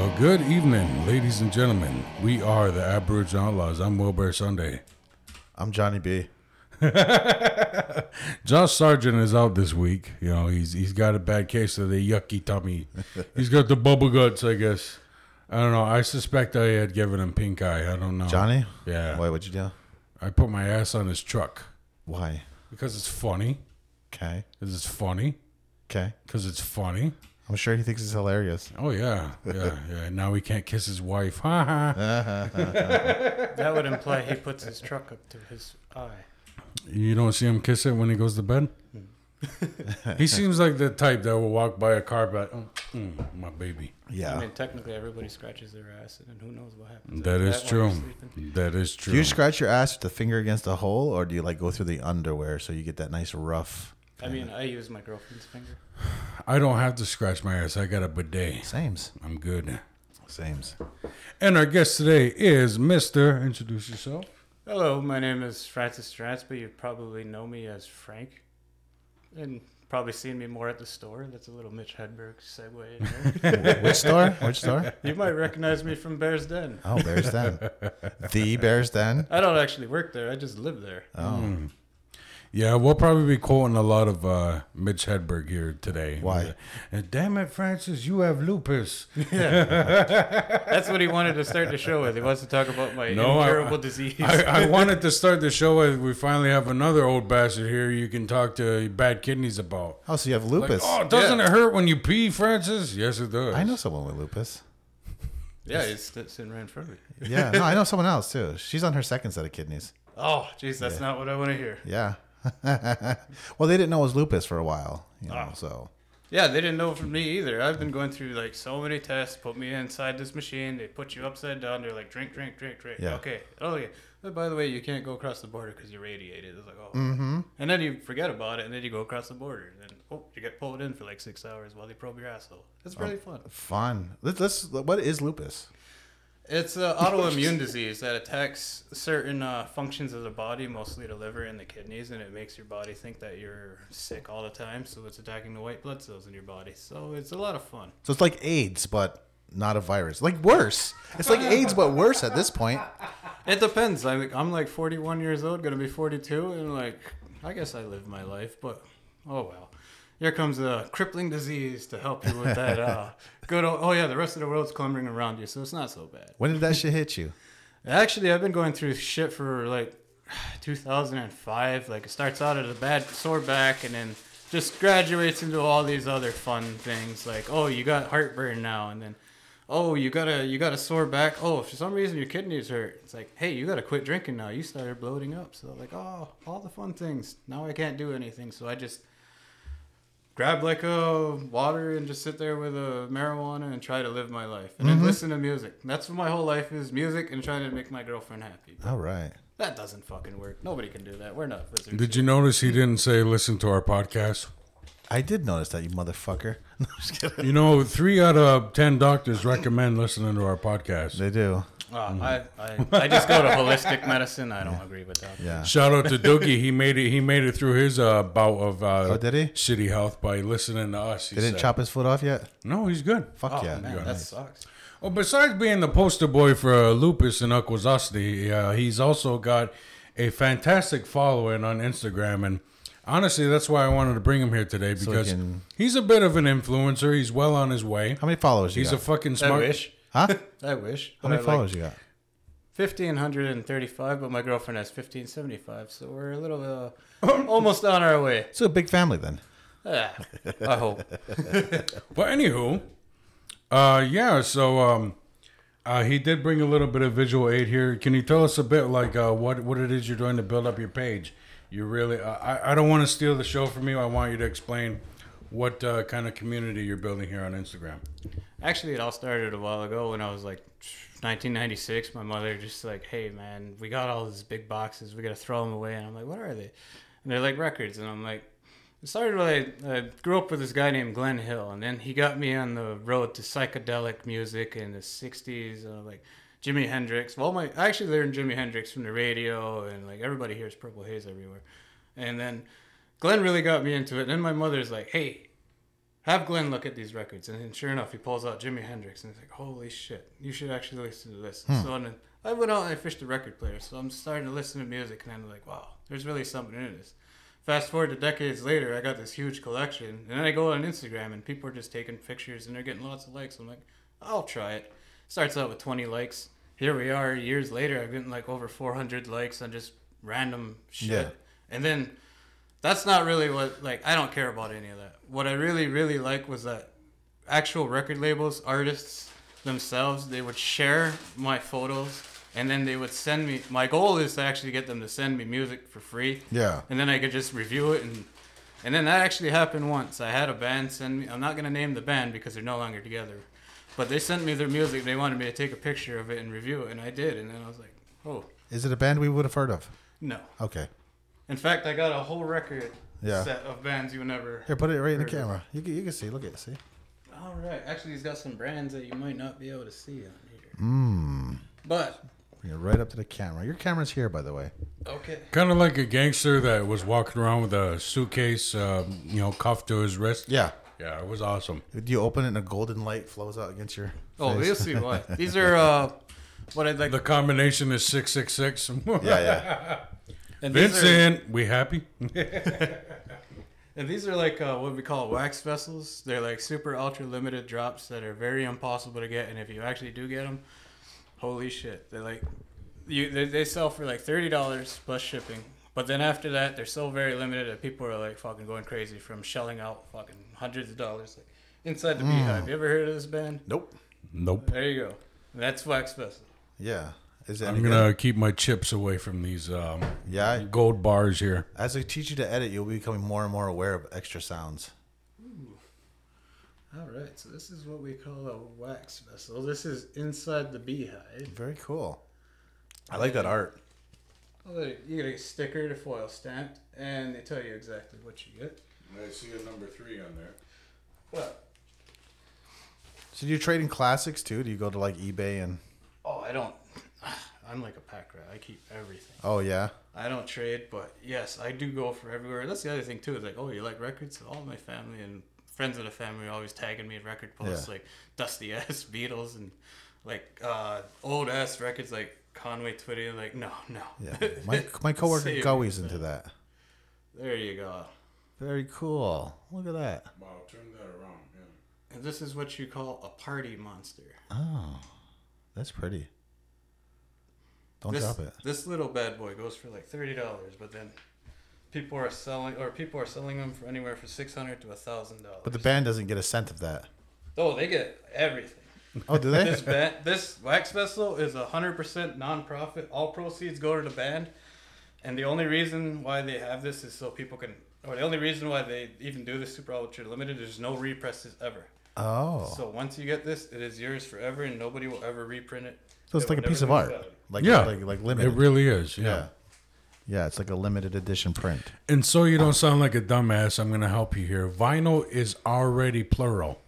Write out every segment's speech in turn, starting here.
Well, good evening, ladies and gentlemen. We are the Aboriginal Outlaws. I'm Wilbur Sunday. I'm Johnny B. Josh Sargent is out this week. You know, he's got a bad case of the yucky tummy. He's got the bubble guts, I guess. I don't know. I suspect I had given him pink eye. I don't know. Johnny? Yeah. Why, what'd you do? I put my ass on his truck. Why? Because it's funny. Okay. Because it's funny. Okay. Because it's funny. I'm sure he thinks it's hilarious. Oh, yeah. Yeah. Now he can't kiss his wife. Ha ha. That would imply he puts his truck up to his eye. You don't see him kiss it when he goes to bed? He seems like the type that will walk by a car, but my baby. Yeah. I mean, technically, everybody scratches their ass, and who knows what happens. That is true. That is true. Do you scratch your ass with the finger against a hole, or do you like go through the underwear so you get that nice rough? I mean, I use my girlfriend's finger. I don't have to scratch my ass. I got a bidet. Sames. I'm good. Sames. And our guest today is Mr. Introduce yourself. Hello, my name is Francis Terrance, but you probably know me as Frank. And probably seen me more at the store. That's a little Mitch Hedberg segue in there. Which store? Which store? You might recognize me from Bear's Den. Oh, Bear's Den. The Bear's Den? I don't actually work there. I just live there. Oh. Yeah, we'll probably be quoting a lot of Mitch Hedberg here today. Why? And damn it, Francis, you have lupus. That's what he wanted to start the show with. He wants to talk about my incurable disease. I wanted to start the show with we finally have another old bastard here you can talk to bad kidneys about. Oh, so you have lupus. Like, doesn't it hurt when you pee, Francis? Yes, it does. I know someone with lupus. Yeah, he's sitting right in front of me. Yeah, no, I know someone else, too. She's on her second set of kidneys. Oh, jeez, that's not what I want to hear. Yeah. Well, they didn't know it was lupus for a while, so. Yeah, they didn't know from me either. I've been going through like so many tests. Put me inside this machine. They put you upside down. They're like, drink. Yeah. Okay. Oh, yeah. But by the way, you can't go across the border because you're radiated. It's like, oh. Mm-hmm. And then you forget about it, and then you go across the border. And then, you get pulled in for like 6 hours while they probe your asshole. It's really fun. Fun. What is lupus? It's an autoimmune disease that attacks certain functions of the body, mostly the liver and the kidneys, and it makes your body think that you're sick all the time. So it's attacking the white blood cells in your body. So it's a lot of fun. So it's like AIDS, but not a virus. Like worse. It's like AIDS, but worse at this point. It depends. I'm like 41 years old, going to be 42, and like I guess I live my life, but oh well. Here comes a crippling disease to help you with that. The rest of the world's clumbering around you, so it's not so bad. When did that shit hit you? Actually, I've been going through shit for like 2005. Like it starts out as a bad sore back, and then just graduates into all these other fun things. Like, oh, you got heartburn now, and then, oh, you got a sore back. Oh, for some reason your kidneys hurt. It's like, hey, you got to quit drinking now. You started bloating up. So like, oh, all the fun things. Now I can't do anything. So I just grab like a water and just sit there with a marijuana and try to live my life. And then listen to music. That's what my whole life is, music and trying to make my girlfriend happy. All right. That doesn't fucking work. Nobody can do that. We're not wizards. Did you notice he didn't say listen to our podcast? I did notice that, you motherfucker. No, just kidding. You know, 3 out of 10 doctors recommend listening to our podcast. They do. I just go to holistic medicine. I don't agree with that. Yeah. Shout out to Doogie. He made it through his bout of did he? shitty health by listening to us. They didn't chop his foot off yet? No, he's good. Fuck yeah. Man, that sucks. Well, besides being the poster boy for lupus and Akwesasne, he's also got a fantastic following on Instagram. And honestly, that's why I wanted to bring him here today, because he's a bit of an influencer. He's well on his way. How many followers you got? He's a fucking smart... I wish. Huh? I wish. How many followers you got? 1,535, but my girlfriend has 1,575, so we're a little almost on our way. So a big family then. I hope. But anywho, he did bring a little bit of visual aid here. Can you tell us a bit like what it is you're doing to build up your page? You really, I don't want to steal the show from you. I want you to explain what kind of community you're building here on Instagram. Actually, it all started a while ago when I was like 1996. My mother just like, hey man, we got all these big boxes. We got to throw them away. And I'm like, what are they? And they're like records. And I'm like, it started when I grew up with this guy named Glenn Hill. And then he got me on the road to psychedelic music in the 60s. Like Jimi Hendrix. Well, I actually learned Jimi Hendrix from the radio. And like everybody hears Purple Haze everywhere. And then Glenn really got me into it. And then my mother's like, hey, have Glenn look at these records. And then sure enough, he pulls out Jimi Hendrix. And he's like, holy shit, you should actually listen to this. So then I went out and I fished a record player. So I'm starting to listen to music. And I'm like, wow, there's really something in this. Fast forward to decades later, I got this huge collection. And then I go on Instagram and people are just taking pictures and they're getting lots of likes. I'm like, I'll try it. Starts out with 20 likes. Here we are years later. I've gotten like over 400 likes on just random shit. Yeah. And then that's not really what, like, I don't care about any of that. What I really, really like was that actual record labels, artists themselves, they would share my photos and then they would send me. My goal is to actually get them to send me music for free. Yeah. And then I could just review it. And then that actually happened once. I had a band send me, I'm not going to name the band because they're no longer together. But they sent me their music. They wanted me to take a picture of it and review it. And I did. And then I was like, oh. Is it a band we would have heard of? No. Okay. In fact, I got a whole record set of bands you never. Here, put it right in the camera. You can see. Look at it. See. All right. Actually, he's got some brands that you might not be able to see on here. But. Bring it right up to the camera. Your camera's here, by the way. Okay. Kind of like a gangster that was walking around with a suitcase, cuffed to his wrist. Yeah. Yeah, it was awesome. Do you open it and a golden light flows out against your Oh, face? you'll see why. These are what I'd like. The combination is 666. Yeah. And Vincent, we happy? And these are like what we call wax vessels. They're like super ultra limited drops that are very impossible to get. And if you actually do get them, holy shit, they're like they sell for like $30 plus shipping. But then after that, they're so very limited that people are like fucking going crazy from shelling out fucking hundreds of dollars. Like Inside the Beehive. You ever heard of this band? Nope. There you go. That's Wax Vessel. Yeah. Is it I'm going to keep my chips away from these gold bars here. As I teach you to edit, you'll be becoming more and more aware of extra sounds. Ooh. All right. So this is what we call a wax vessel. This is Inside the Beehive. Very cool. I like that art. You get a sticker to foil stamped, and they tell you exactly what you get. I see a number 3 on there. What? So do you trade in classics too? Do you go to like eBay and... Oh, I don't. I'm like a pack rat. I keep everything. Oh, yeah? I don't trade, but yes, I do go for everywhere. That's the other thing too. Is like, oh, you like records? All my family and friends of the family are always tagging me in record posts, like Dusty ass Beatles and like old ass records like Conway Twitty. Like, no. Yeah. My coworker Gowie's into that. There you go. Very cool. Look at that. Wow, turn that around. Yeah. And this is what you call a party monster. Oh, that's pretty. Don't drop it. This little bad boy goes for like $30, but then people are selling them for anywhere from $600 to $1,000. But the band doesn't get a cent of that. Oh, they get everything. Oh, do they? This wax vessel is 100% non-profit. All proceeds go to the band, and the only reason why they have this is so people can. Or the only reason why they even do this super ultra limited, there's no represses ever. Oh. So once you get this, it is yours forever, and nobody will ever reprint it. So it's like a piece of art. Like limited. It really is. Yeah. Yeah, it's like a limited edition print. And so you don't sound like a dumbass, I'm going to help you here. Vinyl is already plural.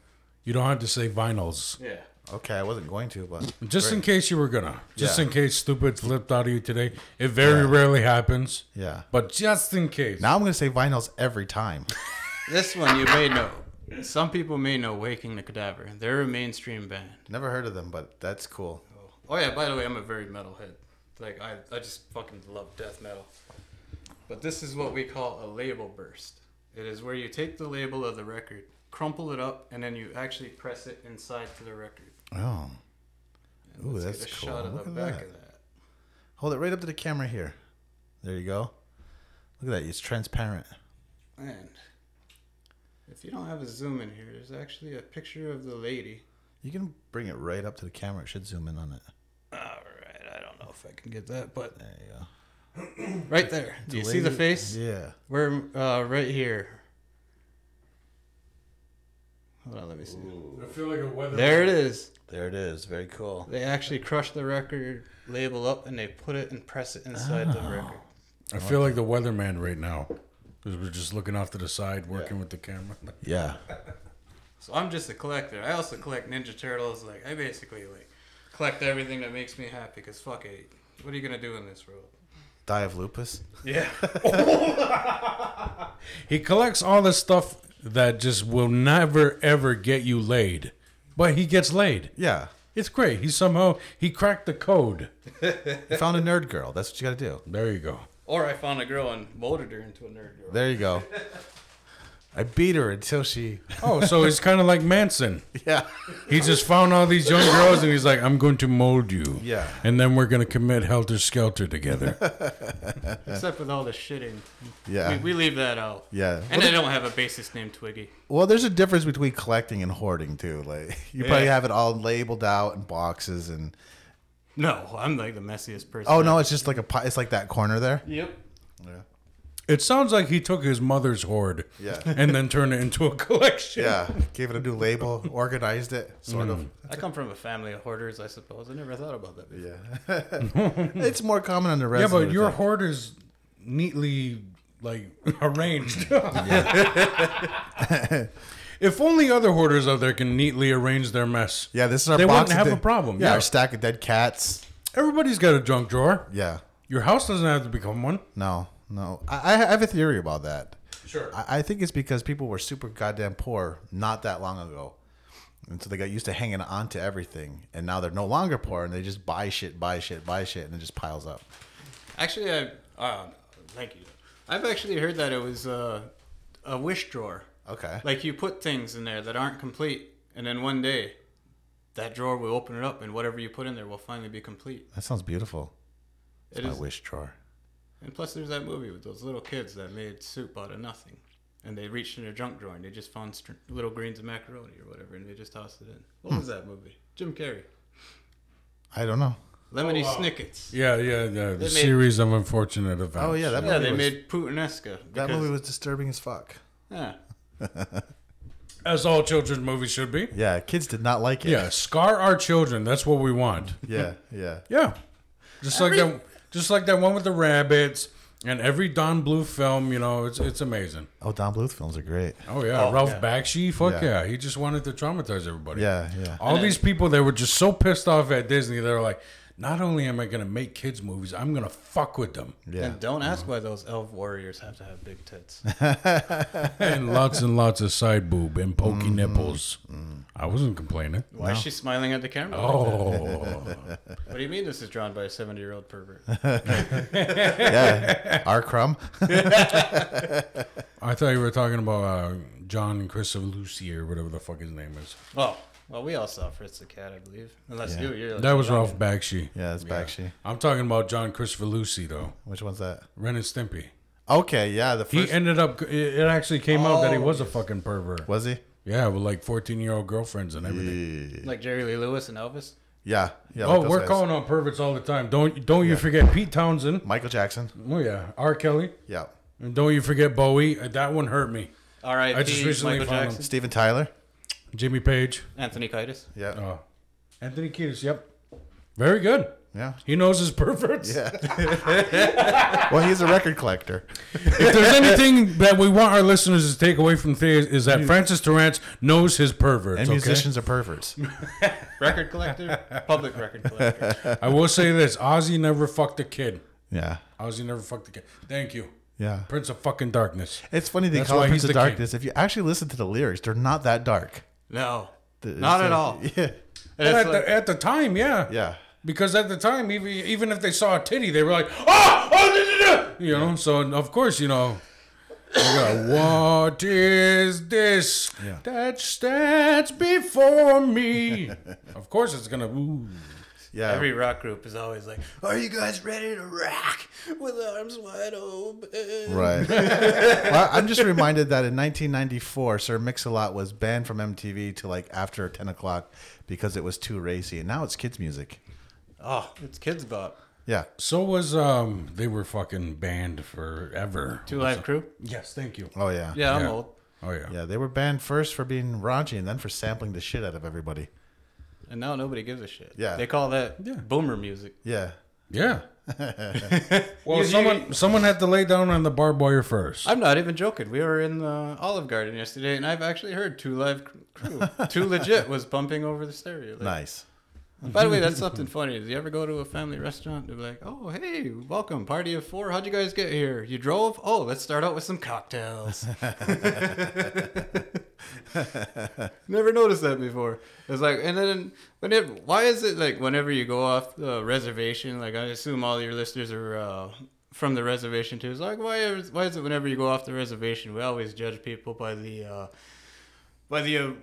You don't have to say vinyls. Yeah. Okay, I wasn't going to, but... Just in case you were going to. Just in case stupid flipped out of you today. It very rarely happens. Yeah. But just in case. Now I'm going to say vinyls every time. This one you may know. Some people may know Waking the Cadaver. They're a mainstream band. Never heard of them, but that's cool. Oh yeah, by the way, I'm a very metalhead. Like I just fucking love death metal. But this is what we call a label burst. It is where you take the label of the record, crumple it up, and then you actually press it inside to the record. Oh. And Ooh, that's get a cool. shot of Look the at back that. of that. Hold it right up to the camera here. There you go. Look at that. It's transparent. And if you don't have a zoom in here, there's actually a picture of the lady. You can bring it right up to the camera. It should zoom in on it. All right, I don't know if I can get that, but There you go. right there. Do you see the face? Yeah. We're right here. Hold on, let me see. I feel like a weather. There it is. There it is. Very cool. They actually crush the record label up and they put it and press it inside the record. I feel like the weatherman right now. Because we're just looking off to the side, working with the camera. Yeah. So I'm just a collector. I also collect Ninja Turtles. Like I basically collect everything that makes me happy. Cause fuck it, what are you gonna do in this world? Die of lupus. Yeah. He collects all this stuff that just will never ever get you laid, but he gets laid. Yeah. It's great. He cracked the code. You found a nerd girl. That's what you got to do. There you go. Or I found a girl and molded her into a nerd girl. There you go. I beat her until she... Oh, so he's kind of like Manson. Yeah. He just found all these young girls and he's like, I'm going to mold you. Yeah. And then we're going to commit helter-skelter together. Except with all the shitting. Yeah. We leave that out. Yeah. And I don't have a bassist named Twiggy. Well, there's a difference between collecting and hoarding, too. Like, you probably have it all labeled out in boxes and... No, I'm like the messiest person. Oh, no, it's just like it's like that corner there? Yep. Yeah. It sounds like he took his mother's hoard and then turned it into a collection. Yeah. Gave it a new label, organized it, sort of. I come from a family of hoarders, I suppose. I never thought about that before. Yeah. It's more common on the rest. Yeah, but your hoard is neatly, like, arranged. If only other hoarders out there can neatly arrange their mess. Yeah, this is our They box. wouldn't have a problem. Yeah, our stack of dead cats. Everybody's got a junk drawer. Yeah. Your house doesn't have to become one. No. I have a theory about that. Sure. I think it's because people were super goddamn poor not that long ago. And so they got used to hanging on to everything. And now they're no longer poor and they just buy shit, and it just piles up. Actually, thank you. I've actually heard that it was a wish drawer. Okay. Like you put things in there that aren't complete, and then one day, that drawer will open it up, and whatever you put in there will finally be complete. That sounds beautiful. It's my is. wish drawer. And plus, there's that movie with those little kids that made soup out of nothing, and they reached in their junk drawer and they just found little grains of macaroni or whatever, and they just tossed it in. What was that movie? Jim Carrey. I don't know. Lemony Snicket's. Yeah. The series of unfortunate events. Oh, yeah. They made Puttanesca. That movie was disturbing as fuck. Yeah. As all children's movies should be. Yeah, kids did not like it. Yeah, scar our children. That's what we want. Yeah. Yeah. Just like that one with the rabbits and every Don Bluth film, it's amazing. Oh, Don Bluth films are great. Oh yeah, Ralph yeah. Bakshi, fuck yeah. He just wanted to traumatize everybody. Yeah. All these people, they were just so pissed off at Disney. They were like, not only am I going to make kids movies, I'm going to fuck with them. Yeah. And don't ask why those elf warriors have to have big tits. And lots of side boob and pokey nipples. I wasn't complaining. Why is she smiling at the camera? Oh. What do you mean this is drawn by a 70-year-old pervert? Yeah. R. Crumb. I thought you were talking about John Christopher or whatever the fuck his name is. Well, we all saw Fritz the Cat, I believe. Unless you're like That was Ralph Bakshi. Yeah, it's Bakshi. I'm talking about John Christopher Lucy, though. Which one's that? Ren and Stimpy. Okay, yeah. The first... He ended up, it actually came out that he was a fucking pervert. Was he? Yeah, with like 14-year-old girlfriends and everything. like Jerry Lee Lewis and Elvis. Yeah. Oh, we're calling on perverts all the time. Don't you forget Pete Townsend. Michael Jackson. Oh, yeah. R. Kelly. Yeah. And don't you forget Bowie. That one hurt me. R.I.P. I just recently Michael found Jackson. Steven Tyler. Jimmy Page. Anthony Kiedis. Yeah. Anthony Kiedis, yep. Very good. Yeah. He knows his perverts. Yeah. Well, he's a record collector. If there's anything that we want our listeners to take away from today is that Francis Terrance knows his perverts. And musicians are perverts. Record collector. Public record collector. I will say this. Ozzy never fucked a kid. Yeah. Ozzy never fucked a kid. Thank you. Yeah. Prince of fucking Darkness. It's funny they That's call why it Prince he's of the king. Darkness. If you actually listen to the lyrics, they're not that dark. No. Not at all. Yeah. Well, at the time, yeah. Yeah. Because at the time, even if they saw a titty, they were like, so of course, they got, what is this that stands before me? Of course it's going to, Yeah. Every rock group is always like, are you guys ready to rock with arms wide open? Right. Well, I'm just reminded that in 1994, Sir Mix-a-Lot was banned from MTV to like after 10 o'clock because it was too racy. And now it's kids' music. Oh, it's Kids Bop. Yeah. So was, they were fucking banned forever. Two Live Crew? Yes, thank you. Oh, yeah. Yeah, I'm Yeah. old. Oh, yeah. Yeah, they were banned first for being raunchy and then for sampling the shit out of everybody. And now nobody gives a shit. Yeah. They call that boomer music. Yeah. Yeah. Well, someone had to lay down on the barbed wire first. I'm not even joking. We were in the Olive Garden yesterday, and I've actually heard Two Live Crew. Two Legit was bumping over the stereo. Like, Nice. By the way, that's something funny. Do you ever go to a family restaurant? They're like, "Oh, hey, welcome, party of 4. How'd you guys get here? You drove? Oh, let's start out with some cocktails." Never noticed that before. It's like, and then why is it like whenever you go off the reservation? Like, I assume all your listeners are from the reservation too. It's like, why is it whenever you go off the reservation, we always judge people by the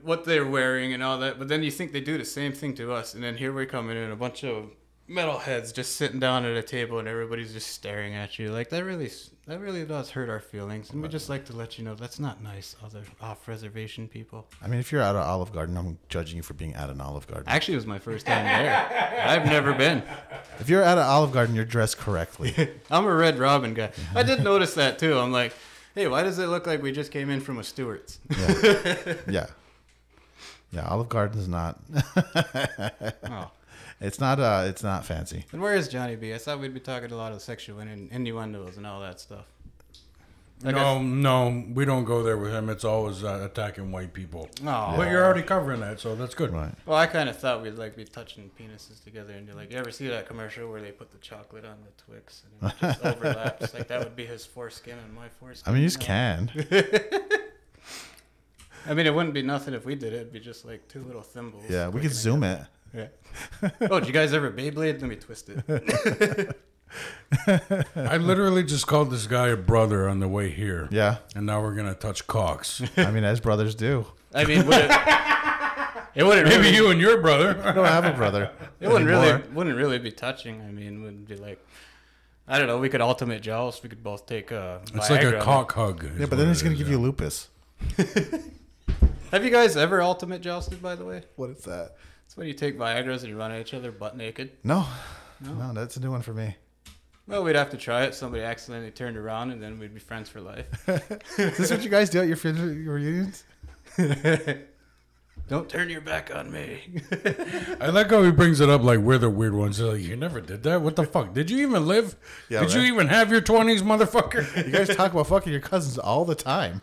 what they're wearing and all that, but then you think they do the same thing to us, and then here we're coming in, a bunch of metalheads just sitting down at a table, and everybody's just staring at you. Like, that really does hurt our feelings, and we just like to let you know that's not nice, other off-reservation people. I mean, if you're at an Olive Garden, I'm judging you for being at an Olive Garden. Actually, it was my first time there. I've never been. If you're at an Olive Garden, you're dressed correctly. I'm a Red Robin guy. I did notice that, too. I'm like, hey, why does it look like we just came in from a Stewart's? Yeah. Yeah, Olive Garden's not. Oh. It's not fancy. And where is Johnny B? I thought we'd be talking a lot of sexual innuendos and all that stuff. Like no, we don't go there with him. It's always attacking white people. Oh. But you're already covering that, so that's good. Right. Well, I kind of thought we'd like be touching penises together, and you're like, you ever see that commercial where they put the chocolate on the Twix and it just overlaps? Like, that would be his foreskin and my foreskin. I mean, you just can. I mean, it wouldn't be nothing if we did it. It'd be just like two little thimbles. Yeah, we could zoom it. Yeah. Oh, did you guys ever Beyblade? Let me twist it. I literally just called this guy a brother on the way here. Yeah. And now we're going to touch cocks. I mean, as brothers do. I mean, it wouldn't Maybe really, you and your brother. I don't have a brother. it wouldn't really be touching. I mean, it wouldn't be like, I don't know, we could ultimate joust. We could both take It's like a cock hug. Yeah, but then he's going to give you lupus. Have you guys ever ultimate jousted, by the way? What is that? It's when you take Viagra's and you run at each other butt naked. No, that's a new one for me. Well, we'd have to try it. Somebody accidentally turned around, and then we'd be friends for life. Is this what you guys do at your reunions? Don't turn your back on me. I like how he brings it up like we're the weird ones. They're like, you never did that? What the fuck? Did you even live? Yeah, did you even have your 20s, motherfucker? You guys talk about fucking your cousins all the time.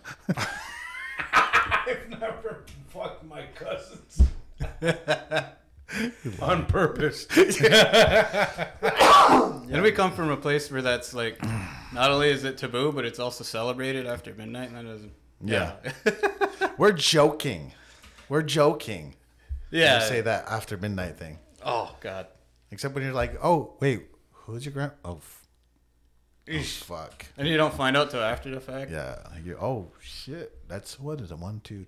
I've never fucked my cousins. On purpose. And we come from a place where that's like, not only is it taboo, but it's also celebrated after midnight. And that doesn't. Yeah. We're joking. Yeah. You say that after midnight thing. Oh, God. Except when you're like, oh, wait, who's your grand? Oh, fuck. And you don't find out till after the fact? Yeah. Oh, shit. That's, what is it? 1, 2,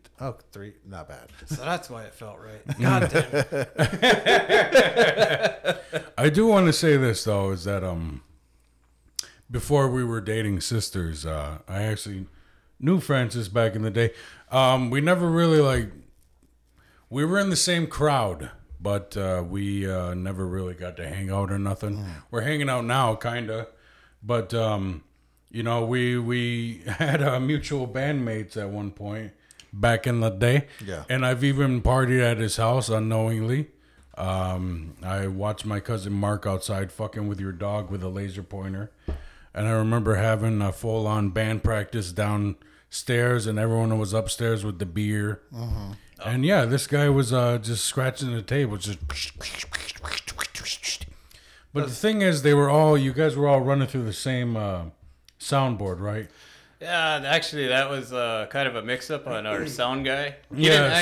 3. Not bad. So that's why it felt right. God damn it. I do want to say this, though, is that before we were dating sisters, I actually knew Francis back in the day. We never really, we were in the same crowd, but we never really got to hang out or nothing. We're hanging out now, kind of. But, we had mutual bandmates at one point back in the day. Yeah. And I've even partied at his house unknowingly. I watched my cousin Mark outside fucking with your dog with a laser pointer. And I remember having a full-on band practice downstairs, and everyone was upstairs with the beer. Uh-huh. And, yeah, this guy was just scratching the table, just... But the thing is, you guys were all running through the same soundboard, right? Yeah, actually, that was kind of a mix-up on our sound guy.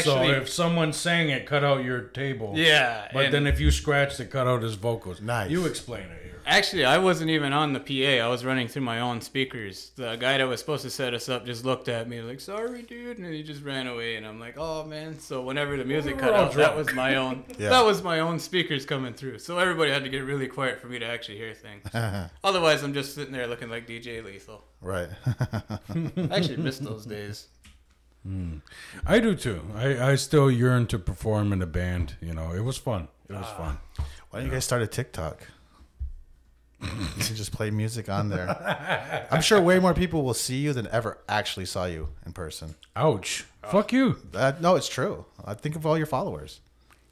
So if someone sang it, cut out your table. Yeah. But then if you scratched it, cut out his vocals. Nice. You explain it here. Actually, I wasn't even on the PA. I was running through my own speakers. The guy that was supposed to set us up just looked at me like, sorry, dude. And then he just ran away. And I'm like, oh, man. So whenever the music cut out, that was my own. Yeah. That was my own speakers coming through. So everybody had to get really quiet for me to actually hear things. Otherwise, I'm just sitting there looking like DJ Lethal. Right. I actually miss those days. I do, too. I still yearn to perform in a band. It was fun. It was fun. Why don't you guys start a TikTok? You can just play music on there. I'm sure way more people will see you than ever actually saw you in person. Ouch. Fuck you. No, it's true. I think of all your followers.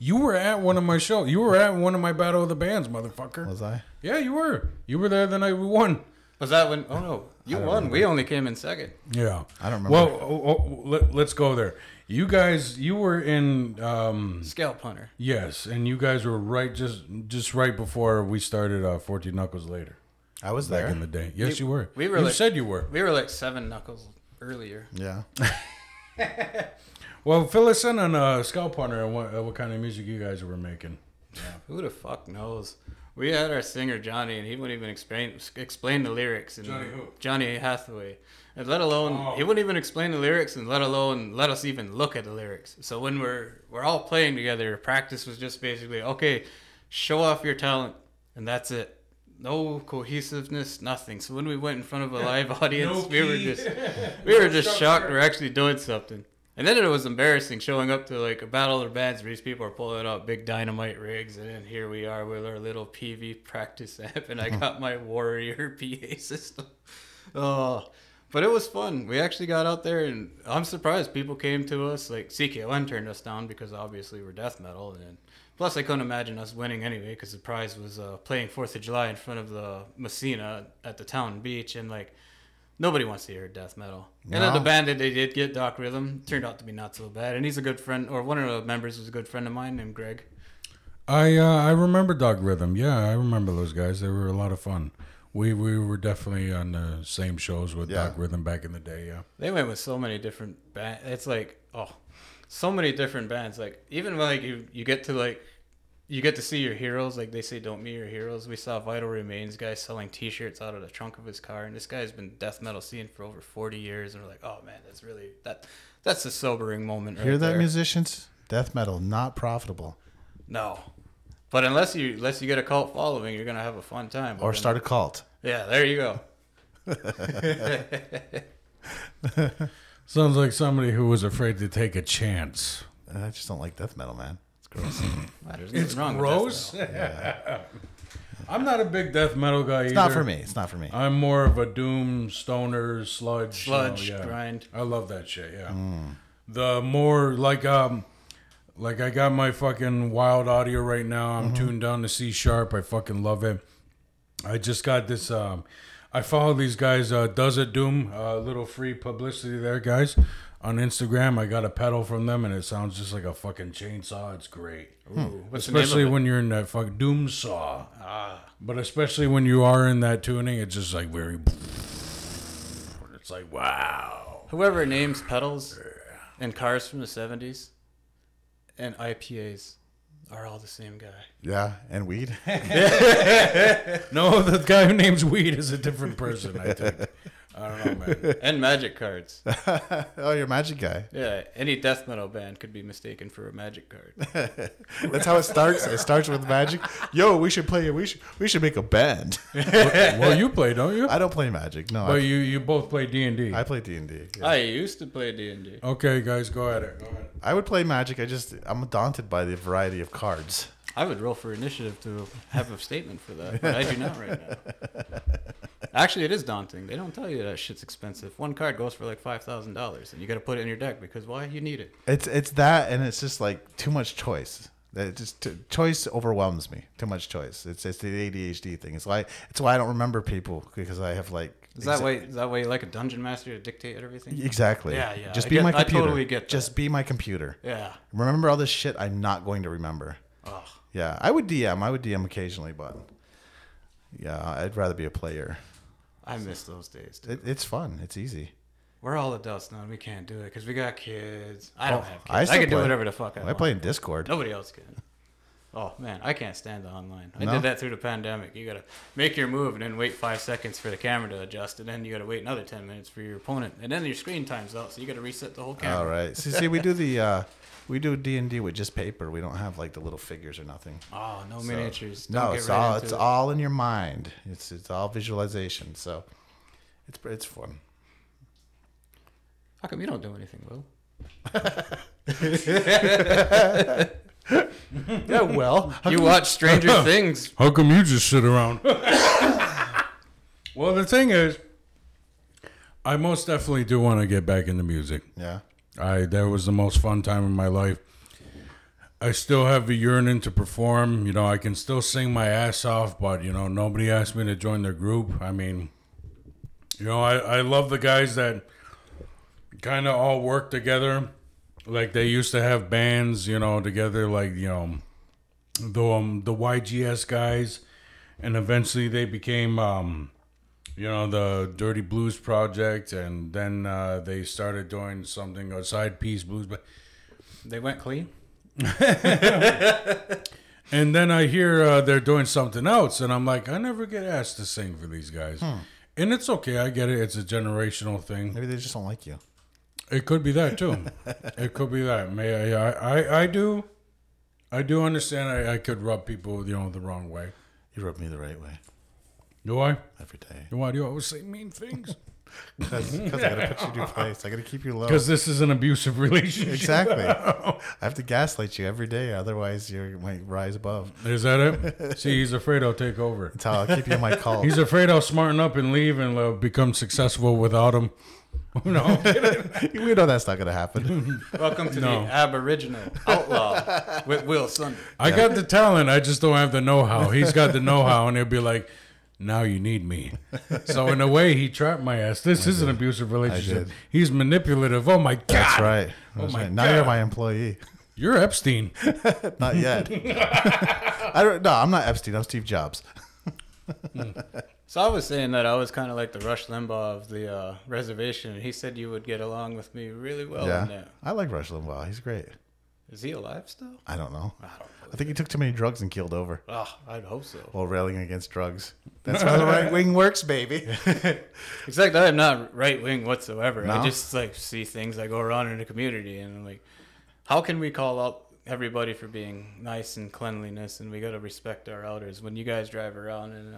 You were at one of my shows. You were at one of my Battle of the Bands, motherfucker. Was I? Yeah, you were. You were there the night we won. Was that when? Oh no, you won. Remember. We only came in second. Yeah, I don't remember. Well, let's go there. You guys, you were in Scalp Hunter. Yes, and you guys were right just right before we started 14 Knuckles Later. I was there back in the day. Yes, you were. We were. You like, said you were. We were like 7 Knuckles earlier. Yeah. Well, fill us in on Scalp Hunter and what kind of music you guys were making. Yeah, who the fuck knows? We had our singer Johnny, and he wouldn't even explain the lyrics. And Johnny who? Johnny Hathaway. And let alone he wouldn't even explain the lyrics, and let alone let us even look at the lyrics. So when we're all playing together, practice was just basically okay, show off your talent, and that's it. No cohesiveness, nothing. So when we went in front of a live audience, we were just shocked we're actually doing something. And then it was embarrassing showing up to like a battle of bands where these people are pulling out big dynamite rigs, and then here we are with our little PV practice amp, and I got my Warrior PA system. Oh, but it was fun. We actually got out there, and I'm surprised people came to us. Like CKON turned us down because obviously we're death metal, and plus I couldn't imagine us winning anyway because the prize was playing 4th of July in front of the Messina at the town beach, and like. Nobody wants to hear death metal. No. And then the band that they did get, Doc Rhythm, turned out to be not so bad. And he's a good friend, or one of the members was a good friend of mine named Greg. I remember Doc Rhythm. Yeah, I remember those guys. They were a lot of fun. We were definitely on the same shows with Doc Rhythm back in the day, yeah. They went with so many different bands. It's like, so many different bands. Like, even like you get to like, you get to see your heroes, like they say, don't meet your heroes. We saw Vital Remains guy selling T-shirts out of the trunk of his car, and this guy's been death metal scene for over 40 years. And we're like, oh man, that's really that's a sobering moment. Right Hear that, there. musicians? Death metal not profitable. No, but unless you get a cult following, you're gonna have a fun time. Or start a cult. Yeah, there you go. Sounds like somebody who was afraid to take a chance. I just don't like death metal, man. Gross. It's gross. I'm not a big death metal guy either. It's not for me. It's not for me. I'm more of a doom, stoner, sludge. Grind. I love that shit, yeah. The more, like I got my fucking wild audio right now. I'm tuned down to C sharp. I fucking love it. I just got this, I follow these guys, Does It Doom, little free publicity there, guys. On Instagram, I got a pedal from them, and it sounds just like a fucking chainsaw. It's great. Ooh, especially when you're in that fucking doom saw. But especially when you are in that tuning, it's just like very... It's like, wow. Whoever names pedals and cars from the 70s and IPAs are all the same guy. Yeah, and weed. No, the guy who names weed is a different person, I think. I don't know, man. And magic cards. Oh, you're a magic guy. Yeah, any death metal band could be mistaken for a magic card. That's how it starts. It starts with magic. Yo, we should play. We should make a band. Well, you play, don't you? I don't play magic. No, but you both play D&D. I play D&D. Yeah. I used to play D&D. Okay, guys, go ahead. I would play magic. I'm daunted by the variety of cards. I would roll for initiative to have a statement for that, but I do not right now. Actually, it is daunting. They don't tell you that shit's expensive. One card goes for like $5,000, and you got to put it in your deck because why? You need it. It's that, and it's just like too much choice. Choice overwhelms me. Too much choice. It's the ADHD thing. It's why I don't remember people because I have like. Is that why you like a dungeon master to dictate everything? Exactly. Yeah. Just be my computer. I totally get that. Just be my computer. Yeah. Remember all this shit I'm not going to remember. Oh. Yeah, I would DM occasionally, but yeah, I'd rather be a player. I miss those days. It's fun. It's easy. We're all adults now, and we can't do it because we got kids. I don't have kids. I can do whatever the fuck I want. I play in Discord. Nobody else can. Oh, man, I can't stand the online. I did that through the pandemic. You got to make your move and then wait 5 seconds for the camera to adjust, and then you got to wait another 10 minutes for your opponent. And then your screen time's out, so you got to reset the whole camera. All right. See, we do D&D with just paper. We don't have like the little figures or nothing. Oh, no miniatures. It's all in your mind. It's all visualization. So it's fun. How come you don't do anything, Will? Yeah, well, you watch Stranger Things. How come you just sit around? Well, the thing is, I most definitely do want to get back into music. Yeah. That was the most fun time in my life. I still have the yearning to perform. I can still sing my ass off, but, nobody asked me to join their group. I mean, You know, I love the guys that kind of all work together. Like they used to have bands, you know, together, like, you know, the YGS guys. And eventually they became, you know, the Dirty Blues Project. And then they started doing something, a Side Piece Blues. But they went clean. And then I hear they're doing something else. And I'm like, I never get asked to sing for these guys. And it's okay. I get it. It's a generational thing. Maybe they just don't like you. It could be that too. It could be that. I do understand. I could rub people, you know, the wrong way. You rub me the right way. Do I? Every day. Why do you always say mean things? Because I gotta put you in your place. I gotta keep you low. Because this is an abusive relationship. Exactly. I have to gaslight you every day, otherwise you might rise above. Is that it? See, he's afraid I'll take over. That's how I'll keep you in my cult. He's afraid I'll smarten up and leave and become successful without him. No, we know that's not gonna happen. Welcome to the Aboriginal Outlaw with Will Sunday. I got the talent. I just don't have the know-how. He's got the know-how, and he'll be like, now you need me. So in a way, he trapped my ass. This is an abusive relationship. He's manipulative. Oh my God. That's right. That's right. Now you're my employee. You're Epstein. Not yet. No, I'm not Epstein. I'm Steve Jobs. So I was saying that I was kind of like the Rush Limbaugh of the reservation, and he said you would get along with me really well. Yeah, in that. I like Rush Limbaugh. He's great. Is he alive still? I don't know. I don't know. I think he took too many drugs and killed over. Oh, I'd hope so. While railing against drugs. That's how the right wing works, baby. Except I'm not right wing whatsoever. No? I just like see things that go around in the community, and I'm like, how can we call out everybody for being nice and cleanliness, and we got to respect our elders when you guys drive around and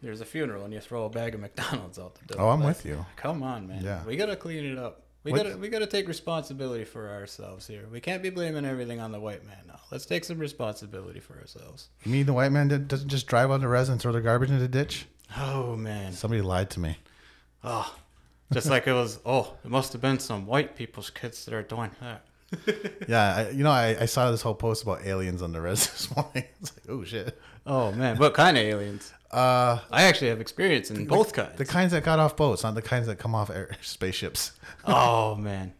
there's a funeral and you throw a bag of McDonald's out the door? Oh, I'm with you. Come on, man. Yeah. We got to clean it up. We got to take responsibility for ourselves here. We can't be blaming everything on the white man now. Let's take some responsibility for ourselves. You mean the white man doesn't just drive on the res and throw their garbage in the ditch? Oh, man. Somebody lied to me. Oh, just like it was, it must have been some white people's kids that are doing that. Yeah, I saw this whole post about aliens on the res this morning. It's like, oh, shit. Oh, man. What kind of aliens? I actually have experience in both kinds. The kinds that got off boats, not the kinds that come off spaceships. Oh, man.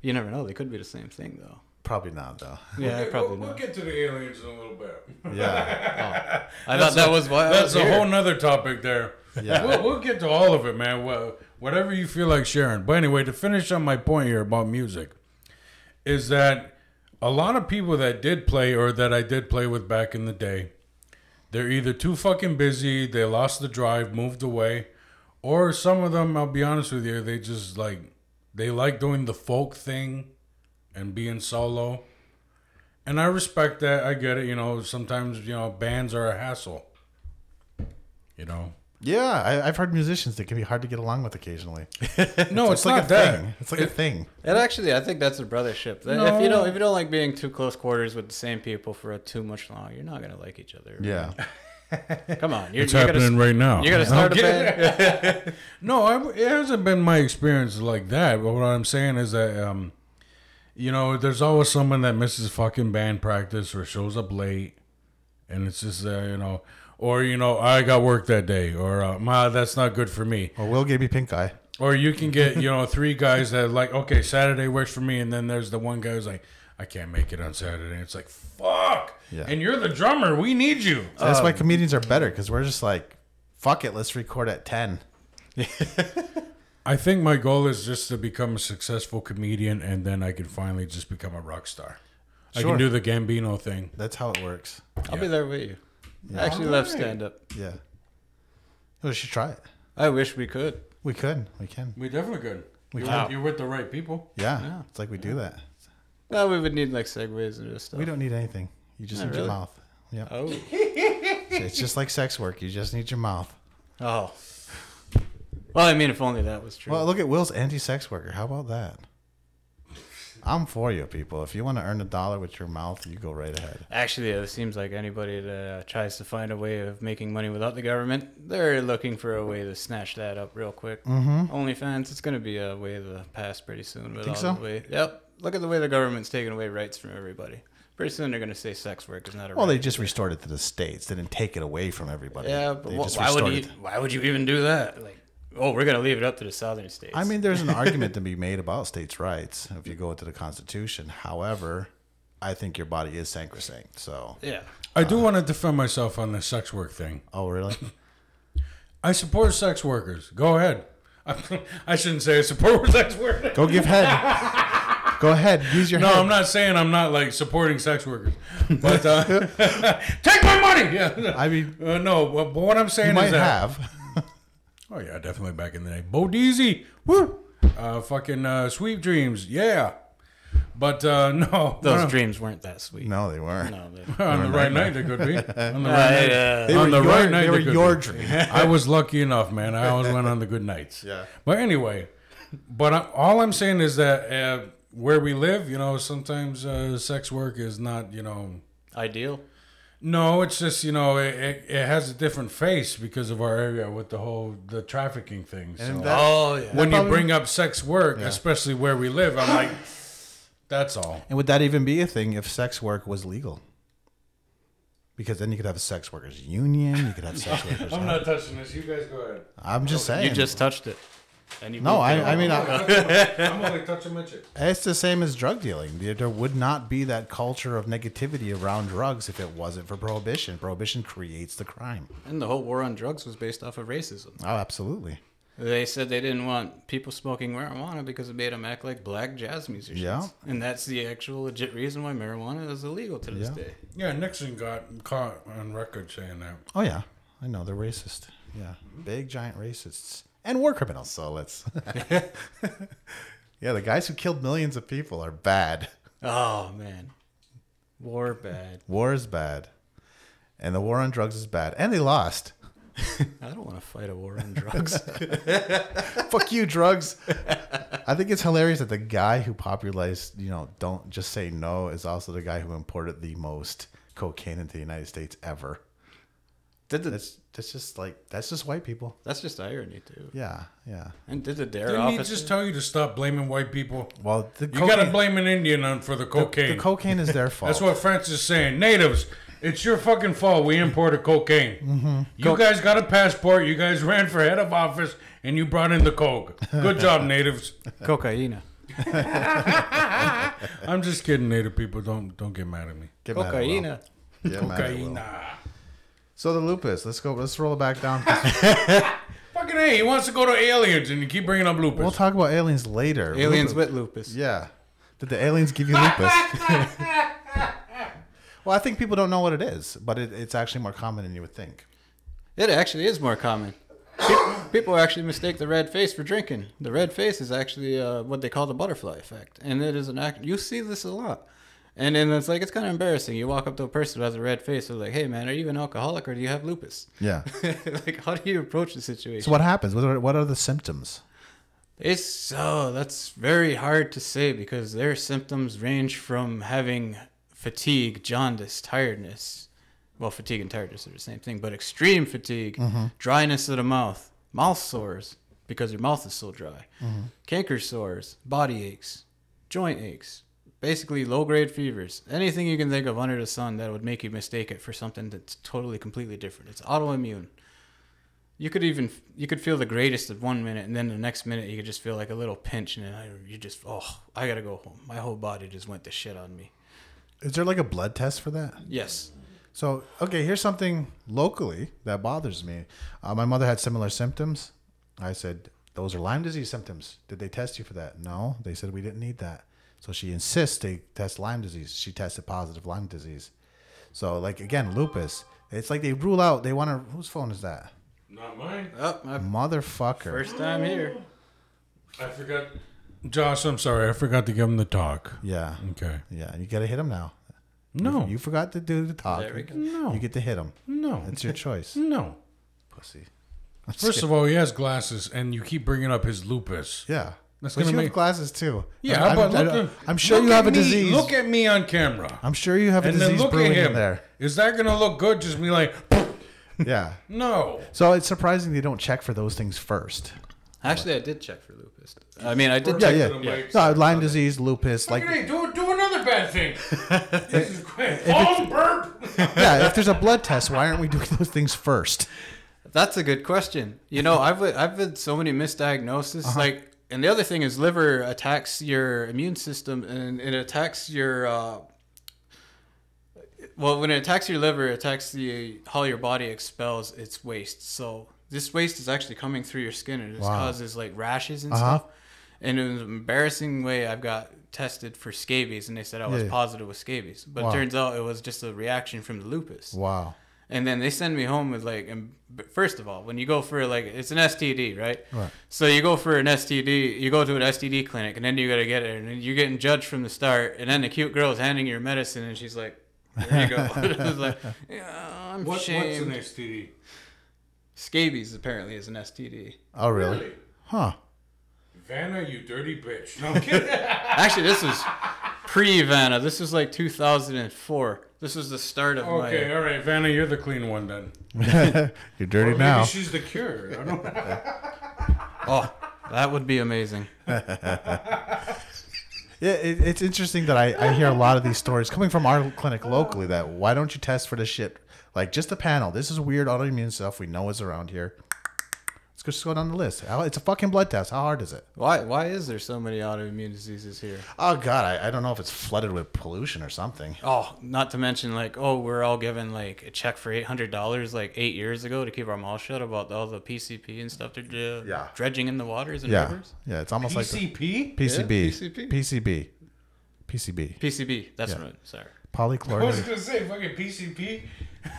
You never know. They could be the same thing, though. Probably not, though. Yeah, probably we'll not. get to the aliens in a little bit. Yeah. I thought that was why. That's a whole nother topic there. Yeah. We'll get to all of it, man. Whatever you feel like sharing. But anyway, to finish on my point here about music, is that a lot of people that did play or that I did play with back in the day, they're either too fucking busy, they lost the drive, moved away, or some of them, I'll be honest with you, they just they like doing the folk thing and being solo. And I respect that. I get it. You know, sometimes, bands are a hassle. Yeah, I've heard musicians that can be hard to get along with occasionally. No, it's like not a that. thing. It's like a thing. And actually, I think that's a brothership. No. If you don't like being too close quarters with the same people for too much long, you're not gonna like each other. Yeah. Come on, It's happening right now. You gotta start a band. No, it hasn't been my experience like that. But what I'm saying is that, there's always someone that misses fucking band practice or shows up late, and it's just, or, I got work that day, or, that's not good for me. Or Will gave me pink eye. Or you can get, 3 guys that like, okay, Saturday works for me, and then there's the one guy who's like, I can't make it on Saturday. It's like, fuck. Yeah. And you're the drummer. We need you. So that's why comedians are better, because we're just like, fuck it, let's record at 10. I think my goal is just to become a successful comedian, and then I can finally just become a rock star. I Sure. can do the Gambino thing. That's how it works. I'll be there with you. Yeah. I actually love stand up. Yeah. We should try it. I wish we could. We could. We can. We definitely could. can. You're with the right people. Yeah. Yeah. It's like we do that. Well, we would need like segues and stuff. We don't need anything. You just Not need really? your mouth. Yeah. Oh. It's just like sex work. You just need your mouth. Oh. Well, I mean, if only that was true. Well, look at Will's anti-sex worker. How about that? I'm for you, people. If you want to earn $1 with your mouth, you go right ahead. Actually, it seems like anybody that tries to find a way of making money without the government, they're looking for a way to snatch that up real quick. Mm-hmm. OnlyFans, it's going to be a way of the past pretty soon. Think so? Yep. Look at the way the government's taking away rights from everybody. Pretty soon they're going to say sex work is not a Well, right. they just restored it to the states. They didn't take it away from everybody. Yeah, but They just why restored it. would you even do that? Like, we're going to leave it up to the southern states. I mean, there's an argument to be made about states' rights if you go into the Constitution. However, I think your body is sacrosanct. So yeah. I do want to defend myself on the sex work thing. Oh, really? I support sex workers. Go ahead. I shouldn't say I support sex workers. Go give head. Go ahead. Use your head. No, I'm not saying I'm not like supporting sex workers, but take my money. Yeah. I mean, no. But what I'm saying you is might that. have. Oh yeah, definitely back in the day. Bo Deezy, woo. Fucking Sweet Dreams, yeah. But no, Those dreams weren't that sweet. No, they weren't. No, on the right night they could be. On the Right night they were your be. dream. I was lucky enough, man. I always went on the good nights. Yeah. But anyway, all I'm saying is that where we live, sometimes sex work is not, ideal. No, it's just, it has a different face because of our area with the trafficking thing. So when you bring up sex work, especially where we live, I'm like, that's all. And would that even be a thing if sex work was legal? Because then you could have a sex workers union. You could have sex workers. I'm not touching this. You guys go ahead. I'm just saying. You just touched it. And you I mean, I'm only touching my chick. It's the same as drug dealing. There would not be that culture of negativity around drugs if it wasn't for prohibition. Prohibition creates the crime. And the whole war on drugs was based off of racism. Oh, absolutely. They said they didn't want people smoking marijuana because it made them act like black jazz musicians. Yeah. And that's the actual legit reason why marijuana is illegal to this day. Yeah, Nixon got caught on record saying that. Oh, yeah. I know. They're racist. Yeah. Big, giant racists. And war criminals. So let's... Yeah, the guys who killed millions of people are bad. Oh, man. War bad. War is bad. And the war on drugs is bad. And they lost. I don't want to fight a war on drugs. Fuck you, drugs. I think it's hilarious that the guy who popularized, don't just say no, is also the guy who imported the most cocaine into the United States ever. That's just white people. That's just irony, too. Yeah. And did the DARE Didn't he officer just tell you to stop blaming white people? Well, you got to blame an Indian for the cocaine. The cocaine is their fault. That's what Francis is saying. Natives, it's your fucking fault we imported cocaine. Mm-hmm. You guys got a passport. You guys ran for head of office, and you brought in the coke. Good job, natives. Cocaina. I'm just kidding, native people. Don't get mad at me. Cocaina. Cocaina. So the lupus. Let's roll it back down. Fucking A, he wants to go to aliens, and you keep bringing up lupus. We'll talk about aliens later. Aliens with lupus. Yeah. Did the aliens give you lupus? Well, I think people don't know what it is, but it's actually more common than you would think. It actually is more common. People actually mistake the red face for drinking. The red face is actually what they call the butterfly effect. And it is an act. You see this a lot. And then it's kind of embarrassing. You walk up to a person who has a red face. They're like, hey, man, are you an alcoholic or do you have lupus? Yeah. How do you approach the situation? So what happens? What are the symptoms? That's very hard to say because their symptoms range from having fatigue, jaundice, tiredness. Well, fatigue and tiredness are the same thing, but extreme fatigue, dryness of the mouth sores because your mouth is so dry, canker sores, body aches, joint aches, basically low-grade fevers, anything you can think of under the sun that would make you mistake it for something that's totally, completely different. It's autoimmune. You could feel the greatest at 1 minute, and then the next minute you could just feel like a little pinch, and I gotta go home. My whole body just went to shit on me. Is there like a blood test for that? Yes. So, okay, here's something locally that bothers me. My mother had similar symptoms. I said, those are Lyme disease symptoms. Did they test you for that? No. They said we didn't need that. So she insists they test Lyme disease. She tested positive Lyme disease. So, again, lupus. It's like they rule out, they want to, whose phone is that? Not mine. Oh, Motherfucker. First time here. I forgot. Josh, I'm sorry. I forgot to give him the talk. Yeah. Okay. Yeah, you got to hit him now. No. You forgot to do the talk. There we go. No. You get to hit him. No. It's your choice. No. Pussy. First of all, he has glasses, and you keep bringing up his lupus. Yeah. That's But gonna you make have glasses too. Yeah, I'm sure you have a disease. Look at me on camera. I'm sure you have a And then disease look brewing at him. in there. Is that gonna look good? Just be like, Yeah. no. So it's surprising they don't check for those things first. Actually, I did check for lupus. I mean, I did check. Yeah. No, Lyme disease, lupus, Look at me, do another bad thing. This is great. Burp. yeah. If there's a blood test, why aren't we doing those things first? That's a good question. You know, I've had so many misdiagnoses. Like, and the other thing is, liver attacks your immune system, and it attacks your. Well, when it attacks your liver, it attacks how your body expels its waste. So this waste is actually coming through your skin, and it causes like rashes and stuff. And in an embarrassing way, I've got tested for scabies, and they said I was positive with scabies. But it turns out it was just a reaction from the lupus. Wow. And then they send me home with like, first of all, when you go for like, it's an STD, right? So you go for an STD, you go to an STD clinic, and then you got to get it, and then you're getting judged from the start, and then the cute girl is handing you your medicine, and she's like, there you go. It was like, yeah, I'm ashamed. What's an STD? Scabies apparently is an STD. Oh, really? Huh. Vanna, you dirty bitch. No, I'm kidding. Actually, this was pre-Vanna. This was like 2004. This was the start of my... Okay, all right. Vanna, you're the clean one then. You're dirty or now. Maybe she's the cure. I don't know. Oh, that would be amazing. Yeah, it's interesting that I hear a lot of these stories coming from our clinic locally that why don't you test for this shit? Like just a panel. This is weird autoimmune stuff we know is around here. Let's just go down the list. It's a fucking blood test. How hard is it? Why is there so many autoimmune diseases here? Oh, God. I don't know if it's flooded with pollution or something. Oh, not to mention, like, we're all given, like, a check for $800, like, 8 years ago to keep our mouth shut about all the PCP and stuff they're dredging in the waters and rivers. Yeah, it's almost PCP? like... PCB? Yeah, PCB. PCB. PCB. That's right. Sorry. Polychlorinated. I was going to say, fucking PCP.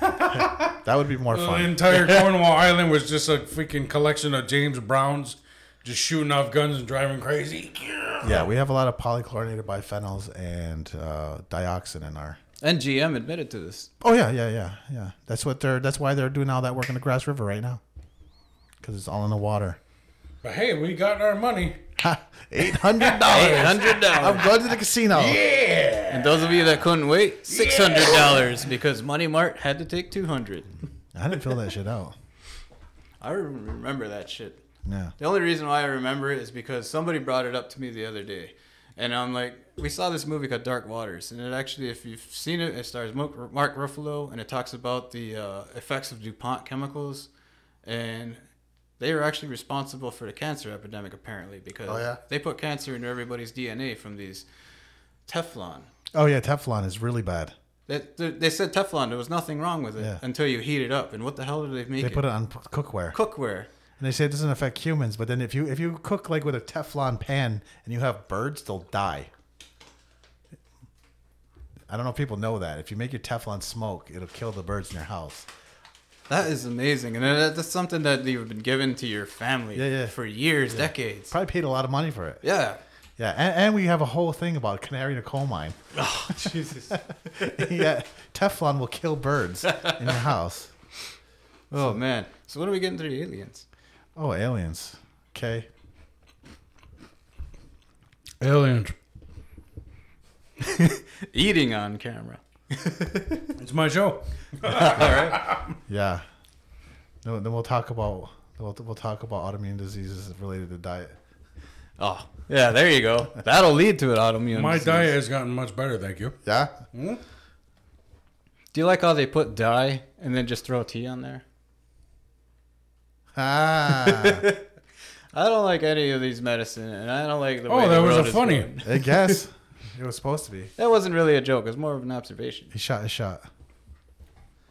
That would be more fun. The entire Cornwall Island was just a freaking collection of James Browns just shooting off guns and driving crazy. Yeah, we have a lot of polychlorinated biphenyls and dioxin in our... And GM admitted to this. Oh, yeah. That's why they're doing all that work in the Grass River right now. Because it's all in the water. But hey, we got our money. $800. $800. I'm going to the casino. Yeah. And those of you that couldn't wait, $600 because Money Mart had to take $200. I didn't fill that shit out. I remember that shit. Yeah. The only reason why I remember it is because somebody brought it up to me the other day. And I'm like, we saw this movie called Dark Waters. And it actually, if you've seen it, it stars Mark Ruffalo. And it talks about the effects of DuPont chemicals. And they were actually responsible for the cancer epidemic, apparently. Because they put cancer into everybody's DNA from these Teflon. Oh, yeah. Teflon is really bad. They said Teflon. There was nothing wrong with it until you heat it up. And what the hell did they make They put it on cookware. Cookware. And they say it doesn't affect humans, but then if you cook like with a Teflon pan and you have birds, they'll die. I don't know if people know that. If you make your Teflon smoke, it'll kill the birds in your house. That is amazing. And that's something that you've been given to your family for years, decades. Probably paid a lot of money for it. Yeah. Yeah, and we have a whole thing about canary in a coal mine. Oh, Jesus. Yeah, Teflon will kill birds in your house. Oh, man. So when are we getting to the aliens? Oh, aliens. Okay. Aliens. Eating on camera. It's my show. All right. Yeah. No, then we'll talk about autoimmune diseases related to diet. Oh, yeah, there you go. That'll lead to an autoimmune My disease. diet has gotten much better, thank you. Yeah? Hmm? Do you like how they put dye and then just throw tea on there? Ah. I don't like any of these medicine, and I don't like the way Oh, that the was world a is funny. going. I guess. It was supposed to be. That wasn't really a joke. It was more of an observation. He shot his shot.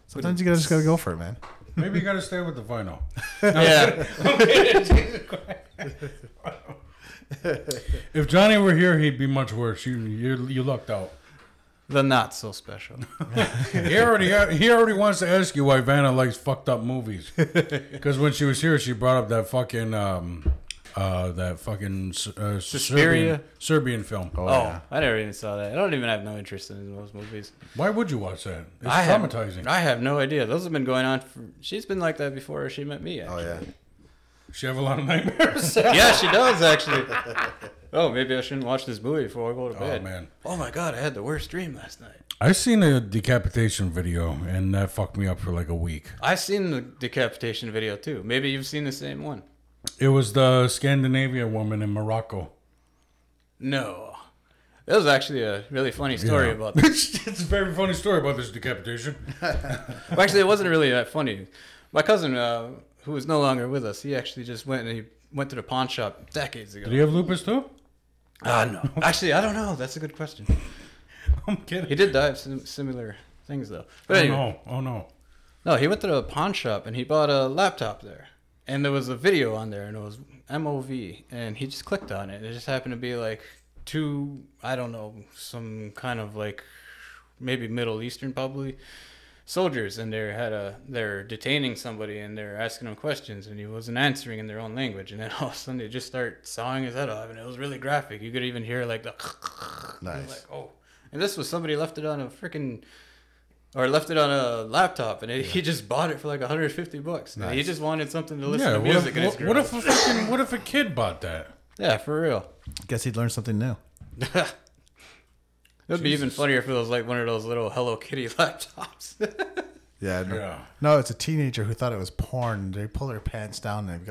Sometimes you just gotta go for it, man. Maybe you got to stay with the final. Yeah. If Johnny were here, he'd be much worse. You lucked out. The not so special. He already wants to ask you why Vanna likes fucked up movies. Because when she was here, she brought up that fucking Serbian film. Oh, Oh, yeah. I never even saw that. I don't even have no interest in those movies. Why would you watch that? It's I traumatizing. I have no idea. Those have been going on. She's been like that before she met me. Actually. Oh, yeah. She have a lot of nightmares. Yeah, she does actually. Oh, maybe I shouldn't watch this movie before I go to bed. Oh man. Oh my God, I had the worst dream last night. I seen a decapitation video and that fucked me up for like a week. I've seen the decapitation video too. Maybe you've seen the same one. It was the Scandinavian woman in Morocco. No. It was actually a really funny story about this. It's a very funny story about this decapitation. Well, actually, it wasn't really that funny. My cousin, who is no longer with us, he actually just went to the pawn shop decades ago. Did he have lupus too? No. Actually, I don't know. That's a good question. I'm kidding. He did die of similar things, though. But anyway, no. No, he went to the pawn shop and he bought a laptop there. And there was a video on there and it was MOV. And he just clicked on it. It just happened to be like two, I don't know, some kind of like maybe Middle Eastern probably soldiers. And they're detaining somebody and they're asking him questions and he wasn't answering in their own language. And then all of a sudden they just start sawing his head off and it was really graphic. You could even hear like the... Nice. Like, oh. And this was somebody left it on a laptop, and he just bought it for like $150. Nice. And he just wanted something to listen to music in his garage. What if a kid bought that? Yeah, for real. Guess he'd learn something new. It would be even funnier if it was like one of those little Hello Kitty laptops. Yeah. No, it's a teenager who thought it was porn. They pull their pants down. And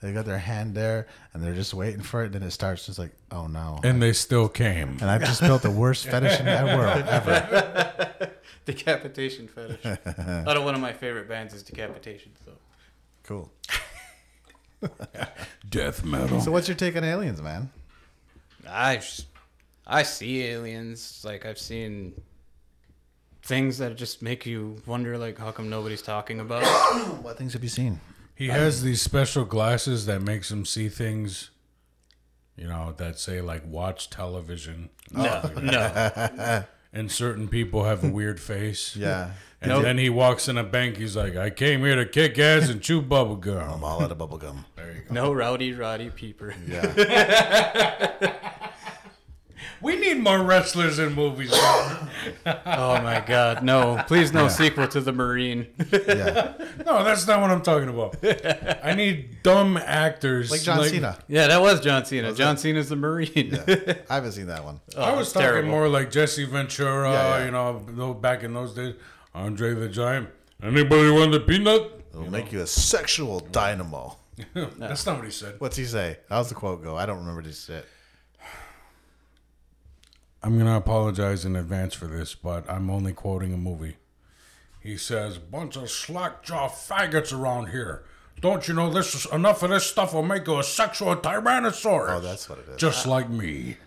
they got their hand there, and they're just waiting for it. And then it starts just like, oh no. And they still came. And I've just built the worst fetish in the world ever. Decapitation fetish. One of my favorite bands is Decapitation. So Cool. Death metal. So what's your take on aliens, man? I see aliens. Like I've seen things that just make you wonder, like, how come nobody's talking about it? What things have you seen? He has these special glasses that makes him see things, that say like watch television. No. And certain people have a weird face. Yeah. And then he walks in a bank. He's like, I came here to kick ass and chew bubble gum. I'm all out of bubble gum. There you go. No Rowdy Roddy Peeper. Yeah. We need more wrestlers in movies. Oh my God, no! Please, no sequel to the Marine. Yeah. No, that's not what I'm talking about. I need dumb actors Like John Cena. Yeah, that was John Cena. John Cena's the Marine. Yeah. I haven't seen that one. I was talking terrible. more like Jesse Ventura. Yeah. Back in those days, Andre the Giant. Anybody want the peanut? It'll make you a sexual dynamo. That's not what he said. What's he say? How's the quote go? I don't remember this shit. I'm going to apologize in advance for this, but I'm only quoting a movie. He says, bunch of slack-jaw faggots around here. Don't you know enough of this stuff will make you a sexual tyrannosaurus? Oh, that's what it is. Just like me.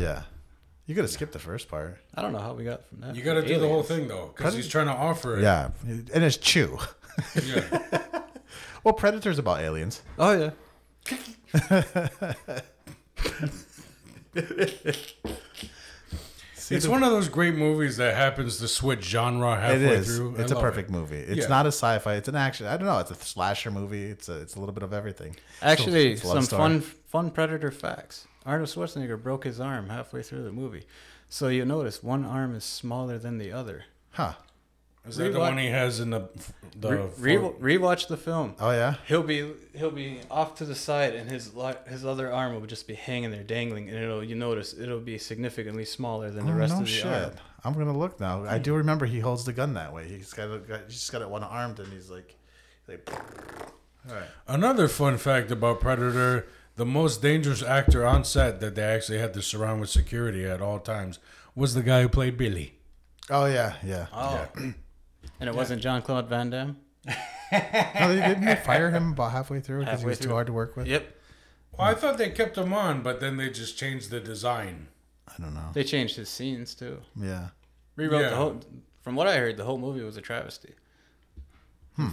Yeah. You could have skipped the first part. I don't know how we got from that. You got to do the whole thing, though, because he's trying to offer it. Yeah. And it's chew. Yeah. Well, Predator's about aliens. Oh yeah. It's one of those great movies that happens to switch genre halfway through. It's a perfect movie. It's not a sci-fi. It's an action. I don't know. It's a slasher movie. It's a little bit of everything. Actually, It's a love some story. fun Predator facts. Arnold Schwarzenegger broke his arm halfway through the movie, so you notice one arm is smaller than the other. Huh. Is that the one he has in the Rewatch the film. Oh yeah. He'll be off to the side, and his other arm will just be hanging there dangling, and it'll be significantly smaller than the rest of the arm. I'm gonna look now. I do remember he holds the gun that way. He's just got it one armed, and he's like. All right. Another fun fact about Predator: the most dangerous actor on set that they actually had to surround with security at all times was the guy who played Billy. Oh yeah, yeah. Oh. Yeah. And it wasn't Jean-Claude Van Damme? No, didn't they fire him about halfway through because he was too hard to work with? Yep. Well, I thought they kept him on, but then they just changed the design. I don't know. They changed his scenes too. Yeah. Rewrote the whole. From what I heard, the whole movie was a travesty.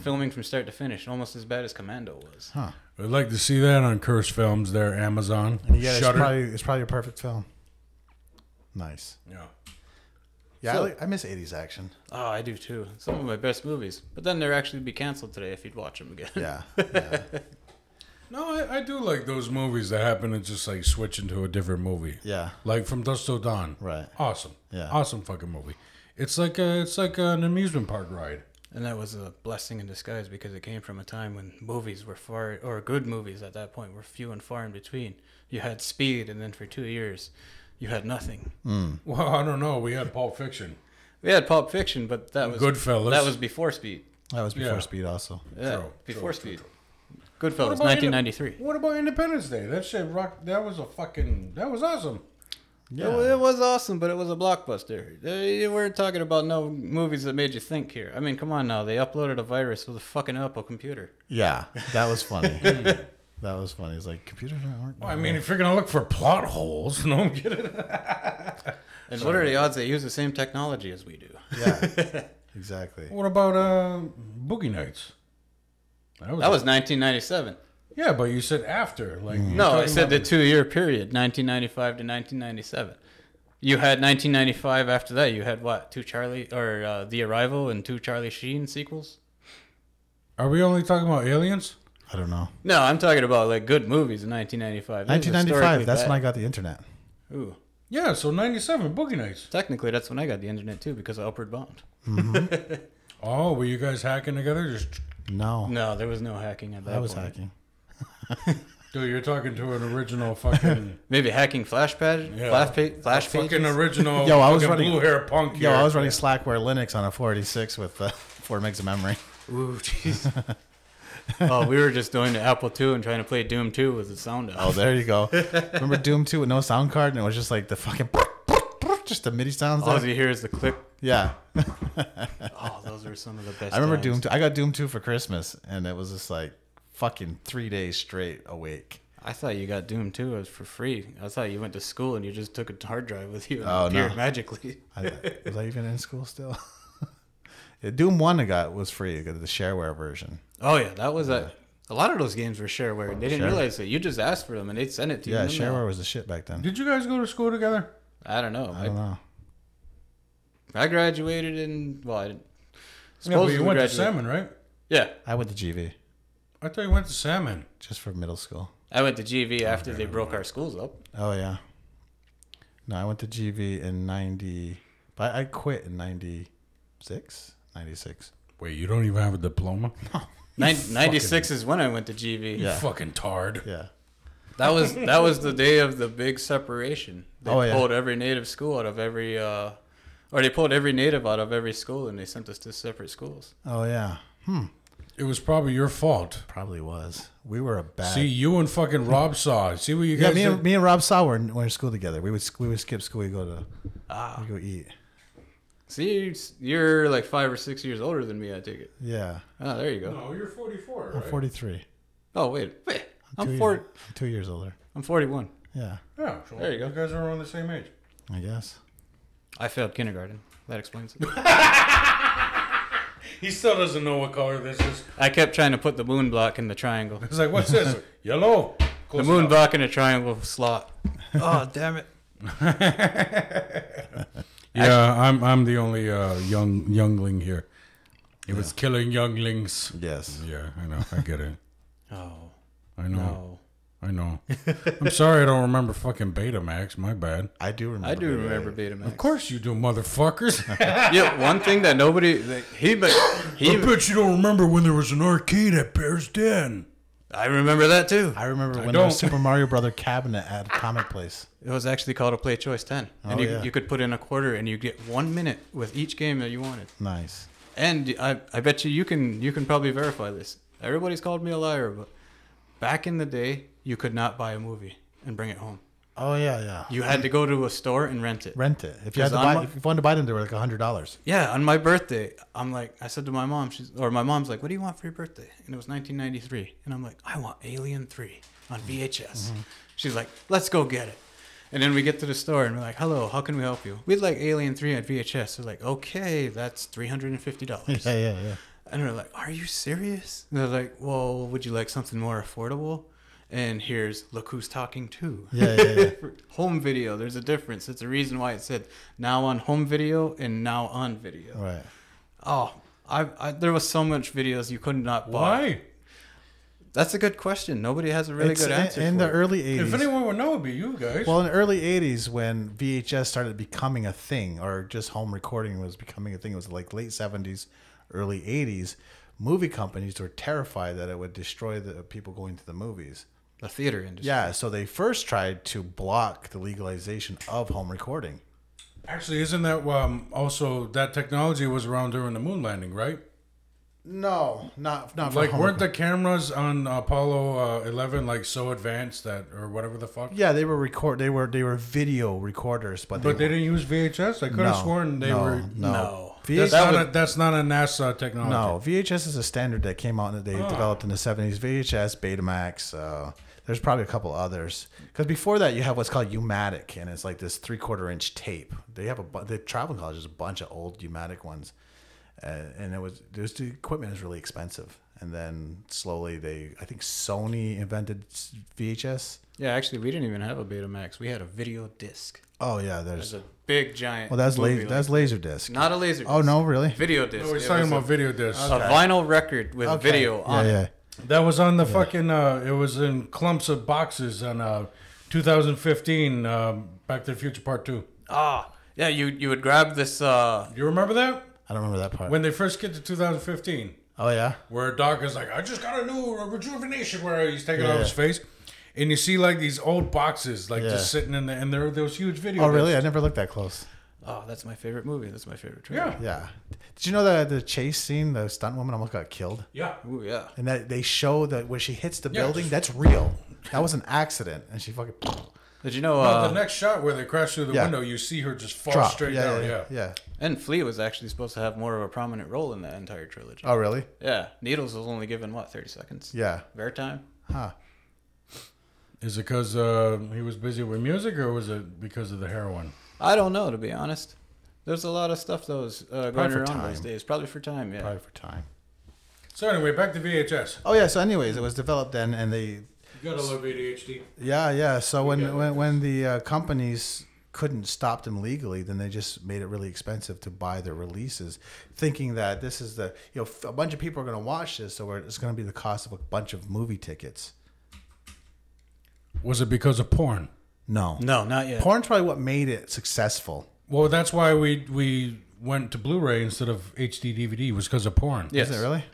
Filming from start to finish, almost as bad as Commando was. Huh. I'd like to see that on Curse Films there, Amazon. Yeah, it's probably a perfect film. Nice. Yeah. Yeah, So- I miss 80s action. Oh, I do too. Some of my best movies. But then they're actually be canceled today if you'd watch them again. Yeah. No, I do like those movies that happen to just like switch into a different movie. Yeah. Like From Dusk Till Dawn. Right. Awesome. Yeah. Awesome fucking movie. It's like an amusement park ride. And that was a blessing in disguise because it came from a time when movies were good movies at that point were few and far in between. You had Speed, and then for 2 years, you had nothing. Well, I don't know. We had Pulp Fiction. We had Pulp Fiction, but that was Goodfellas. That was before Speed. That was before Yeah. Speed also. Yeah, True, before true, Speed. true. Goodfellas, What about 1993. What about Independence Day? That shit rocked. That was awesome. Yeah. It was awesome, but it was a blockbuster. You weren't talking about no movies that made you think here. I mean, come on now. They uploaded a virus with a fucking Apple computer. Yeah, that was funny. That was funny. It's like, computers aren't. Well, I mean, if you're going to look for plot holes, no, I'm kidding. And what are the odds they use the same technology as we do? Yeah, exactly. What about Boogie Nights? That was 1997. Yeah, but you said after. Like No, I said the 2-year period, 1995 to 1997. You had 1995 after that. You had what? The Arrival and 2 Charlie Sheen sequels? Are we only talking about aliens? I don't know. No, I'm talking about like good movies in 1995. 1995. That's when I got the internet. Ooh. Yeah, so 97, Boogie Nights. Technically, that's when I got the internet too because of Upward Bound. Mm-hmm. Oh, were you guys hacking together? Just No, No, there was no hacking at that I was point. hacking. dude, you're talking to an original fucking Maybe hacking flash pages. fucking original. Yo, I was fucking running- blue hair punk. Yo, here. I was running Slackware Linux on a 486 with 4 megs of memory. Ooh, jeez. Oh, we were just doing the Apple II and trying to play Doom 2 with the sound Oh, off. there you go. Remember Doom 2 with no sound card, and it was just like the fucking just the MIDI sounds. All There. you hear is the click. Yeah, Oh, those are some of the best. I remember times. Doom 2. I got Doom 2 for Christmas, and it was just like fucking 3 days straight awake. I thought you got Doom 2 as for free. I thought you went to school and you just took a hard drive with you and Oh, it appeared no. magically. Was I even in school still? Yeah, Doom 1 I got was free. I got the shareware version. Oh yeah, that was a lot of those games were shareware. They didn't Share. realize that. You just asked for them and they'd send it to you. Yeah, in the mail. shareware was the shit back then. Did you guys go to school together? I don't know. I don't know. I graduated in I didn't. Yeah, but you went to graduated- Salmon, right? Yeah, I went to GV I thought you went to Salmon. just for middle school. I went to GV after they broke our schools up. Oh yeah. No, I went to GV in 90. But I quit in 96. Wait, you don't even have a diploma? 96 is when I went to GV. You Yeah. fucking tard. Yeah. That was the day of the big separation. They Oh, yeah. pulled every native school out of every or they pulled every native out of every school and they sent us to separate schools. Oh yeah. It was probably your fault. Probably was. We were a bad. See, you and fucking Rob saw. See what you yeah, guys did? me and Rob Saw were in school together. We would skip school. We go eat. See, you're like 5 or 6 years older than me, I take it. Yeah. Oh, there you go. No, you're 44, I'm right? 43. Oh, wait. I'm 2 years older. I'm 41. Yeah. Yeah, so There you go. You guys are around the same age. I guess. I failed kindergarten. That explains it. He still doesn't know what color this is. I kept trying to put the moon block in the triangle. He's like, what's this? Yellow. The Close moon enough. block in a triangle slot. Oh, damn it. Yeah, I'm the only youngling here. It was killing younglings. Yes. Yeah, I know. I get it. Oh, I know. no. I know. I'm sorry I don't remember fucking Betamax. My bad. I do remember. I do remember Betamax. Of course you do, motherfuckers. Yeah, one thing that nobody... He I bet you don't remember when there was an arcade at Bear's Den. I remember that too. I remember when don't. there was Super Mario Brother cabinet at a comic place. It was actually called a Play Choice 10. And Oh, you, yeah. you could put in a quarter and you get 1 minute with each game that you wanted. Nice. And I bet you can probably verify this. Everybody's called me a liar, but back in the day, you could not buy a movie and bring it home. Oh yeah, yeah. You had to go to a store and rent it. Rent it. If you had to 'Cause buy, on if you wanted to buy them, they were like $100. Yeah, on my birthday, I said to my mom, my mom's like, "What do you want for your birthday?" And it was 1993, and I'm like, "I want Alien 3 on VHS." She's like, "Let's go get it." And then we get to the store and we're like, "Hello, how can we help you?" We'd like Alien 3 on VHS. They're like, "Okay, that's $350." Yeah. And we're like, "Are you serious?" And they're like, "Well, would you like something more affordable?" And here's Look Who's Talking Too. Yeah. Home video, there's a difference. It's a reason why it said now on home video and now on video. Right. Oh, there was so much videos you could not buy. Why? That's a good question. Nobody has a really good answer in for the it. early 80s. If anyone would know, it'd be you guys. Well, in the early 80s, when VHS started becoming a thing, or just home recording was becoming a thing, it was like late 70s, early 80s, movie companies were terrified that it would destroy the people going to the movies. The theater industry. Yeah, so they first tried to block the legalization of home recording. Actually, isn't that also that technology was around during the moon landing, right? No, not for Like, home weren't the cameras on Apollo 11 like so advanced that, or whatever the fuck? Yeah, they were video recorders, but they didn't use VHS. I could have sworn they were. No. That's not a NASA technology. No, VHS is a standard that came out and they developed in the 70s. VHS, Betamax. There's probably a couple others. Because before that, you have what's called U-matic, and it's like this 3/4-inch tape. They have the traveling college is a bunch of old U-matic ones, and the equipment is really expensive. And then slowly I think Sony invented VHS. Yeah, actually, we didn't even have a Betamax. We had a video disc. Oh yeah, there's a big giant. Well, that's laser disc. Not a laser disc. Oh no, really? Video disc. No, he's talking about video disc. A vinyl record with video on it. That was on the fucking. It was in clumps of boxes on 2015. Back to the Future Part 2. Yeah. You would grab this. You remember that? I don't remember that part. When they first get to 2015. Oh yeah. Where Doc is like, I just got a new rejuvenation. Where he's taking off his face, and you see like these old boxes just sitting in there, and there are those huge videos. Oh really? I never looked that close. Oh, that's my favorite movie. That's my favorite trailer. Yeah. Did you know that the chase scene, the stunt woman almost got killed? Yeah. Ooh, yeah. And that they show that when she hits the building, that's real. That was an accident, and she fucking. Did you know? The next shot where they crash through the window, you see her just fall straight down. Yeah. And Flea was actually supposed to have more of a prominent role in that entire trilogy. Oh really? Yeah. Needles was only given 30 seconds. Yeah. Their time. Huh. Is it because he was busy with music, or was it because of the heroin? I don't know, to be honest. There's a lot of stuff that was going around those days. Probably for time, yeah. Probably for time. So anyway, back to VHS. Oh yeah. So anyways, it was developed then, and they. You gotta love ADHD. Yeah. So when the companies couldn't stop them legally, then they just made it really expensive to buy their releases, thinking that this is a bunch of people are going to watch this, so it's going to be the cost of a bunch of movie tickets. Was it because of porn? No, not yet. Porn's probably what made it successful. Well, that's why we went to Blu-ray instead of HD DVD, was because of porn. Yes. Is it really?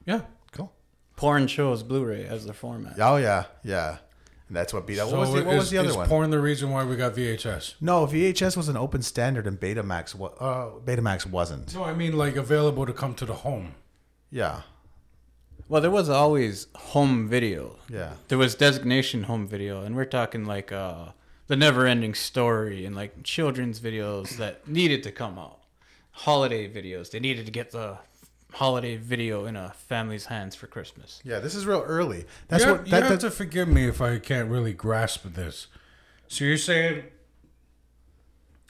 Yeah. Cool. Porn chose Blu-ray as their format. Oh yeah. And that's what beat up. So what was the other one? Is porn the reason why we got VHS? No, VHS was an open standard, and Betamax wasn't. No, I mean like available to come to the home. Yeah. Well, there was always home video. Yeah. There was designation home video, and we're talking like the Never-Ending Story and like children's videos that needed to come out. Holiday videos. They needed to get the holiday video in a family's hands for Christmas. Yeah, this is real early. You have to forgive me if I can't really grasp this. So you're saying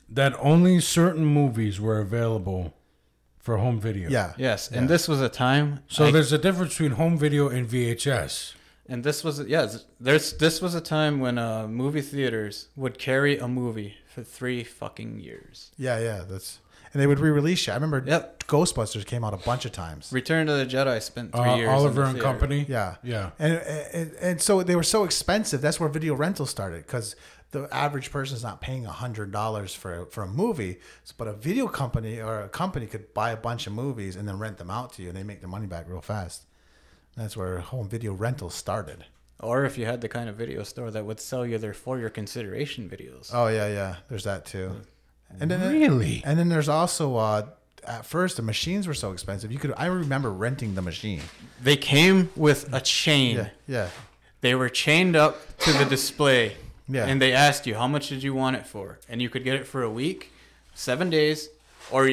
that only certain movies were available for home video? Yeah. Yes, and this was a time. So there's a difference between home video and VHS. And this was this was a time when movie theaters would carry a movie for 3 fucking years. Yeah, and they would re-release it. I remember Ghostbusters came out a bunch of times. Return of the Jedi spent 3 years. Oliver and Company. Yeah. And so they were so expensive. That's where video rental started, because the average person is not paying $100 for a movie, but a video company or a company could buy a bunch of movies and then rent them out to you, and they make their money back real fast. That's where home video rental started. Or if you had the kind of video store that would sell you their for your consideration videos. Oh yeah. There's that too. And then Really? And then there's also at first the machines were so expensive. I remember renting the machine. They came with a chain. Yeah. They were chained up to the display. Yeah. And they asked you, how much did you want it for? And you could get it for a week, 7 days, or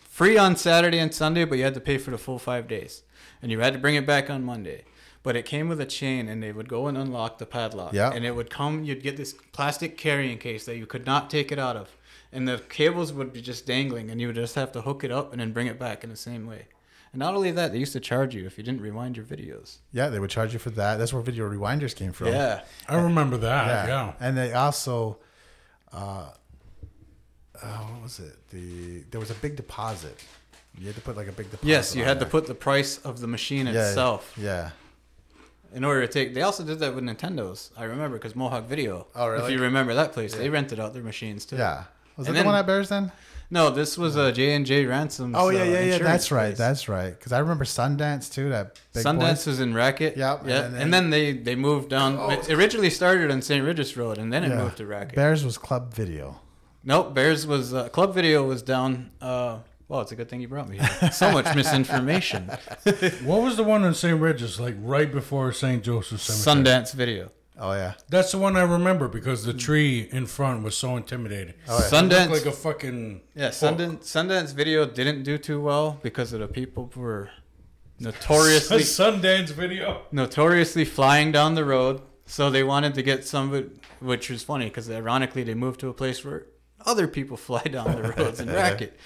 free on Saturday and Sunday, but you had to pay for the full 5 days. And you had to bring it back on Monday. But it came with a chain, and they would go and unlock the padlock. Yeah. And it would come, you'd get this plastic carrying case that you could not take it out of. And the cables would be just dangling, and you would just have to hook it up and then bring it back in the same way. And not only that, they used to charge you if you didn't rewind your videos. Yeah, they would charge you for that. That's where video rewinders came from. Yeah. I remember that. Yeah. And they also, what was it? There was a big deposit. You had to put like a big deposit. Yes, you had there. to put the price of the machine itself. Yeah. In order to take, they also did that with Nintendos. I remember, because Mohawk Video. Oh, really? If you remember that place, they rented out their machines too. Yeah. Was it the one at Bears then? No, this was J&J Ransom's. Oh yeah. insurance That's place. right. Because I remember Sundance too. That big Sundance was in Racket. Yep. Yeah. And then they moved down. It originally started on St. Regis Road, and then it moved to Racket. Bears was Club Video. Nope, Bears was Club Video was down Well, it's a good thing you brought me here. So much misinformation. What was the one in St. Regis, like right before St. Joseph's Cemetery? Sundance Video. Oh, yeah. That's the one I remember because the tree in front was so intimidating. Oh, yeah. Sundance, It looked like a fucking... yeah, Sundance Video didn't do too well because of the people who were notoriously Sundance Video. notoriously flying down the road. So they wanted to get some of it, which was funny because ironically they moved to a place where other people fly down the roads and racket.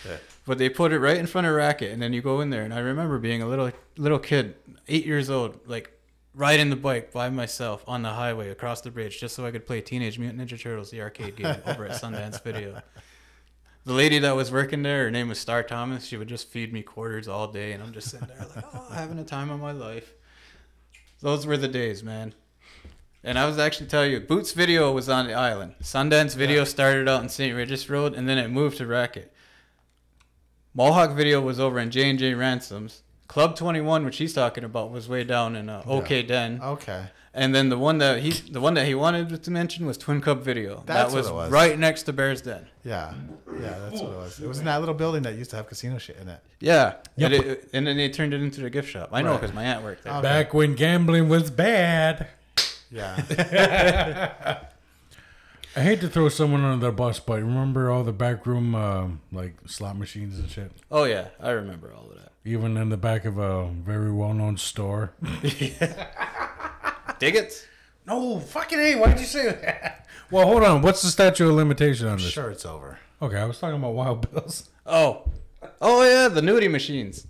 But they put it right in front of racket, and then you go in there. And I remember being a little kid, 8 years old, like riding the bike by myself on the highway across the bridge just so I could play Teenage Mutant Ninja Turtles, the arcade game, over at Sundance Video. The lady that was working there, her name was Star Thomas. She would just feed me quarters all day, and I'm just sitting there like, oh, having a time of my life. Those were the days, man. And I was actually telling you, Boots Video was on the island. Sundance Video started out in St. Regis Road, and then it moved to Racket. Mohawk Video was over in J&J Ransoms. Club 21, which he's talking about, was way down in OK Den. Okay. And then the one that he wanted to mention was Twin Cub Video. That's that was, what it was. right next to Bear's Den. Yeah. Yeah, that's what it was. It was in that little building that used to have casino shit in it. Yeah. Yep. And then they turned it into the gift shop. I know Right. because my aunt worked there. Okay. Back when gambling was bad. Yeah. I hate to throw someone under the bus, but remember all the backroom like slot machines and shit? Oh, yeah. I remember all of that. Even in the back of a very well-known store. Diggits? No, fucking A, why'd you say that? Well, hold on. What's the statute of limitation on I'm this? sure it's over. Okay, I was talking about Wild Bills. Oh, yeah. The nudie machines.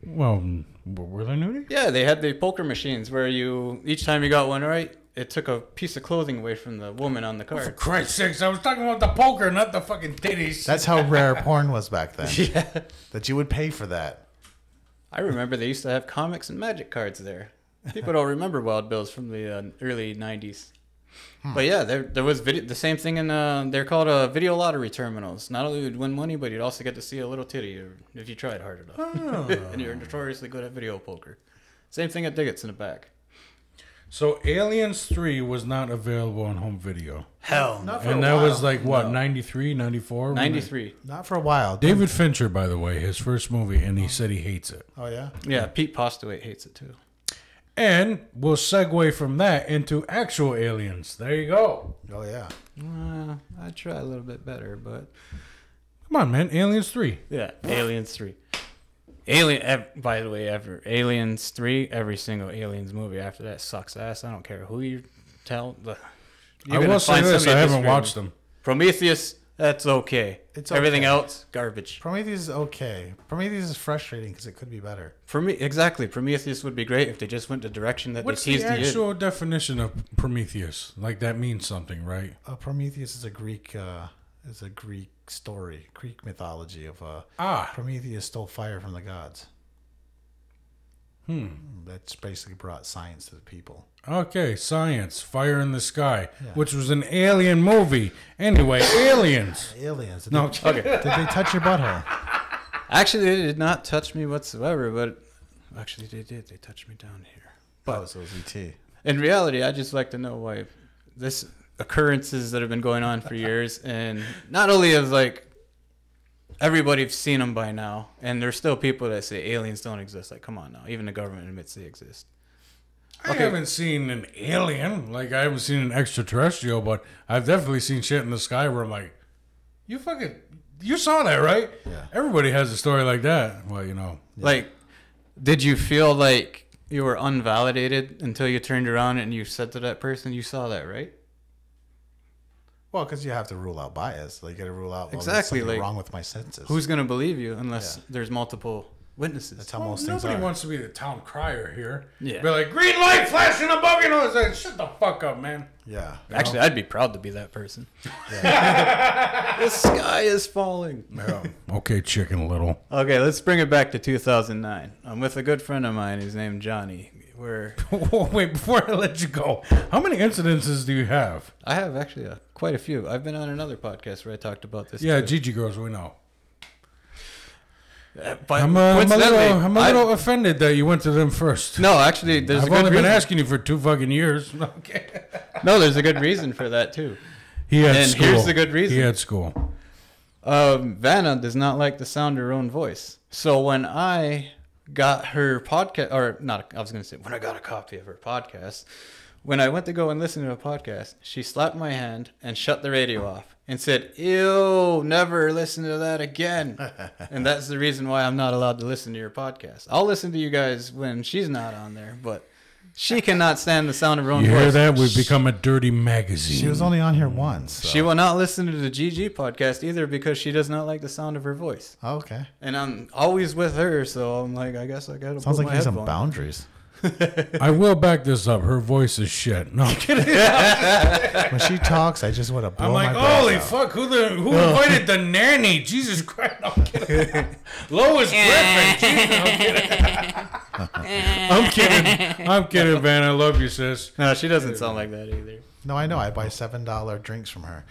Well, were they nudie? Yeah, they had the poker machines where each time you got one right, it took a piece of clothing away from the woman on the For card. Christ's sakes, I was talking about the poker, not the fucking titties. That's how rare porn was back then. Yeah. That you would pay for that. I remember they used to have comics and magic cards there. People don't remember Wild Bills from the early 90s. But yeah, there was the same thing in, they're called video lottery terminals. Not only would you win money, but you'd also get to see a little titty if you tried hard enough. Oh. And you're notoriously good at video poker. Same thing at Diggits in the back. So Aliens 3 was not available on home video. Hell Not for And a that while. was like, what, 93, 94? 93. Not for a while. David Fincher, by the way, his first movie, and he said he hates it. Oh, yeah? Yeah, Pete Postlewaite hates it too. And we'll segue from that into actual aliens. There you go. Oh, yeah. I try a little bit better, but... Come on, man. Aliens 3. Yeah, Aliens 3. By the way, Aliens 3, every single Aliens movie after that sucks ass. I don't care who you tell. I will say this, I haven't watched them. Prometheus, that's okay. It's Everything okay. else, garbage. Prometheus is okay. Prometheus is frustrating because it could be better. Exactly. Prometheus would be great if they just went the direction that What's they the teased you. actual definition of Prometheus? Like, that means something, right? Prometheus is a Greek story, Greek mythology of Prometheus stole fire from the gods. That's basically brought science to the people. Okay, science, Fire in the Sky, which was an alien movie. Anyway, aliens. Aliens. No, Did they touch your butthole? Actually, they did not touch me whatsoever, but actually they did. They touched me down here. But so it was E.T. In reality, I'd just like to know why this occurrences that have been going on for years, and not only is like everybody's seen them by now, and there's still people that say aliens don't exist. Like, come on now, even the government admits they exist. I haven't seen an alien. Like, I haven't seen an extraterrestrial, but I've definitely seen shit in the sky where I'm like, you saw that, right? Yeah. Everybody has a story like that. Well, you know. Like, did you feel like you were unvalidated until you turned around and you said to that person, you saw that, right? Well, because you have to rule out bias. Like, you got to rule out Exactly, there's something like, wrong with my senses. Who's going to believe you unless there's multiple witnesses? That's how Well, most things nobody are. wants to be the town crier here. Yeah. Be like, green light flashing above you. It's like, shut the fuck up, man. Yeah. Actually, I'd be proud to be that person. The sky is falling. Okay, Chicken Little. Okay, let's bring it back to 2009. I'm with a good friend of mine. He's named Johnny. Wait, before I let you go, how many incidences do you have? I have actually quite a few. I've been on another podcast where I talked about this. Yeah, too. Gigi girls, we know. But I'm coincidentally, a little offended that you went to them first. No, actually, there's I've a good only been reason. asking you for 2 fucking years. Okay. No, there's a good reason for that too. He had And school. here's the good reason. He had school. Vanna does not like the sound of her own voice. So when I got her podcast, or not, I was going to say when I got a copy of her podcast, when I went to go and listen to a podcast, she slapped my hand and shut the radio off and said, "Ew, never listen to that again." And that's the reason why I'm not allowed to listen to your podcast. I'll listen to you guys when she's not on there, but she cannot stand the sound of her own voice. You hear that? We've become a dirty magazine. She was only on here once. So. She will not listen to the GG podcast either because she does not like the sound of her voice. Oh, okay. And I'm always with her, so I'm like, I guess I got to put my headphones on. Sounds like you have some boundaries. I will back this up. Her voice is shit. No, I'm kidding. When she talks, I just want to blow I'm like, my brains holy out. fuck, who invited the nanny? Jesus Christ, no, I'm kidding. Lois Griffin. Jesus, I'm kidding, Van. I love you, sis. No, she doesn't sound like that either. No, I know. I buy $7 drinks from her.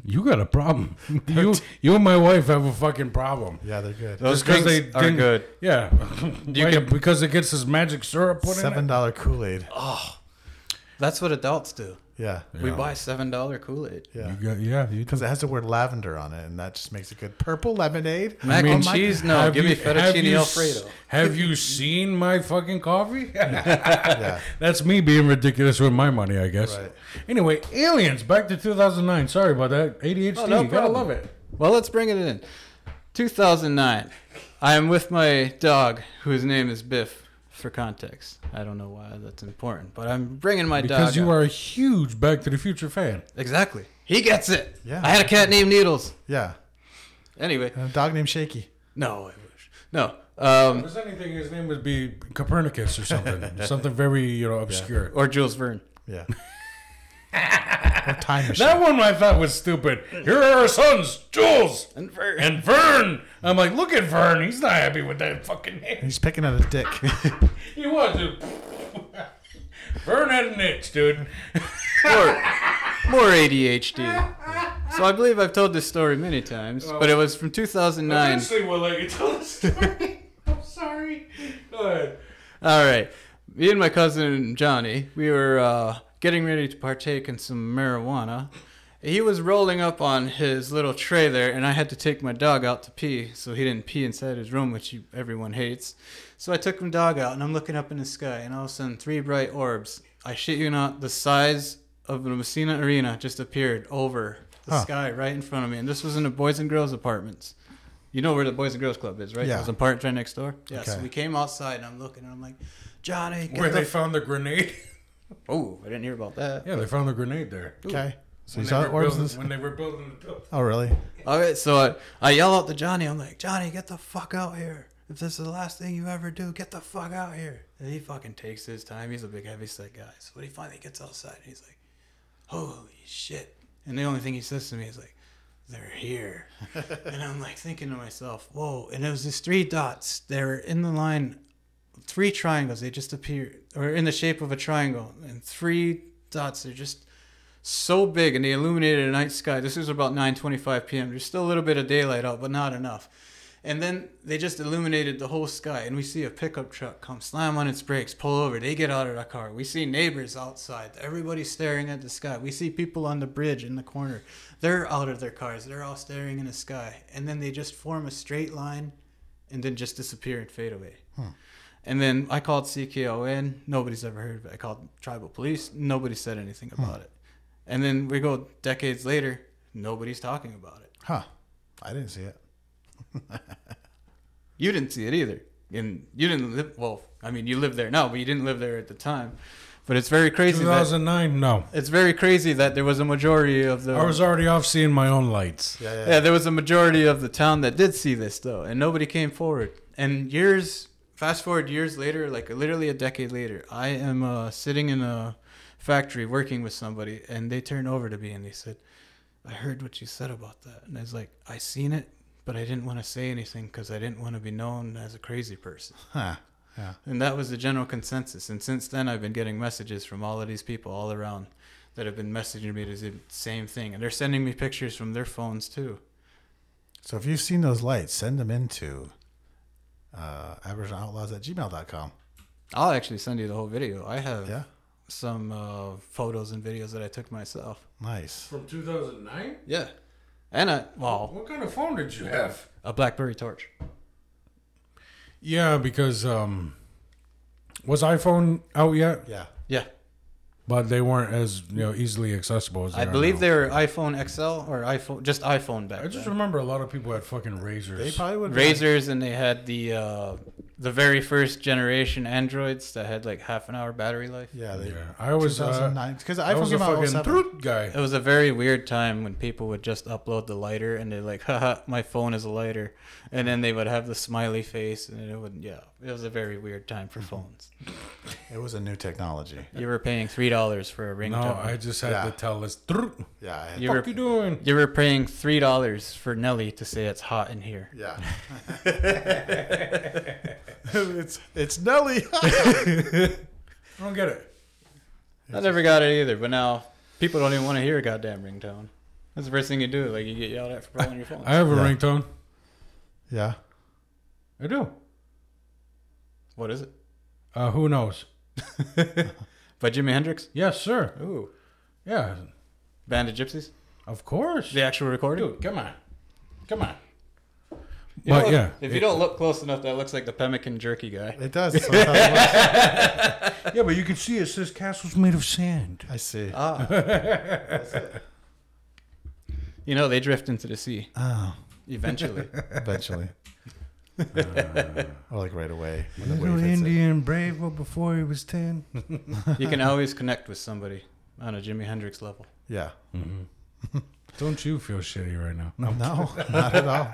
You got a problem. You and my wife have a fucking problem. Yeah, they're good. Those drinks are good. Yeah. Because it gets this magic syrup put in it. $7 Kool-Aid. Oh, that's what adults do. Yeah. We buy $7 Kool-Aid. Yeah. You Because it has the word lavender on it, and that just makes it good. Purple lemonade. Mac and cheese? No, give me fettuccine Alfredo. Have you seen my fucking coffee? Yeah. That's me being ridiculous with my money, I guess. Right. Anyway, Aliens, back to 2009. Sorry about that. ADHD, Oh, no you gotta problem. love it. Well, let's bring it in. 2009. I am with my dog, whose name is Biff, for context. I don't know why that's important, but I'm bringing my dog Because you out. are a huge Back to the Future fan. Exactly. He gets it. Yeah. I had a cat named Needles. Yeah. Anyway. And a dog named Shaky. No, I wish. No. If there's anything, his name would be Copernicus or something. Something very, obscure. Or Jules Verne. Yeah. Or time machine. That one I thought was stupid. Here are our sons, Jules And Verne. and Vern. I'm like, look at Vern. He's not happy with that fucking name. He's picking at a dick. He was, dude. Vern had an itch, dude. More ADHD. So I believe I've told this story many times, but it was from 2009. Eventually we'll let you tell the story. I'm sorry. Go ahead. All right. Me and my cousin Johnny, we were getting ready to partake in some marijuana. He was rolling up on his little tray there, and I had to take my dog out to pee, so he didn't pee inside his room, which everyone hates. So I took my dog out, and I'm looking up in the sky, and all of a sudden, 3 bright orbs. I shit you not, the size of the Messina Arena just appeared over the sky right in front of me, and this was in the Boys and Girls Apartments. You know where the Boys and Girls Club is, right? Yeah. It was an apartment right next door. Yeah, Okay. so we came outside, and I'm looking, and I'm like, Johnny, Where they found the grenade. Oh, I didn't hear about that. Yeah, they found the grenade there. Okay. So When you they, saw were orbs. building, when they were building the building. Oh, really? All right, so I yell out to Johnny. I'm like, Johnny, get the fuck out here. If this is the last thing you ever do, get the fuck out here. And he fucking takes his time. He's a big, heavy-set guy. So when he finally gets outside, he's like, holy shit. And the only thing he says to me is like, they're here. And I'm like thinking to myself, whoa. And it was these 3 dots. They were in the line, 3 triangles. They just appeared, or in the shape of a triangle. And 3 dots. They're just so big, and they illuminated the night sky. This was about 9:25 p.m. There's still a little bit of daylight out, but not enough. And then they just illuminated the whole sky, and we see a pickup truck come slam on its brakes, pull over. They get out of the car. We see neighbors outside. Everybody's staring at the sky. We see people on the bridge in the corner. They're out of their cars. They're all staring in the sky. And then they just form a straight line and then just disappear and fade away. And then I called CKON. Nobody's ever heard of it. I called tribal police. Nobody said anything about it. And then we go decades later. Nobody's talking about it. Huh. I didn't see it. You didn't see it either. And you didn't live, well, I mean, you live there now, but you didn't live there at the time. But it's very crazy 2009, no. It's very crazy that there was a majority of the... I was already off seeing my own lights. Yeah, there was a majority of the town that did see this, though, and nobody came forward. And fast forward years later, like literally a decade later, I am sitting in a factory working with somebody, and they turned over to me and they said, I heard what you said about that. And I was like, I seen it, but I didn't want to say anything because I didn't want to be known as a crazy person. Huh. Yeah. And that was the general consensus. And since then, I've been getting messages from all of these people all around that have been messaging me the same thing. And they're sending me pictures from their phones, too. So if you've seen those lights, send them into aboriginaloutlaws@gmail.com. I'll actually send you the whole video. I have Yeah. some photos and videos that I took myself. Nice. From 2009? Yeah. And what kind of phone did you have? A BlackBerry Torch. Yeah, because was iPhone out yet? Yeah. But they weren't as easily accessible as they I are believe now. they were iPhone XL or iPhone back I just then. remember a lot of people had fucking razors. They probably would Razors, and they had the very first generation Androids that had like half an hour battery life. Yeah, I was 2009 because I iPhone was a came out in fucking 07. Troot guy. It was a very weird time when people would just upload the lighter and they're like, haha, my phone is a lighter. And then they would have the smiley face, and it was a very weird time for phones. It was a new technology. You were paying $3 for a ringtone. No, I just had to tell this. Troot. Yeah, I had, What you doing? You were paying $3 for Nelly to say it's hot in here. yeah. it's Nelly. I don't get it. I never got it either, but now people don't even want to hear a goddamn ringtone. That's the first thing you do. Like, you get yelled at for blowing your phone. I have a Yeah. ringtone. Yeah. I do. What is it? Who knows? By Jimi Hendrix? Yes, sir. Ooh. Yeah, Band of Gypsies? of course. The actual recording? Dude, come on. Come on. You know, But yeah. If you don't look close enough, that looks like the pemmican jerky guy. It does. That's what I thought it was. Yeah, but you can see it says castles made of sand. I see. Ah. You know, they drift into the sea. Oh, Eventually. eventually. Or like right away. When the Little wave hits it. Indian brave before he was 10. You can always connect with somebody on a Jimi Hendrix level. Yeah. Don't you feel shitty right now? No. No, not at all.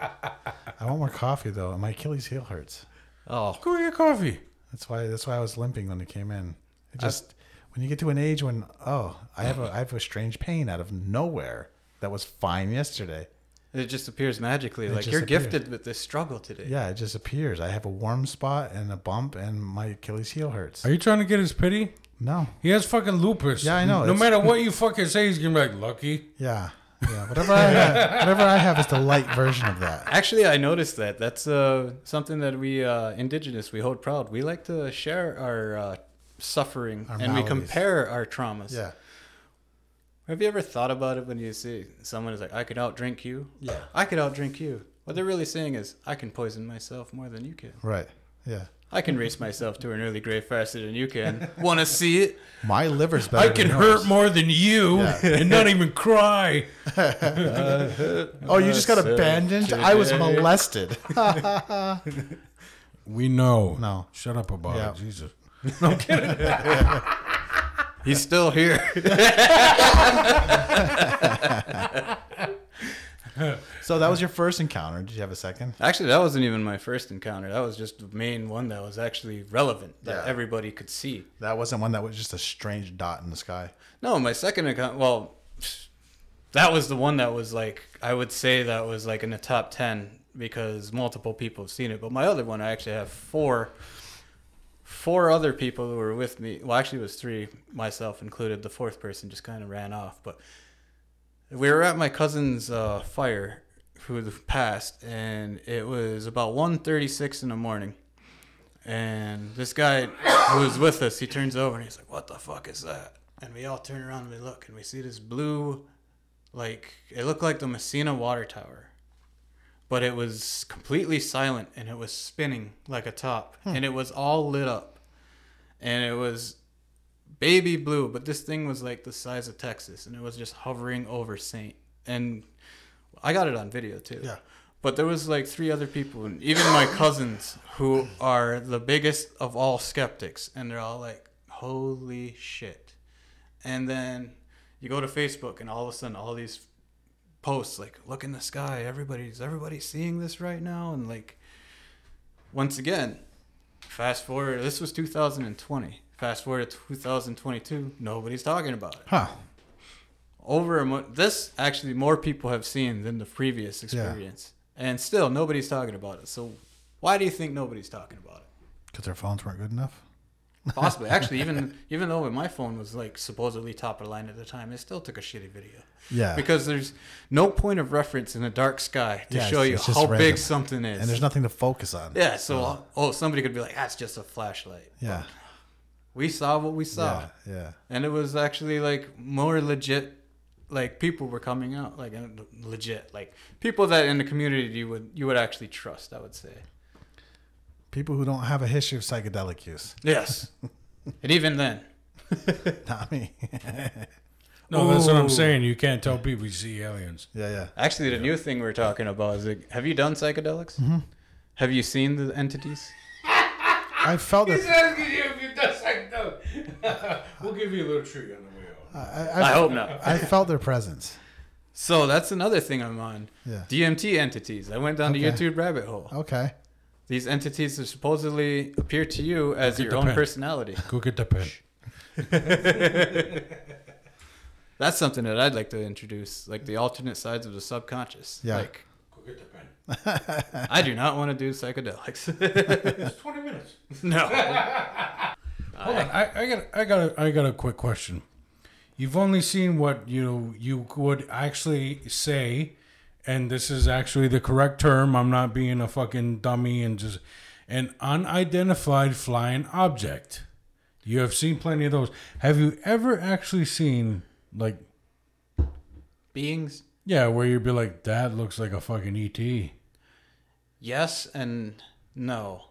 I want more coffee though. My Achilles heel hurts. Oh. Go get coffee. That's why I was limping when it came in. It just when you get to an age when I have a strange pain out of nowhere that was fine yesterday. It just appears magically. It Like, just you're appears. gifted with this struggle today. Yeah, it just appears. I have a warm spot and a bump, and my Achilles heel hurts. Are you trying to get his pity? No. He has fucking lupus. Yeah, I know. No It's- matter what you fucking say, he's gonna be like, lucky. Yeah. Yeah. Whatever I have is the light version of that. Actually, I noticed that. That's something that we, Indigenous, we hold proud. We like to share our suffering, Our and we maladies. compare our traumas. Yeah. Have you ever thought about it when you see someone is like, I could outdrink you? Yeah. I could outdrink you. What they're really saying is, I can poison myself more than you can. Right. Yeah. I can race myself to an early grave faster than you can. Want to see it? My liver's better. I can than hurt yours. more than you Yeah. and not even cry. Oh, you just got abandoned? I was molested. We know. No. Shut up about Yeah. it, Jesus. He's still here. So that was your first encounter. Did you have a second? Actually, that wasn't even my first encounter. That was just the main one that was actually relevant, that Yeah. everybody could see. That wasn't one that was just a strange dot in the sky. No, my second account, well, that was the one that was like, I would say that was like in the top 10 because multiple people have seen it. But my other one, I actually have four other people who were with me. Well, actually it was three, myself included. The fourth person just kind of ran off. But we were at my cousin's fire who passed, and it was about 1:36 in the morning. And this guy who was with us, he turns over and he's like, what the fuck is that? And we all turn around and we look, and we see this blue, like, it looked like the Messina water tower. But it was completely silent, and it was spinning like a top. And it was all lit up. And it was baby blue, but this thing was like the size of Texas, and it was just hovering over Saint. And I got it on video, too. Yeah. But there was like three other people, and even my cousins, who are the biggest of all skeptics, and they're all like, holy shit. And then you go to Facebook, and all of a sudden all these posts like, look in the sky, everybody's seeing this right now. And like, once again, fast forward, this was 2020, fast forward to 2022, nobody's talking about it. Huh. This actually more people have seen than the previous experience. And still nobody's talking about it. So why do you think nobody's talking about it? Because their phones weren't good enough? Possibly. Actually, even though my phone was like supposedly top of the line at the time, it still took a shitty video. Yeah. Because there's no point of reference in a dark sky to Yeah, show you it's just how random. big something is. And there's nothing to focus on. Yeah, so somebody could be like, that's just a flashlight. Yeah. We saw what we saw. Yeah. And it was actually like more legit like people were coming out, like legit, like people that in the community you would actually trust, I would say. People who don't have a history of psychedelic use. Yes. And even then. Not me. No, that's what I'm saying. You can't tell people you see aliens. Yeah. Actually, the new thing we're talking about is, have you done psychedelics? Mm-hmm. Have you seen the entities? I felt it. He's asking you if you've done psychedelics. We'll give you a little treat on the way out. I hope not. I felt their presence. So that's another thing I'm on. Yeah. DMT entities. I went down the YouTube rabbit hole. Okay. These entities are supposedly appear to you as your own personality. Go get the pen. That's something that I'd like to introduce, like the alternate sides of the subconscious. Yeah. Like, Go get the pen. I do not want to do psychedelics. It's 20 minutes. No. Hold on. I got a quick question. You've only seen what you would actually say, and this is actually the correct term. I'm not being a fucking dummy and just an unidentified flying object. You have seen plenty of those. Have you ever actually seen like Beings? Yeah, where you'd be like, that looks like a fucking ET. Yes and no.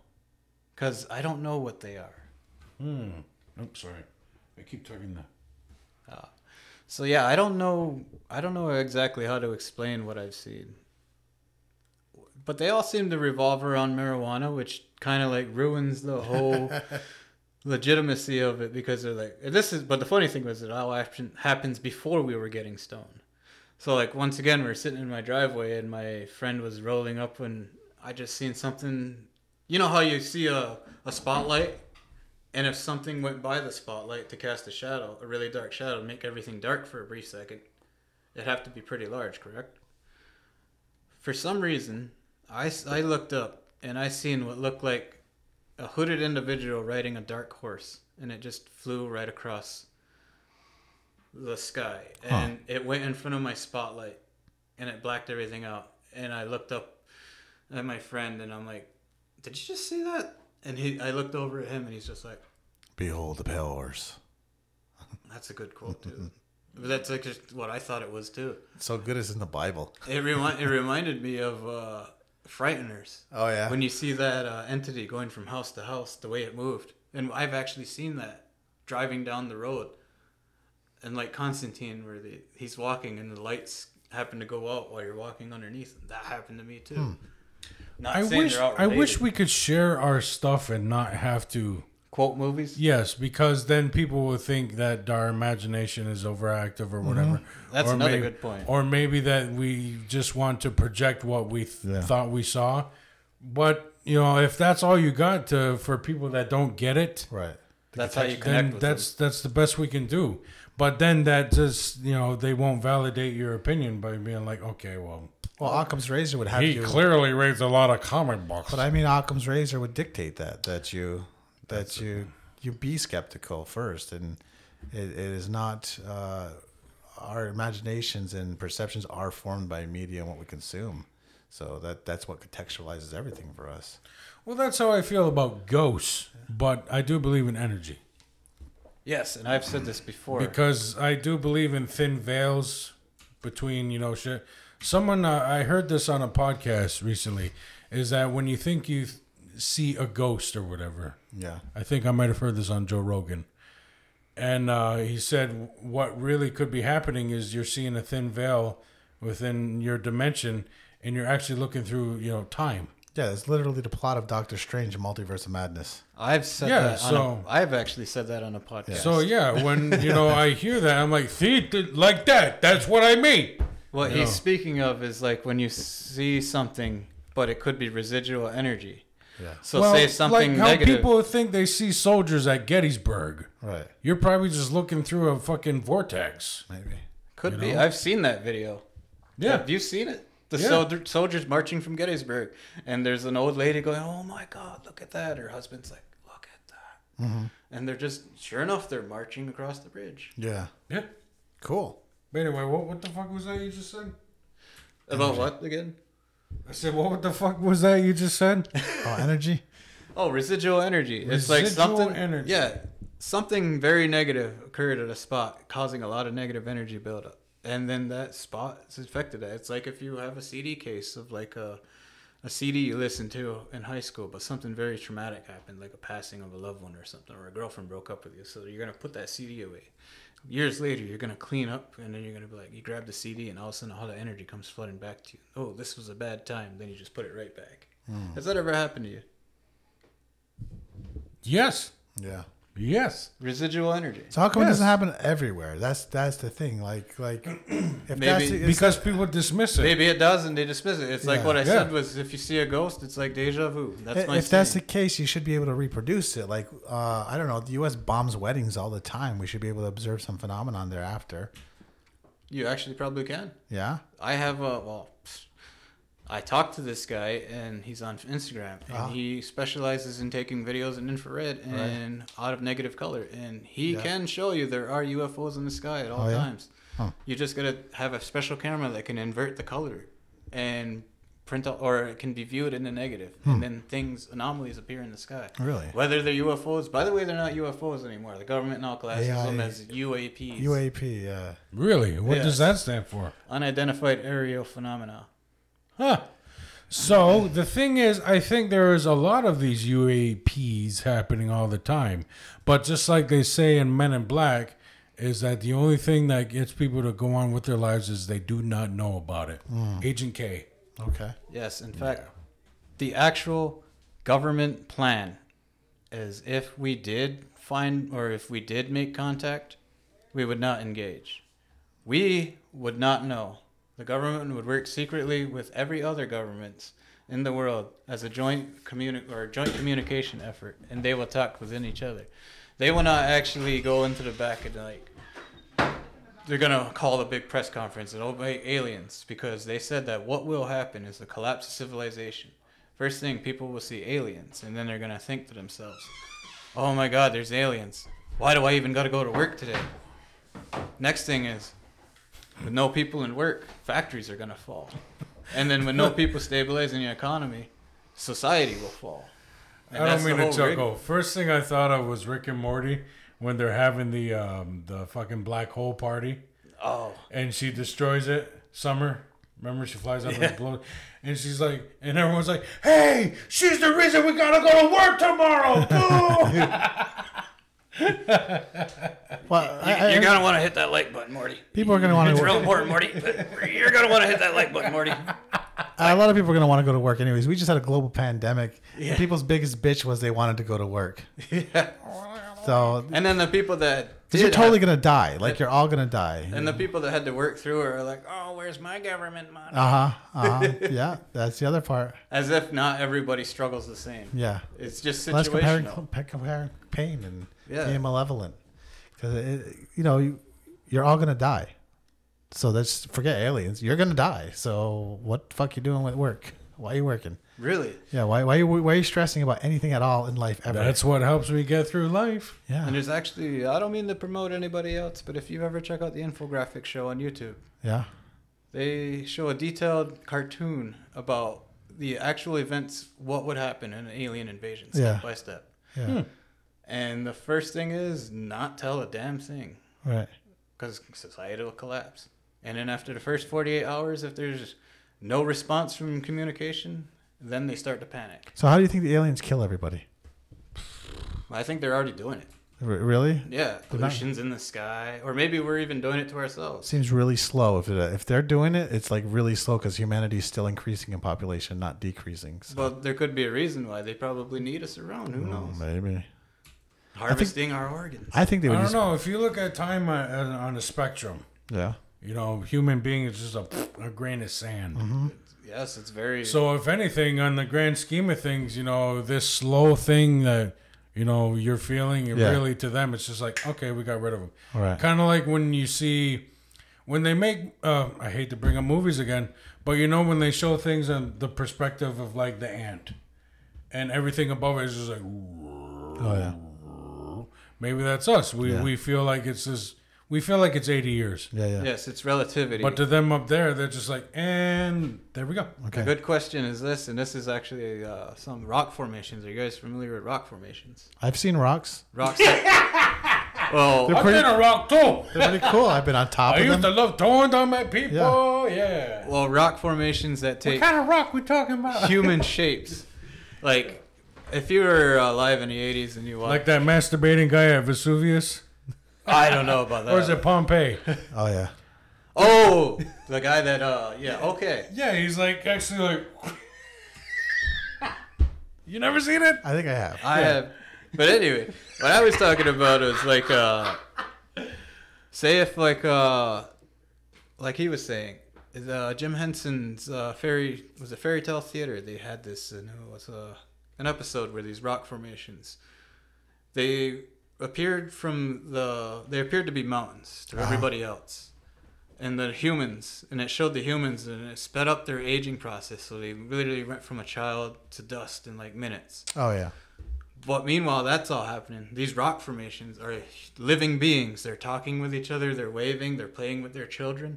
Because I don't know what they are. Oops, sorry. I keep talking that. So yeah, I don't know exactly how to explain what I've seen. But they all seem to revolve around marijuana, which kind of like ruins the whole legitimacy of it, because they're like, but the funny thing was it all happens before we were getting stoned. So like once again, we're sitting in my driveway and my friend was rolling up and I just seen something. You know how you see a spotlight, and if something went by the spotlight to cast a shadow, a really dark shadow, make everything dark for a brief second, it'd have to be pretty large, correct? For some reason, I looked up and I seen what looked like a hooded individual riding a dark horse, and it just flew right across the sky, and it went in front of my spotlight and it blacked everything out. And I looked up at my friend and I'm like, did you just see that? And I looked over at him and he's just like, behold the pale horse. That's a good quote too. But that's like just what I thought it was too. It's so good as in the Bible. It reminded me of Frighteners. Oh yeah. When you see that entity going from house to house, the way it moved. And I've actually seen that driving down the road. And like Constantine, where he's walking and the lights happen to go out while you're walking underneath. That happened to me too. I wish we could share our stuff and not have to quote movies. Yes, because then people will think that our imagination is overactive or whatever. That's another good point. Or maybe that we just want to project what we thought we saw. But if that's all you got for people that don't get it, right? That's how you connect with them. That's the best we can do. But then that just they won't validate your opinion by being like, okay, well, Occam's razor would have he clearly reads a lot of comic books. But I mean, Occam's razor would dictate that you be skeptical first, and it is not our imaginations and perceptions are formed by media and what we consume. So that's what contextualizes everything for us. Well, that's how I feel about ghosts, but I do believe in energy. Yes, and I've said this before. Because I do believe in thin veils between, shit. Someone, I heard this on a podcast recently, is that when you think you see a ghost or whatever. Yeah. I think I might have heard this on Joe Rogan. And he said what really could be happening is you're seeing a thin veil within your dimension, and you're actually looking through, time. Yeah, it's literally the plot of Doctor Strange, Multiverse of Madness. I've said that. I've actually said that on a podcast. Yeah. So yeah, when I hear that, I'm like, see, like that. That's what I mean. What he's speaking of is like when you see something, but it could be residual energy. Yeah. So say something like how negative. people think they see soldiers at Gettysburg. Right. You're probably just looking through a fucking vortex. Maybe. Could be. I've seen that video. Yeah. Have you seen it? The soldiers marching from Gettysburg, and there's an old lady going, "Oh my God, look at that!" Her husband's like, "Look at that," and they're just sure enough, they're marching across the bridge. Yeah. Yeah. Cool. But anyway, what the fuck was that you just said? About what again? I said, what the fuck was that you just said? Oh, energy. Oh, residual energy. It's like something. Energy. Yeah, something very negative occurred at a spot, causing a lot of negative energy buildup. and then that spot is affected. It's like if you have a CD case of like a CD you listened to in high school, but something very traumatic happened, like a passing of a loved one or something, or a girlfriend broke up with you. So you're going to put that CD away. Years later, you're going to clean up, and then you're going to be like, you grab the CD, and all of a sudden, all the energy comes flooding back to you. Oh, this was a bad time. Then you just put it right back. Has that ever happened to you? Yes. Yeah. Yes. Residual energy. So how come it doesn't happen everywhere? That's the thing. Like if Maybe because people dismiss it. Maybe it does, and they dismiss it. It's like what I said was, if you see a ghost, it's like deja vu. That's my. If that's the case, you should be able to reproduce it. Like I don't know, the U.S. bombs weddings all the time. We should be able to observe some phenomenon thereafter. You actually probably can. Yeah. I have I talked to this guy, and he's on Instagram, and he specializes in taking videos in infrared and out of negative color, and he can show you there are UFOs in the sky at all times. Huh. You just gotta have a special camera that can invert the color and print out, or it can be viewed in the negative, and then anomalies appear in the sky. Really? Whether they're UFOs, by the way, they're not UFOs anymore. The government now classes them as UAPs. UAP, yeah. Really? What does that stand for? Unidentified aerial phenomena. Huh. So the thing is, I think there is a lot of these UAPs happening all the time. But just like they say in Men in Black, is that the only thing that gets people to go on with their lives is they do not know about it. Agent K. Okay. Yes, in fact, the actual government plan is if we did find, or if we did make contact, we would not engage. We would not know. The government would work secretly with every other government in the world as a joint communication effort, and they will talk within each other. They will not actually go into the back and they're gonna call a big press conference and obey aliens, because they said that what will happen is the collapse of civilization. First thing, people will see aliens, and then they're gonna think to themselves, "Oh my God, there's aliens. Why do I even gotta go to work today?" Next thing is, with no people in work, factories are going to fall. And then with no people stabilizing the economy, society will fall. And I don't mean to chuckle. First thing I thought of was Rick and Morty when they're having the fucking black hole party. Oh. And she destroys it. Summer. Remember, she flies up and blows. And she's like, and everyone's like, "Hey, she's the reason we got to go to work tomorrow." Well, you're gonna want to hit that like button, Morty. People are gonna want to. It's real important, Morty. But you're gonna want to hit that like button, Morty. A lot of people are gonna want to go to work anyways. We just had a global pandemic. Yeah. People's biggest bitch was they wanted to go to work. Yeah. So. And then the people that you're totally gonna die. Like you're all gonna die. And the people that had to work through it are like, "Oh, where's my government money?" Yeah, that's the other part. As if not everybody struggles the same. Yeah. It's just situational. Let's compare pain and being malevolent. Because, you're all going to die. So let's forget aliens. You're going to die. So what the fuck you doing with work? Why are you working? Really? Yeah. Why are you stressing about anything at all in life ever? That's what helps me get through life. Yeah. And there's actually, I don't mean to promote anybody else, but if you ever check out the infographic show on YouTube. Yeah. They show a detailed cartoon about the actual events, what would happen in an alien invasion, step by step. Yeah. And the first thing is not tell a damn thing. Right. Because society will collapse. And then after the first 48 hours, if there's no response from communication, then they start to panic. So how do you think the aliens kill everybody? I think they're already doing it. Really? Yeah. Pollution's in the sky. Or maybe we're even doing it to ourselves. Seems really slow. If they're doing it, it's like really slow because humanity's still increasing in population, not decreasing. So. Well, there could be a reason why. They probably need us around. Who knows? Maybe. Harvesting our organs. I think they would. I don't know. If you look at time on a spectrum, human being is just a grain of sand. Mm-hmm. Yes, it's very. So if anything, on the grand scheme of things, this slow thing that you're feeling, really to them, it's just like, okay, we got rid of them. All right. Kind of like when they make. I hate to bring up movies again, but when they show things on the perspective of like the ant, and everything above it is just like. Oh yeah. Maybe that's us. We feel like it's this. We feel like it's 80 years. Yeah. Yes, it's relativity. But to them up there, they're just like, and there we go. Okay. A good question is this, and this is actually some rock formations. Are you guys familiar with rock formations? I've seen rocks. Rocks. Well, I've been a rock too. They're pretty cool. I've been on top I of used them. to love throwing them at people. Yeah. well, rock formations that take What kind of rock we talking about? human shapes. Like, if you were alive in the 80s and you watched... Like that masturbating guy at Vesuvius? I don't know about that. Or is it Pompeii? Oh yeah. Oh, the guy that, yeah, okay. Yeah, he's like, actually like... You never seen it? I think I have. I have. But anyway, what I was talking about was like, say if like he was saying, Jim Henson's fairy tale theater. They had this, and it was an episode where these rock formations, they appeared to be mountains to everybody else, and the humans, and it showed the humans, and it sped up their aging process. So they literally went from a child to dust in like minutes. Oh yeah. But meanwhile, that's all happening. These rock formations are living beings. They're talking with each other. They're waving. They're playing with their children.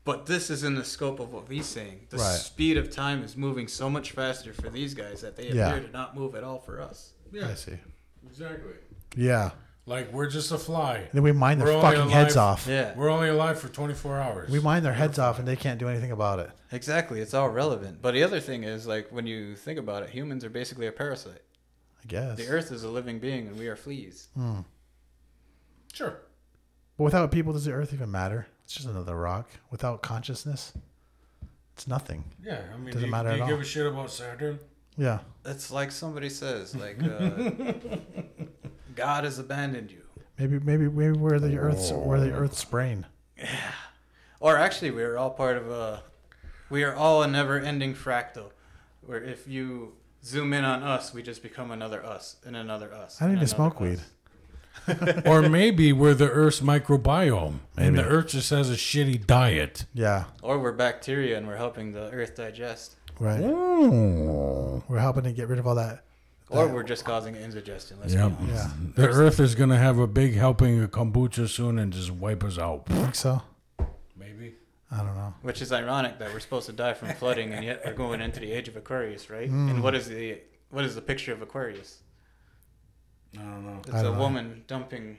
But this is in the scope of what he's saying. The speed of time is moving so much faster for these guys that they appear to not move at all for us. Yeah. I see. Exactly. Yeah. Like, we're just a fly. And then we mine their We're fucking only heads alive- off. Yeah. We're only alive for 24 hours. We mine their heads off and they can't do anything about it. Exactly. It's all relevant. But the other thing is, like, when you think about it, humans are basically a parasite. I guess. The Earth is a living being, and we are fleas. Sure. But without people, does the Earth even matter? It's just another rock. Without consciousness, it's nothing. Yeah, I mean, Doesn't matter do at you all. give a shit about Saturn? Yeah. It's like somebody says, like, God has abandoned you. Maybe we're the Earth's brain. Or actually, we are all a never-ending fractal, where if you zoom in on us, we just become another us and another us. I don't and even another smoke weed. Or maybe we're the Earth's microbiome, and Maybe. the Earth just has a shitty diet. Yeah. Or we're bacteria and we're helping the Earth digest. Right. Oh. We're helping to get rid of all that. Or we're just causing indigestion. Let's Yep. be honest. Yeah. The Earth is going to have a big helping of kombucha soon and just wipe us out. Think so? Maybe. I don't know. Which is ironic that we're supposed to die from flooding, and yet we're going into the age of Aquarius, right? And what is the picture of Aquarius? I don't know. It's a woman dumping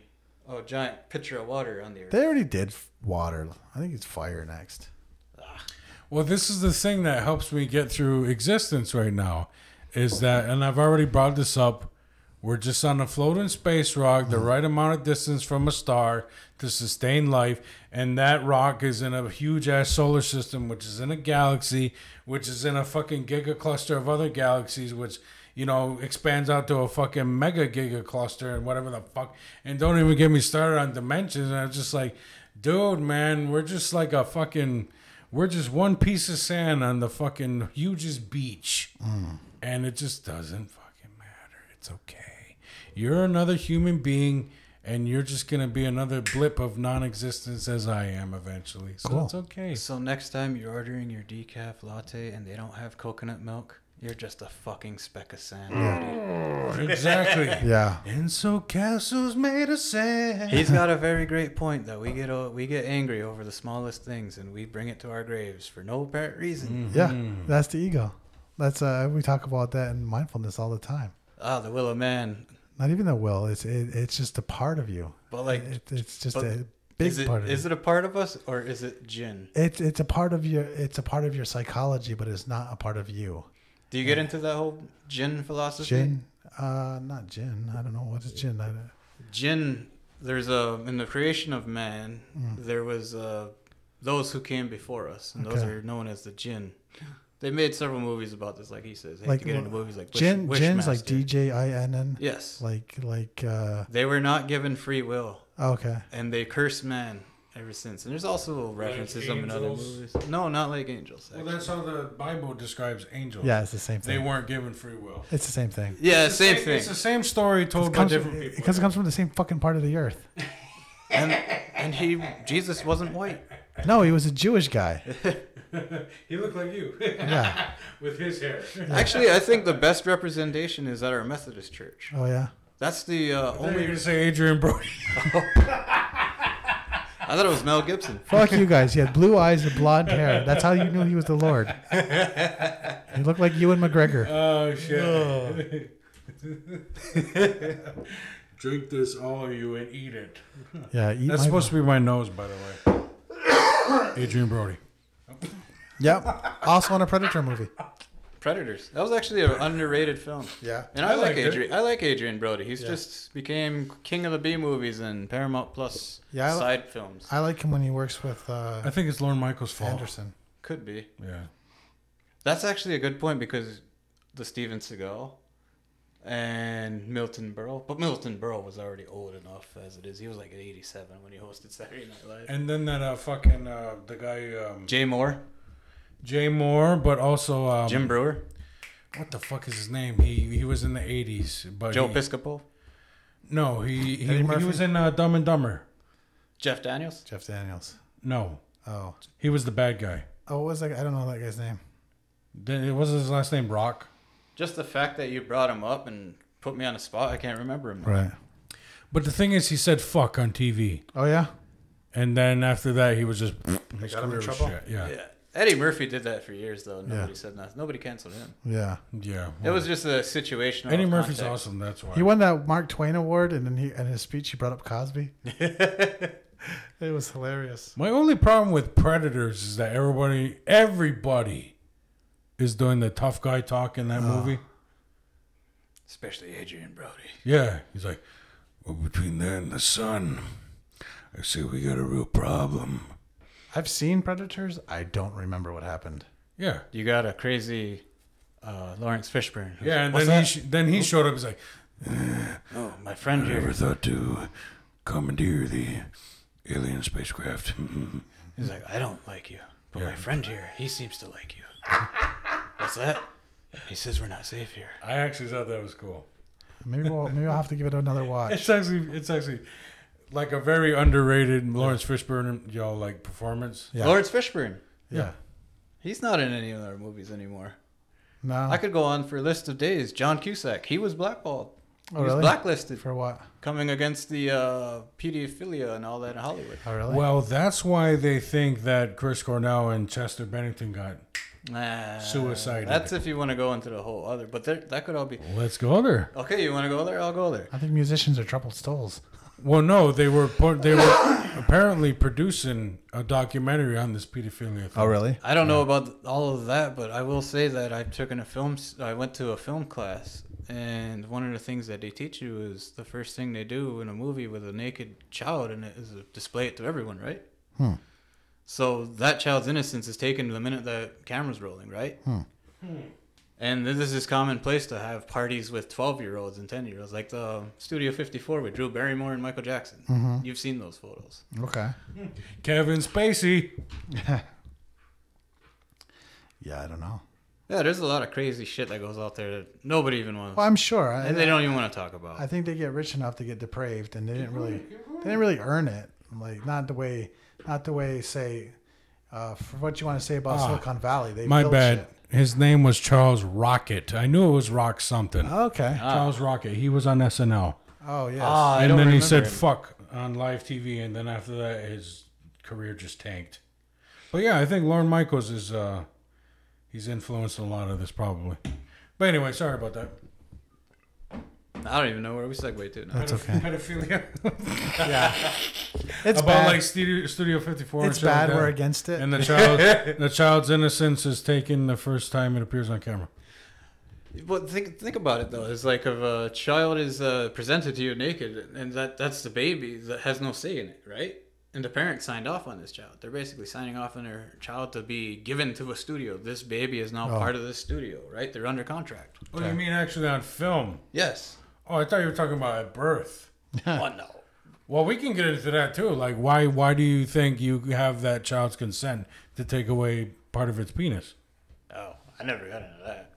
a giant pitcher of water on the Earth. They already did water. I think it's fire next. Well, this is the thing that helps me get through existence right now, is that, and I've already brought this up, we're just on a floating space rock, the right amount of distance from a star to sustain life, and that rock is in a huge-ass solar system, which is in a galaxy, which is in a fucking gigacluster of other galaxies, which, you know, expands out to a fucking mega gigacluster and whatever the fuck, and don't even get me started on dimensions, and I'm just like, dude, man, we're just like a fucking... We're just one piece of sand on the fucking hugest beach. And it just doesn't fucking matter. It's okay. You're another human being, and you're just going to be another blip of non-existence as I am eventually. So Cool. it's okay. So next time you're ordering your decaf latte and they don't have coconut milk, you're just a fucking speck of sand. buddy. Exactly. Yeah. And so castles made of sand. He's got a very great point that we get angry over the smallest things and we bring it to our graves for no apparent reason. Yeah. That's the ego. That's we talk about that in mindfulness all the time. Ah, the will of man. Not even the will. It's just a part of you. But like, It's just but a big part of is you. it a part of us or is it jinn? It's a part of your psychology, but it's not a part of you. Do you get into that whole jinn philosophy? Jinn? Not jinn. I don't know what is jinn. Jinn. There's in the creation of man, there was those who came before us, and those Okay. are known as the jinn. They made several movies about this, like he says. They Like, to get into movies like Jinn's like Wishmaster. DJINN. Yes. Like They were not given free will, okay. and they curse man ever since. And there's also references of in other angels? movies. No, not like angels. Well, Actually. that's how the Bible describes angels. Yeah, it's the same They thing. weren't given free will. It's the same thing. Yeah, It's the same thing. It's the same story told by different people. Because it comes from the same fucking part of the earth. And Jesus wasn't white. No, he was a Jewish guy. He looked like you. Yeah. With his hair. Actually, I think the best representation is at our Methodist church. Oh yeah. That's the You're only. going to say Adrian Brody. I thought it was Mel Gibson. Fuck you guys. He had blue eyes and blonde hair. That's how you knew he was the Lord. He looked like Ewan McGregor. Oh, shit. Drink this, all of you, and eat it. Yeah, That's supposed to be my nose, by the way. Adrian Brody. Yep. Also on a Predator movie. Predators. That was actually an underrated film. Yeah. And I like liked Adrian. I like Adrian Brody. He's just became king of the B movies and Paramount Plus side films. I like him when he works with I think it's Lorne Michaels' fault. Anderson. Could be. Yeah. That's actually a good point because the Steven Seagal and Milton Berle. But Milton Berle was already old enough as it is. He was like 87 when he hosted Saturday Night Live. And then that the guy Jay Moore, but also Jim Brewer. What the fuck is his name? He was in the 80s, but Joe Piscopo. No, he was in Dumb and Dumber. Jeff Daniels. No. Oh. He was the bad guy. Oh, what was that? I don't know that guy's name. Was his last name Rock? Just the fact that you brought him up and put me on the spot, I can't remember him. Right. But the thing is, he said fuck on TV. Oh, yeah? And then after that, he was just... They got him in trouble? Yeah. Eddie Murphy did that for years, though. Nobody said nothing. Nobody canceled him. Yeah. Yeah. It was just a situation. Eddie Murphy's awesome, that's why. He won that Mark Twain Award, and then in his speech, he brought up Cosby. It was hilarious. My only problem with Predators is that everybody is doing the tough guy talk in that movie. Especially Adrian Brody. Yeah. He's like, well, between that and the sun, I see we got a real problem. I've seen Predators. I don't remember what happened. Yeah. You got a crazy Lawrence Fishburne. Yeah, and then he showed up. He's like, oh, my friend I here. never thought to commandeer the alien spacecraft. He's like, I don't like you, but my friend here, he seems to like you. What's that? He says we're not safe here. I actually thought that was cool. Maybe I'll have to give it another watch. It's actually like a very underrated Lawrence Fishburne, like performance. Yeah. Lawrence Fishburne. Yeah. He's not in any of our movies anymore. No. I could go on for a list of days. John Cusack, he was blackballed. Oh, He was really? blacklisted For what? coming against the pedophilia and all that in Hollywood. Oh, really? Well, that's why they think that Chris Cornell and Chester Bennington got suicided. That's if you want to go into the whole other. But that could all be. Let's go there. Okay, you want to go there? I'll go there. I think musicians are troubled souls. Well, no, they were apparently producing a documentary on this pedophilia thing. Oh, really? I don't know about all of that, but I will say that I went to a film class, and one of the things that they teach you is the first thing they do in a movie with a naked child in it is to display it to everyone, right? So that child's innocence is taken the minute the camera's rolling, right? And this is commonplace to have parties with 12-year-olds and 10-year-olds, like the Studio 54 with Drew Barrymore and Michael Jackson. Mm-hmm. You've seen those photos. Okay. Kevin Spacey. Yeah, I don't know. Yeah, there's a lot of crazy shit that goes out there that nobody even wants. Well, I'm sure. And they don't even want to talk about. I think they get rich enough to get depraved, and they didn't really earn it. Like not the way say, for what you want to say about Silicon Valley. They My built bad. shit. His name was Charles Rocket. I knew it was Rock something. Okay. Charles Rocket. He was on SNL. Oh yes. And then he said fuck on live TV, and then after that his career just tanked. But yeah, I think Lorne Michaels is he's influenced a lot of this probably. But anyway, sorry about that. I don't even know where we segue to now. That's okay. Pedophilia. Yeah. It's About bad. like Studio 54. It's bad. We're against it. And the child's innocence is taken the first time it appears on camera. But think about it though. It's like if a child is presented to you naked, and that's the baby that has no say in it, right? And the parents signed off on this child. They're basically signing off on their child to be given to a studio. This baby is now part of this studio, right? They're under contract. Oh, you mean actually on film? Yes. Oh, I thought you were talking about at birth. Oh no. Well, we can get into that too. Like, why do you think you have that child's consent to take away part of its penis? Oh, I never got into that.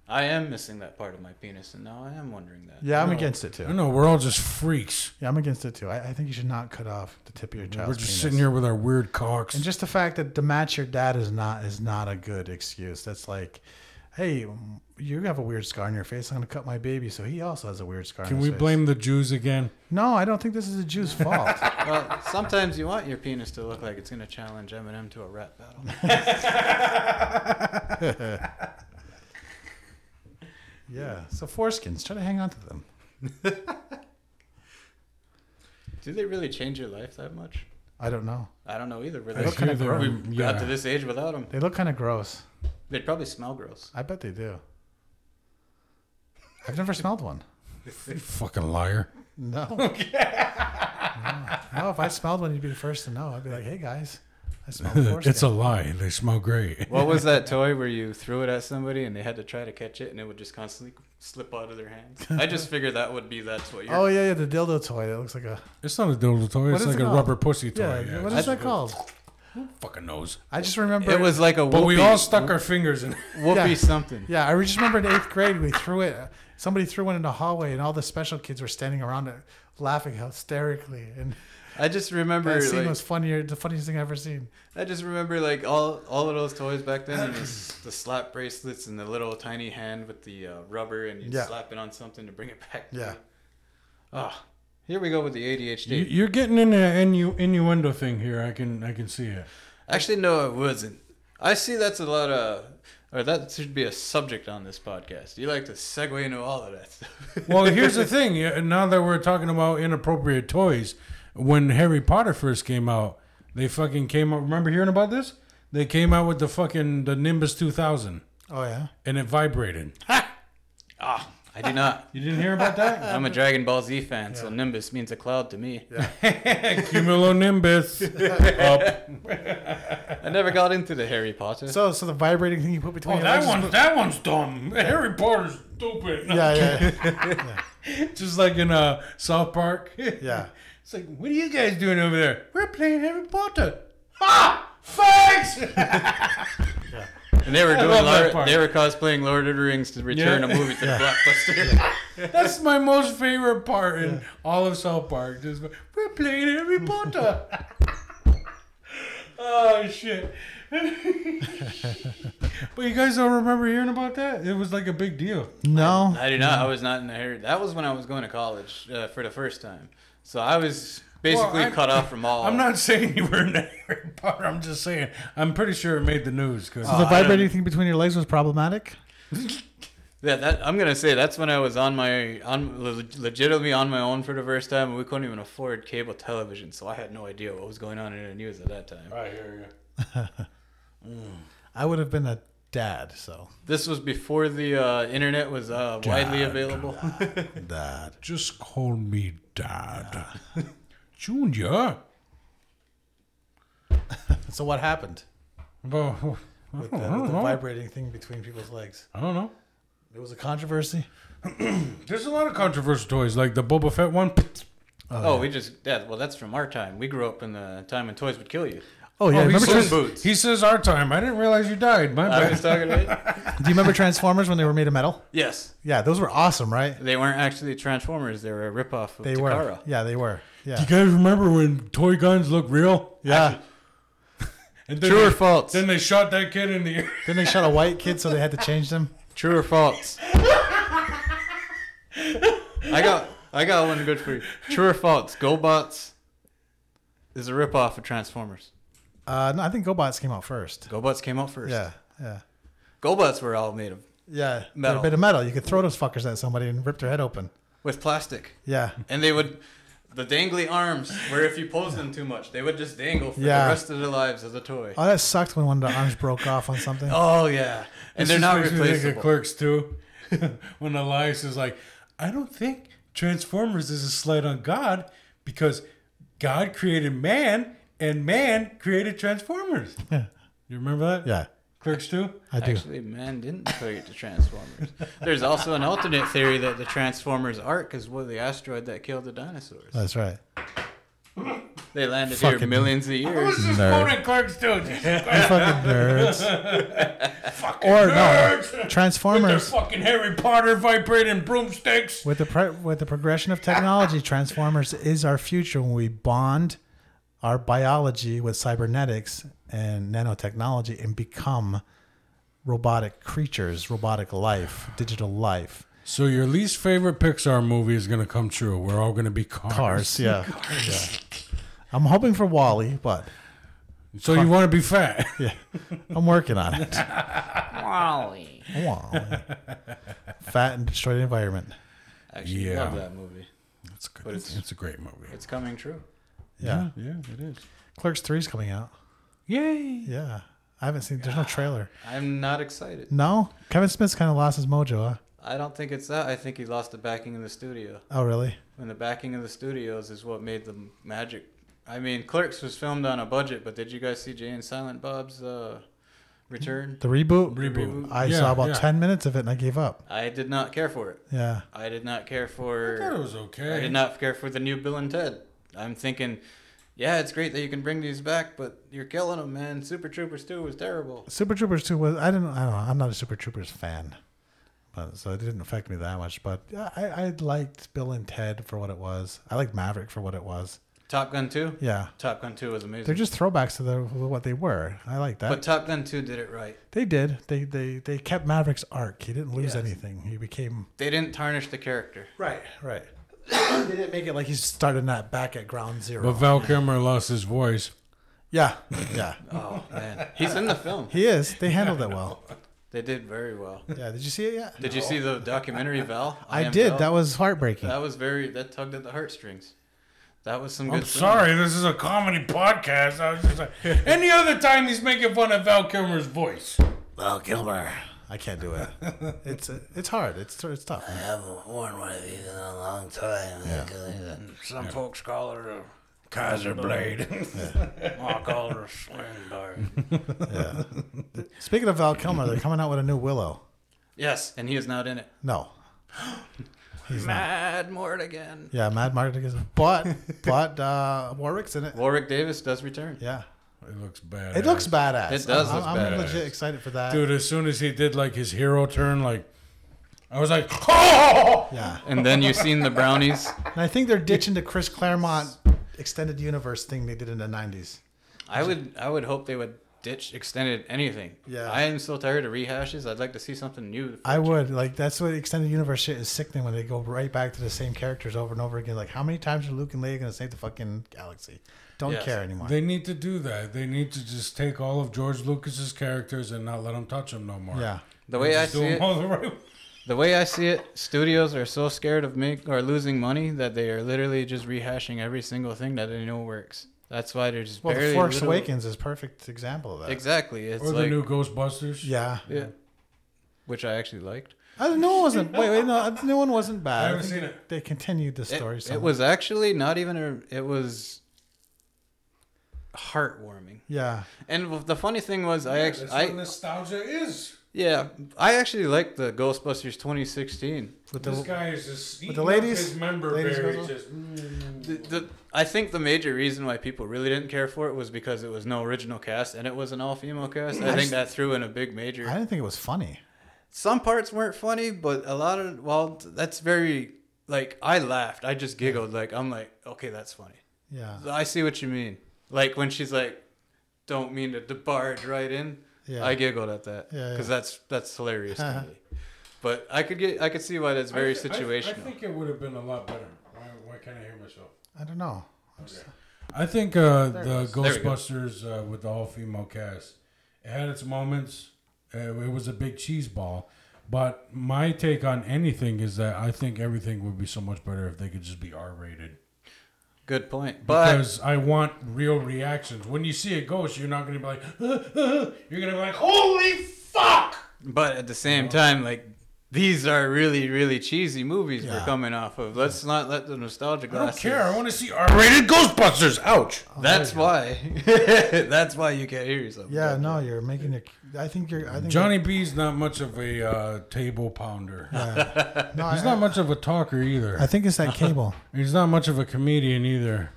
I am missing that part of my penis, and now I am wondering that. Yeah, I'm against it too. I know, we're all just freaks. Yeah, I'm against it too. I think you should not cut off the tip of your child's We're just penis. sitting here with our weird cocks. And just the fact that to match your dad is not a good excuse. That's like, hey, you have a weird scar on your face. I'm going to cut my baby, so he also has a weird scar on Can his we face. blame the Jews again? No, I don't think this is a Jew's fault. Well, sometimes you want your penis to look like it's going to challenge Eminem to a rap battle. Yeah, so foreskins, try to hang on to them. Do they really change your life that much? I don't know. I don't know either. They look kind of gross. We got to this age without them. They look kind of gross. They'd probably smell gross. I bet they do. I've never smelled one. You fucking liar. No. No, if I smelled one, you'd be the first to know. I'd be like, hey, guys, I smelled the foreskin. It's a lie. They smell great. What was that toy where you threw it at somebody and they had to try to catch it and it would just constantly slip out of their hands? I just figured that's what you're... Oh, yeah, the dildo toy. That looks like a... It's not a dildo toy. It's like a rubber pussy toy. Yeah, what is that called? Who fucking knows? I just remember... It was like a whoopee. But we all stuck our fingers in it. Whoopee something. Yeah, I just remember in 8th grade, we threw it... Somebody threw one in the hallway, and all the special kids were standing around it, laughing hysterically. And I just remember that scene was funnier, the funniest thing I've ever seen. I just remember like all of those toys back then, and the slap bracelets and the little tiny hand with the rubber, and you slap it on something to bring it back. Yeah. Oh, here we go with the ADHD. You're getting in an innuendo thing here. I can see it. Actually, no, it wasn't. I see that's a lot of... Or that should be a subject on this podcast. You like to segue into all of that stuff. Well, here's the thing. Now that we're talking about inappropriate toys, when Harry Potter first came out, they fucking came out. Remember hearing about this? They came out with the Nimbus 2000. Oh, yeah? And it vibrated. Ha! Ah, I do not. You didn't hear about that? I'm a Dragon Ball Z fan, so Nimbus means a cloud to me. Yeah. Cumulonimbus. Up. I never got into the Harry Potter. So the vibrating thing you put between your legs. That one's dumb. Harry Potter's stupid. Yeah. Just like in South Park. Yeah. It's like, what are you guys doing over there? We're playing Harry Potter. Ah! Thanks! And they were they were cosplaying Lord of the Rings to return a movie to the blockbuster. That's my most favorite part in all of South Park. Just we're playing Harry Potter. Oh shit! But you guys don't remember hearing about that? It was like a big deal. No, I do not. I was not in the Harry. That was when I was going to college for the first time. So I was basically cut off from all. I'm not saying you were in the Harry Potter. I'm just saying I'm pretty sure it made the news. So the vibrating thing between your legs was problematic. Yeah, I'm gonna say that's when I was legitimately on my own for the first time, and we couldn't even afford cable television, so I had no idea what was going on in the news at that time. I hear you. I would have been a dad, so this was before the internet was widely available. Dad, just call me Dad. Junior. So what happened Well, with the vibrating thing between people's legs? I don't know. It was a controversy. There's a lot of controversial toys, like the Boba Fett one. Well, that's from our time. We grew up in the time when toys would kill you. Oh yeah, he says our time. I didn't realize you died. My bad. I was talking about. Do you remember Transformers when they were made of metal? Yes. Yeah, those were awesome, right? They weren't actually Transformers. They were a ripoff of They Takara. were. Yeah, they were. Yeah. Do you guys remember when toy guns looked real? Yeah. And True or false? Then they shot that kid in the ear. Then they shot a white kid, so they had to change them. True or false? I got one good for you. True or false? GoBots is a ripoff of Transformers. No, I think GoBots came out first. GoBots came out first. Yeah. GoBots were all made of Yeah, metal. a bit of metal. You could throw those fuckers at somebody and rip their head open. With plastic. Yeah. And they would, the dangly arms, where if you posed them too much, they would just dangle for the rest of their lives as a toy. Oh, that sucked when one of the arms broke off on something. Oh, yeah. And they're not replaceable. Clerks, too. When Elias is like, I don't think Transformers is a slight on God because God created man and man created Transformers. Yeah. You remember that? Yeah. Clerks 2? I do. Actually, man didn't create the Transformers. There's also an alternate theory that the Transformers arc is the asteroid that killed the dinosaurs. That's right. They landed here millions of I years. was just quoting Clerks 2. You fucking nerds. Fucking nerds. With Transformers. their fucking Harry Potter vibrating broomsticks. With the progression of technology, Transformers is our future when we bond our biology with cybernetics and nanotechnology and become robotic creatures, robotic life, digital life. So your least favorite Pixar movie is going to come true. We're all going to be cars. Cars, yeah. Yeah. I'm hoping for Wall-E, but... So you want to be fat? Yeah. I'm working on it. Wall-E. Wall-E. Fat and destroy the environment. Actually, Yeah. love that movie. It's good. But it's a great movie. It's coming true. Yeah. Yeah, it is. Clerks 3 is coming out. Yay! Yeah. I haven't seen. There's no trailer. I'm not excited. No? Kevin Smith's kind of lost his mojo, huh? I don't think it's that. I think he lost the backing in the studio. Oh, really? And the backing of the studios is what made the magic. I mean, Clerks was filmed on a budget, but did you guys see Jay and Silent Bob's return? The reboot? I saw about 10 minutes of it and I gave up. I did not care for it. Yeah. I did not care for... I thought it was okay. I did not care for the new Bill and Ted. I'm thinking, yeah, it's great that you can bring these back, but you're killing them, man. Super Troopers 2 was terrible. Super Troopers 2 was... I don't know. I'm not a Super Troopers fan. So it didn't affect me that much. But I liked Bill and Ted for what it was. I liked Maverick for what it was. Top Gun 2? Yeah. Top Gun 2 was amazing. They're just throwbacks to what they were. I like that. But Top Gun 2 did it right. They did. They kept Maverick's arc. He didn't lose anything. He became... They didn't tarnish the character. Right. They didn't make it like he started back at ground zero. But Val Kilmer lost his voice. Yeah. Oh, man. He's in the film. He is. They handled it well. They did very well. Yeah. Did you see it yet? Did you see the documentary Val? I did. Val? That was heartbreaking. That tugged at the heartstrings. That was some good I'm sorry, this is a comedy podcast. I was just like, any other time he's making fun of Val Kilmer's voice. Val Kilmer. I can't do it. It's hard. It's tough. I haven't worn one of these in a long time. Yeah. Some folks call it a Kaiser Blade. I call it a sling dart. Yeah. Speaking of Val Kilmer, they're coming out with a new Willow. Yes, and he is not in it. No. He's Mad Mort again. Yeah, Mad Martin is. But Warwick's in it. Warwick Davis does return. Yeah. It looks bad. It looks badass. It does look I'm badass. legit excited for that. Dude, as soon as he did like his hero turn, like I was like, oh! Yeah. And then you've seen the brownies. And I think they're ditching the Chris Claremont extended universe thing they did in the 90s. I would hope they would ditch extended anything. Yeah. I am so tired of rehashes. I'd like to see something new. I would. Like, that's what extended universe shit is sickening when they go right back to the same characters over and over again. Like, how many times are Luke and Leia going to save the fucking galaxy? Don't care anymore. They need to do that. They need to just take all of George Lucas's characters and not let them touch them no more. Yeah. The way I Just do see them it, all the right. the way I see it, studios are so scared of losing money that they are literally just rehashing every single thing that they know works. That's why they're just The Force Awakens is a perfect example of that. Exactly. It's Or the new Ghostbusters. Yeah. Which I actually liked. The new one wasn't. No, the new one wasn't bad. I haven't seen it. They continued the story. It was actually not even it was heartwarming. Yeah. And the funny thing was, That's what nostalgia is. I actually liked the Ghostbusters 2016. This guy is just with the ladies. His member Ladies berry goes just. I think the major reason why people really didn't care for it was because it was no original cast and it was an all-female cast. I think that threw in a big major. I didn't think it was funny. Some parts weren't funny, but a lot of that's very like I laughed. I just giggled. Like I'm like, okay, that's funny. Yeah. I see what you mean. Like when she's like, "Don't mean to barge right in." Yeah. I giggled at that because that's hilarious to me. But I could see why that's very situational. I think it would have been a lot better. Why can't I hear myself? I don't know. Okay. I think the Ghostbusters with the all-female cast, it had its moments. It was a big cheese ball. But my take on anything is that I think everything would be so much better if they could just be R-rated. Good point. But because I want real reactions. When you see a ghost, you're not going to be like, you're going to be like, holy fuck! But at the same time, like, these are really, really cheesy movies we're coming off of. Let's not let the nostalgia glasses... I don't care. I want to see R-rated Ghostbusters. Ouch. That's why. That's why you can't hear yourself. Yeah, no, you're making it... I think Johnny B's not much of a table pounder. Yeah. No, He's not much of a talker either. I think it's that cable. He's not much of a comedian either.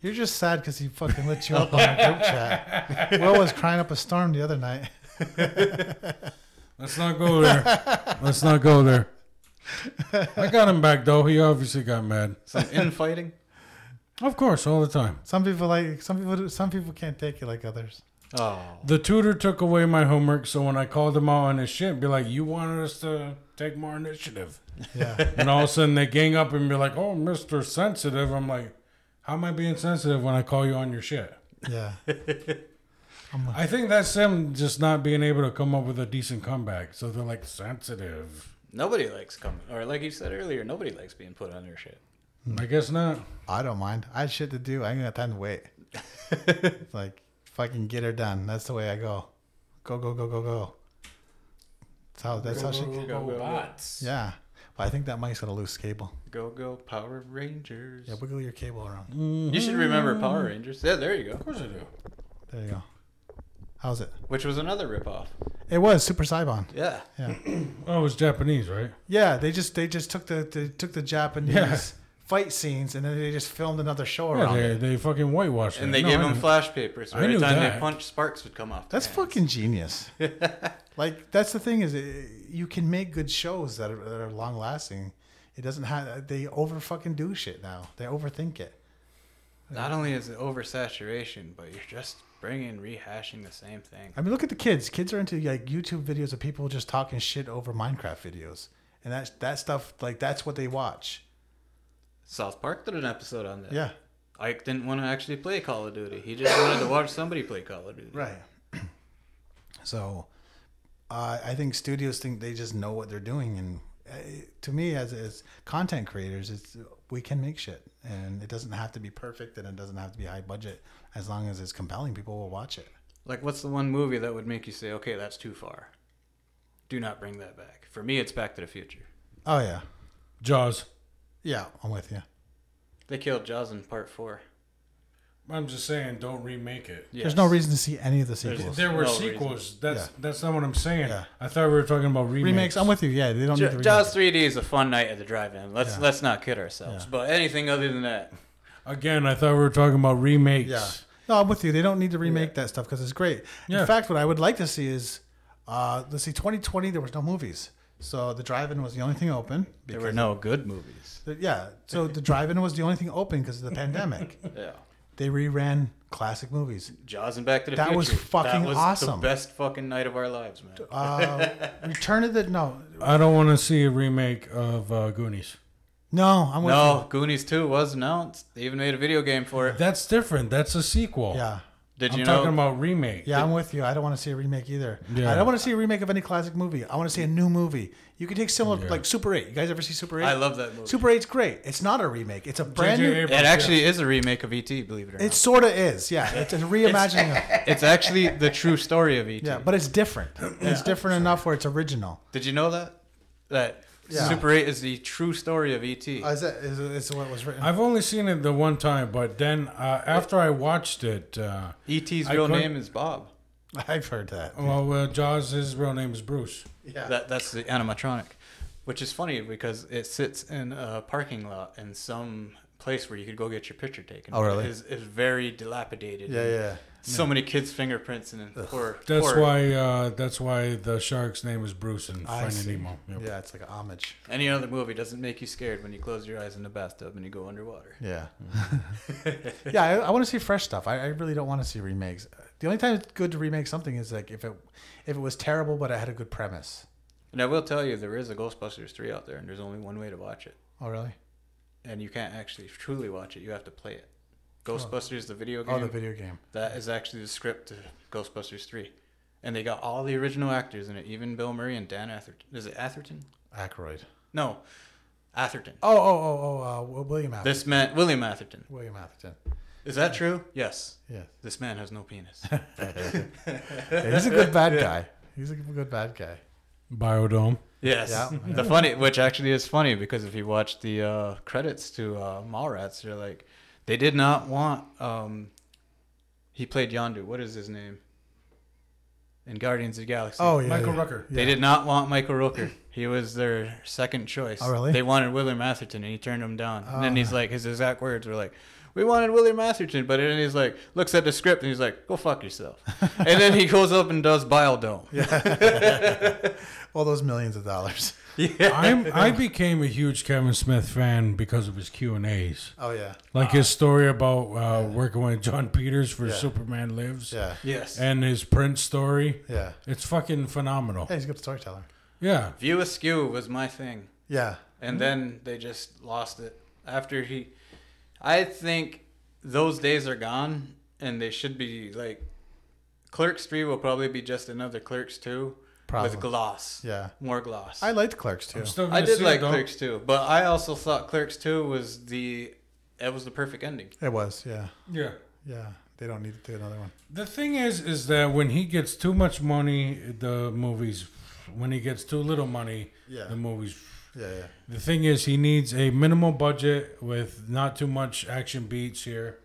You're just sad because he fucking lit you up on a group chat. Will was crying up a storm the other night. Let's not go there. Let's not go there. I got him back though. He obviously got mad. Some infighting. Of course, all the time. Some people can't take it like others. Oh. The tutor took away my homework, so when I called him out on his shit, be like, "You wanted us to take more initiative." Yeah. And all of a sudden they gang up and be like, "Oh, Mr. Sensitive." I'm like, "How am I being sensitive when I call you on your shit?" Yeah. I think that's them just not being able to come up with a decent comeback. So they're like sensitive. Nobody likes coming, or like you said earlier, nobody likes being put on their shit. I guess not. I don't mind. I had shit to do. I ain't got time to wait. Like, fucking get her done. That's the way I go. Go. That's how she. Go. bots. Yeah. But I think that mic's got a loose cable. Go Power Rangers. Yeah, wiggle your cable around. You should remember Power Rangers. Yeah, there you go. Of course I do. There you go. How's it? Which was another ripoff. It was Super Saibon. Yeah. Yeah. Oh, it was Japanese, right? Yeah, they just took the Japanese fight scenes and then they just filmed another show Yeah, around they fucking whitewashed it. And they gave them flash papers. So I every knew time that. they punched, sparks would come off. That's fucking genius. Like, that's the thing is, you can make good shows that are long lasting. It doesn't have, they over fucking do shit now. They overthink it. Not only is it oversaturation, but you're just rehashing the same thing. I mean, look at the kids. Kids are into like YouTube videos of people just talking shit over Minecraft videos, and that stuff, like, that's what they watch. South Park did an episode on that. Yeah. Ike didn't want to actually play Call of Duty. He just wanted to watch somebody play Call of Duty. Right. So, I think studios think they just know what they're doing, and to me, as content creators, we can make shit, and it doesn't have to be perfect, and it doesn't have to be high budget. As long as it's compelling, people will watch it. Like, what's the one movie that would make you say, okay, that's too far? Do not bring that back. For me, it's Back to the Future. Oh yeah, Jaws. yeah, I'm with you. They killed Jaws in part 4. I'm just saying, don't remake it. Yes. There's no reason to see any of the sequels. There were no sequels. reason. That's not what I'm saying. Yeah. I thought we were talking about remakes. I'm with you. Yeah, they don't need to Jaws 3D is a fun night at the drive-in. Let's not kid ourselves. Yeah. But anything other than that, Again, I thought we were talking about remakes. Yeah. No, I'm with you. They don't need to remake that stuff because it's great. Yeah. In fact, what I would like to see is, let's see, 2020, there was no movies. So the drive-in was the only thing open. there were no good movies. So the drive-in was the only thing open because of the pandemic. Yeah. They reran classic movies. Jaws and Back to the That Future. was fucking that was awesome. the best fucking night of our lives, man. Return of the, no. I don't want to see a remake of Goonies. No, I'm with No, Goonies 2 was announced. They even made a video game for it. That's different. That's a sequel. you. Yeah. Did I'm you talking know? about remake. Yeah, I'm with you. I don't want to see a remake either. Yeah. I don't want to see a remake of any classic movie. I want to see a new movie. You can take similar, Yeah. like Super 8. You guys ever see Super 8? I love that movie. Super 8's great. It's not a remake. It's a brand new. It actually is a remake of E.T., believe it or not. It sort of is. Yeah. It's a reimagining of. It's actually the true story of E.T. Yeah, but it's different. It's different enough where it's original. Did you know that? That Yeah. Super 8 is the true story of E.T. Is what was written? I've only seen it the one time, but then after I watched it, E.T.'s I real couldn't- name is Bob. I've heard that. Jaws, his real name is Bruce. Yeah. That's the animatronic, which is funny because it sits in a parking lot in some place where you could go get your picture taken. Oh, really? It's very dilapidated. Yeah, yeah. So many kids' fingerprints in it. That's why the shark's name is Bruce in I Finding see. Nemo. Yep. Yeah, it's like a homage. Any other movie doesn't make you scared when you close your eyes in the bathtub and you go underwater. Yeah. Yeah, I want to see fresh stuff. I really don't want to see remakes. The only time it's good to remake something is like if it was terrible but it had a good premise. And I will tell you, there is a Ghostbusters 3 out there, and there's only one way to watch it. Oh, really? And you can't actually truly watch it. You have to play it. Ghostbusters, the video game. Oh, the video game. That is actually the script to Ghostbusters 3. And they got all the original actors in it, even Bill Murray and Dan Atherton. Is it Atherton? Aykroyd. No, Atherton. William Atherton. William Atherton. William Atherton. Is that true? Yes. Yeah. This man has no penis. Yeah, he's a good bad guy. He's a good bad guy. Biodome. Yes. Yeah. Which actually is funny because if you watch the credits to Mallrats, they're like, they did not want. He played Yondu. What is his name? In Guardians of the Galaxy. Oh, yeah. Michael yeah. Rooker. They did not want Michael Rooker. He was their second choice. Oh, really? They wanted William Atherton, and he turned him down. And then Oh. he's like, his exact words were like, we wanted William Atherton, but then he's like, looks at the script, and he's like, go fuck yourself. And then he goes up and does Biodome. All those millions of dollars. I became a huge Kevin Smith fan because of his Q&As. Oh, yeah. Like his story about working with John Peters for Yeah. Superman Lives. Yeah. Yes. And his Prince story. Yeah. It's fucking phenomenal. Yeah, he's a good storyteller. Yeah. View Askew was my thing. Yeah. And then they just lost it. I think those days are gone, and they should be like, Clerks 3 will probably be just another Clerks 2. Probably. with gloss. Yeah. More gloss. I liked Clerks too. I'm still I gonna did see like it, though. Clerks 2, but I also thought Clerks 2 was the perfect ending. It was, yeah. Yeah. Yeah. They don't need to do another one. The thing is that when he gets too much money, the movies. When he gets too little money, Yeah. the movies. Yeah, yeah. The thing is, he needs a minimal budget with not too much action beats here.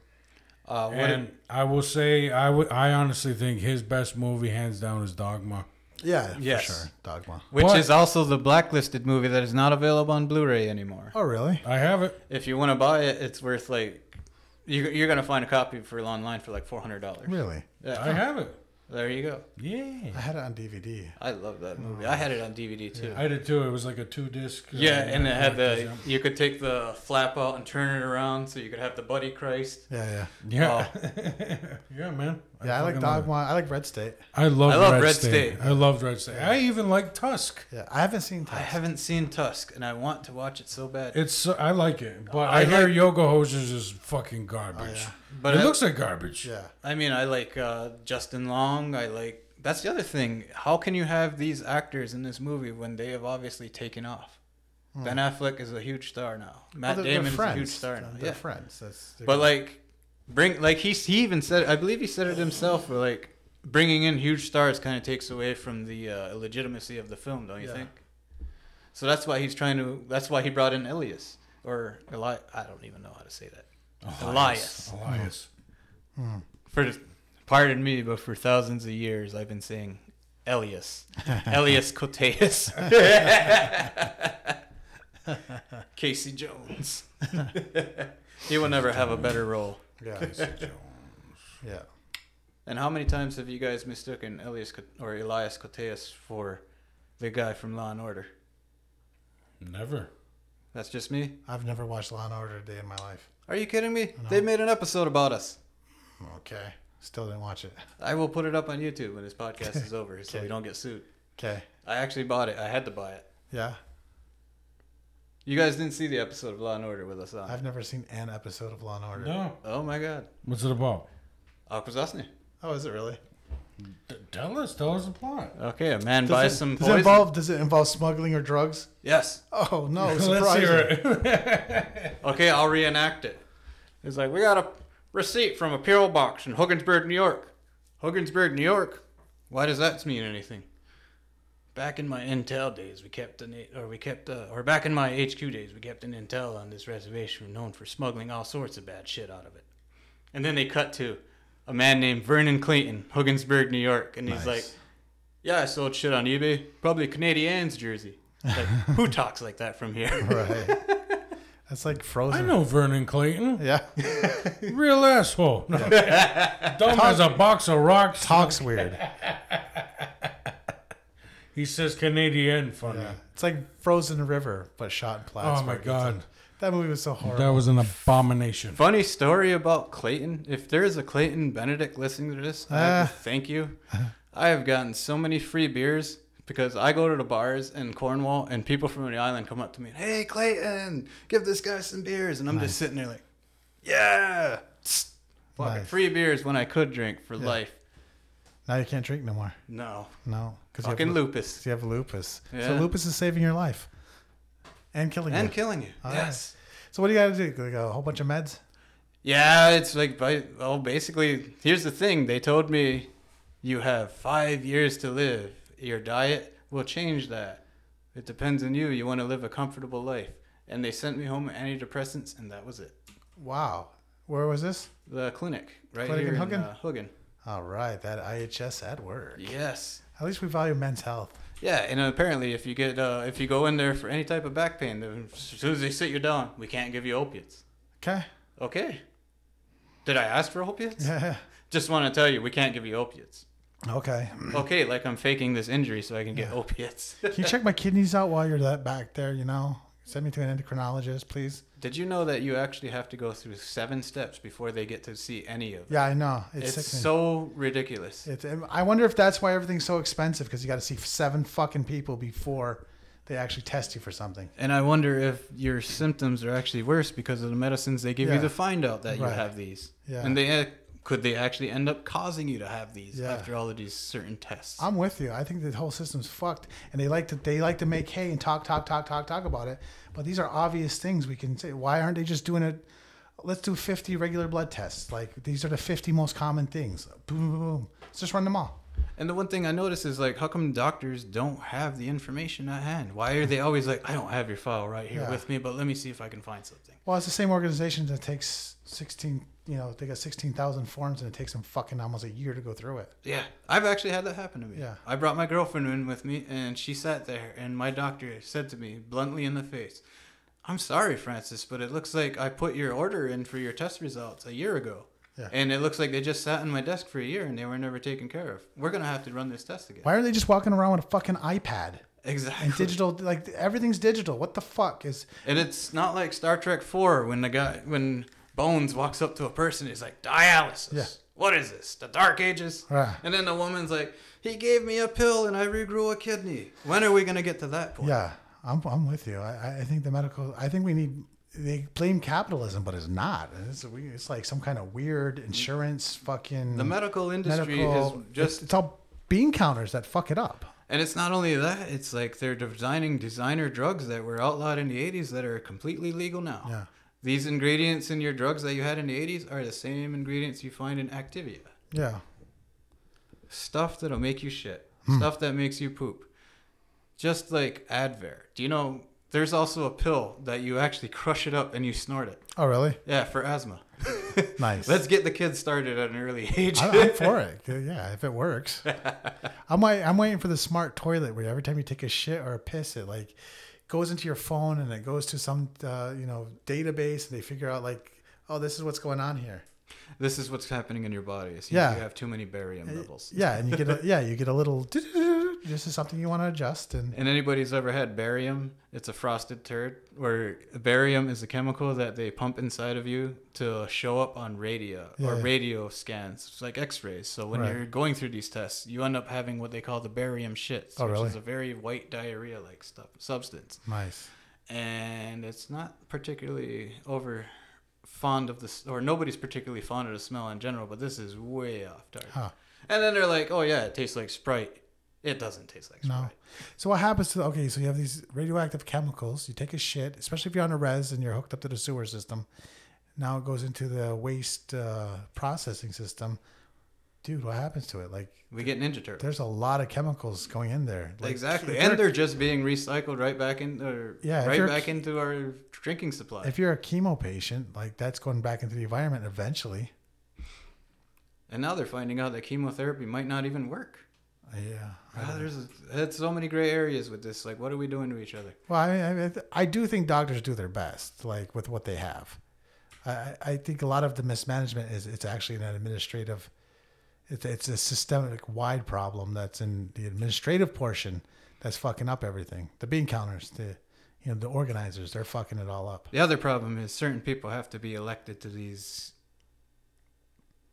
I will say, I honestly think his best movie, hands down, is Dogma. Yeah, Yes. for sure. Dogma. Which But- is also the blacklisted movie that is not available on Blu-ray anymore. Oh, really? I have it. If you want to buy it, it's worth like you're gonna find a copy for it online for like $400. Really? Yeah. I have it. There you go. Yeah. I had it on DVD. I love that movie. I had it on DVD too. I did too. It was like a 2-disc. Yeah, and it had you could take the flap out and turn it around so you could have the Buddy Christ. Yeah, yeah. Yeah. Yeah, man. Yeah, I like fucking love it. Dogma. I like Red State. I love Red State. State. I loved Red State. I even like Tusk. Yeah, I haven't seen I Tusk. haven't seen Tusk, and I want to watch it so bad. I like it, but I I hear like- Yoga Hosers is fucking garbage. yeah. But It looks like garbage. Yeah. I mean, I like Justin Long. That's the other thing. How can you have these actors in this movie when they have obviously taken off? Ben Affleck is a huge star now. Matt Well, Damon is a friends. huge star now. They're Yeah, friends. That's but he even said, I believe he said it himself. Where like bringing in huge stars kind of takes away from the legitimacy of the film, don't you think? So that's why That's why he brought in Elias or Eli. I don't even know how to say that. Elias. Pardon me, but for thousands of years I've been saying Elias. Elias Koteas. Casey Jones. He will never have a better role. Yeah. Yeah. And how many times have you guys mistaken Elias Koteas for the guy from Law and Order? Never. That's just me? I've never watched Law and Order a day in my life. Are you kidding me? They made an episode about us. Okay. Still didn't watch it. I will put it up on YouTube when this podcast is over so we don't get sued. Okay. I actually bought it. I had to buy it. Yeah. You guys didn't see the episode of Law and Order with us on. I've never seen an episode of Law and Order. No. Oh my god. What's it about? Akwesasne. Oh, is it really? Tell us the plot. Okay, a man buys some Does poison. it involve smuggling or drugs? Yes. Oh no! Let's Surprising. hear it. Okay, I'll reenact it. It's like, we got a receipt from a P.O. box in Hogansburg, New York. Hogansburg, New York? Why does that mean anything? Back in my Intel days, back in my HQ days, we kept an Intel on this reservation known for smuggling all sorts of bad shit out of it. And then they cut to a man named Vernon Clayton, Hogansburg, New York. And he's like, yeah, I sold shit on eBay. Probably a Canadiens jersey. Like, who talks like that from here? Right. That's like Frozen. I know Vernon Clayton. Yeah. Real asshole. No. Dumb as a box of rocks. Talks weird. He says Canadian funny. Yeah. It's like Frozen River, but shot in Plattsburgh. Oh my god. That movie was so horrible. That was an abomination. Funny story about Clayton. If there is a Clayton Benedict listening to this, I have to thank you. I have gotten so many free beers because I go to the bars in Cornwall and people from the island come up to me and, hey, Clayton, give this guy some beers. And I'm just sitting there like, yeah. Fucking Nice. free beers when I could drink for life. Now you can't drink no more. No. No. Because Fucking lupus. you have lupus. Yeah. So lupus is saving your life. And killing And you. killing you. All Yes. So what do you got to do? Like a whole bunch of meds? Yeah, it's like, basically, here's the thing. They told me you have 5 years to live. Your diet will change that. It depends on you. You want to live a comfortable life. And they sent me home antidepressants, and that was it. Wow. Where was this? The clinic, right Clinic here in in Hugin? Hugin. All right. That IHS at work. Yes. At least we value men's health. Yeah, and apparently if you go in there for any type of back pain, as soon as they sit you down, we can't give you opiates. Okay. Okay. Did I ask for opiates? Yeah. Just want to tell you, we can't give you opiates. Okay. Okay, like I'm faking this injury so I can get opiates. Can you check my kidneys out while you're that back there, you know? Send me to an endocrinologist, please. Did you know that you actually have to go through 7 steps before they get to see any of it? Yeah, I know. It's sickening. so ridiculous. I wonder if that's why everything's so expensive, because you got to see 7 fucking people before they actually test you for something. And I wonder if your symptoms are actually worse because of the medicines they give you Yeah. to find out that you Right. have these. Yeah. And they could they actually end up causing you to have these after all of these certain tests? I'm with you. I think the whole system's fucked, and they like to make hay and talk about it. But these are obvious things we can say. Why aren't they just doing it? Let's do 50 regular blood tests. Like, these are the 50 most common things. Boom, boom, boom. Let's just run them all. And the one thing I notice is, like, how come doctors don't have the information at hand? Why are they always like, I don't have your file right here with me, but let me see if I can find something. Well, it's the same organization that takes 16, they got 16,000 forms, and it takes them fucking almost a year to go through it. Yeah. I've actually had that happen to me. Yeah. I brought my girlfriend in with me, and she sat there, and my doctor said to me bluntly in the face, I'm sorry, Francis, but it looks like I put your order in for your test results a year ago. Yeah. And it looks like they just sat on my desk for a year and they were never taken care of. We're going to have to run this test again. Why are they just walking around with a fucking iPad? Exactly. And digital, like, everything's digital. What the fuck is... And it's not like Star Trek 4 when Bones walks up to a person, he's like, dialysis. Yeah. What is this? The Dark Ages? Right. And then the woman's like, he gave me a pill and I regrew a kidney. When are we going to get to that point? Yeah, I'm with you. I think they blame capitalism, but it's not. It's like some kind of weird insurance fucking... The medical industry is just... It's all bean counters that fuck it up. And it's not only that, it's like they're designing designer drugs that were outlawed in the 80s that are completely legal now. Yeah. These ingredients in your drugs that you had in the 80s are the same ingredients you find in Activia. Yeah. Stuff that'll make you shit. Stuff that makes you poop. Just like Advair. Do you know... There's also a pill that you actually crush it up and you snort it. Oh, really? Yeah, for asthma. Nice. Let's get the kids started at an early age. I'm for it. Yeah, if it works. I'm waiting for the smart toilet where every time you take a shit or a piss, it like goes into your phone and it goes to some database and they figure out like, oh, this is what's going on here. This is what's happening in your body. So you have too many barium levels. Yeah, and you get a little. This is something you want to adjust. And anybody's ever had barium? It's a frosted turd. Where barium is a chemical that they pump inside of you to show up on radio scans. It's like X-rays. So when you're going through these tests, you end up having what they call the barium shits, which is a very white diarrhea-like substance. Nice. And it's not particularly fond of this, or nobody's particularly fond of the smell in general, but this is way off target. Huh. And then they're like, oh yeah, it tastes like Sprite. It doesn't taste like Sprite. No. So what happens so you have these radioactive chemicals, you take a shit, especially if you're on a res and you're hooked up to the sewer system. Now it goes into the waste processing system. Dude, what happens to it? Like, we get Ninja Turtles. There's a lot of chemicals going in there. Like, exactly. And they're just being recycled right back into our drinking supply. If you're a chemo patient, like, that's going back into the environment eventually. And now they're finding out that chemotherapy might not even work. Yeah. There's so many gray areas with this. Like, what are we doing to each other? Well, I do think doctors do their best, like, with what they have. I think a lot of the mismanagement it's actually an administrative... It's a systemic wide problem that's in the administrative portion that's fucking up everything. The bean counters, the organizers, they're fucking it all up. The other problem is certain people have to be elected to these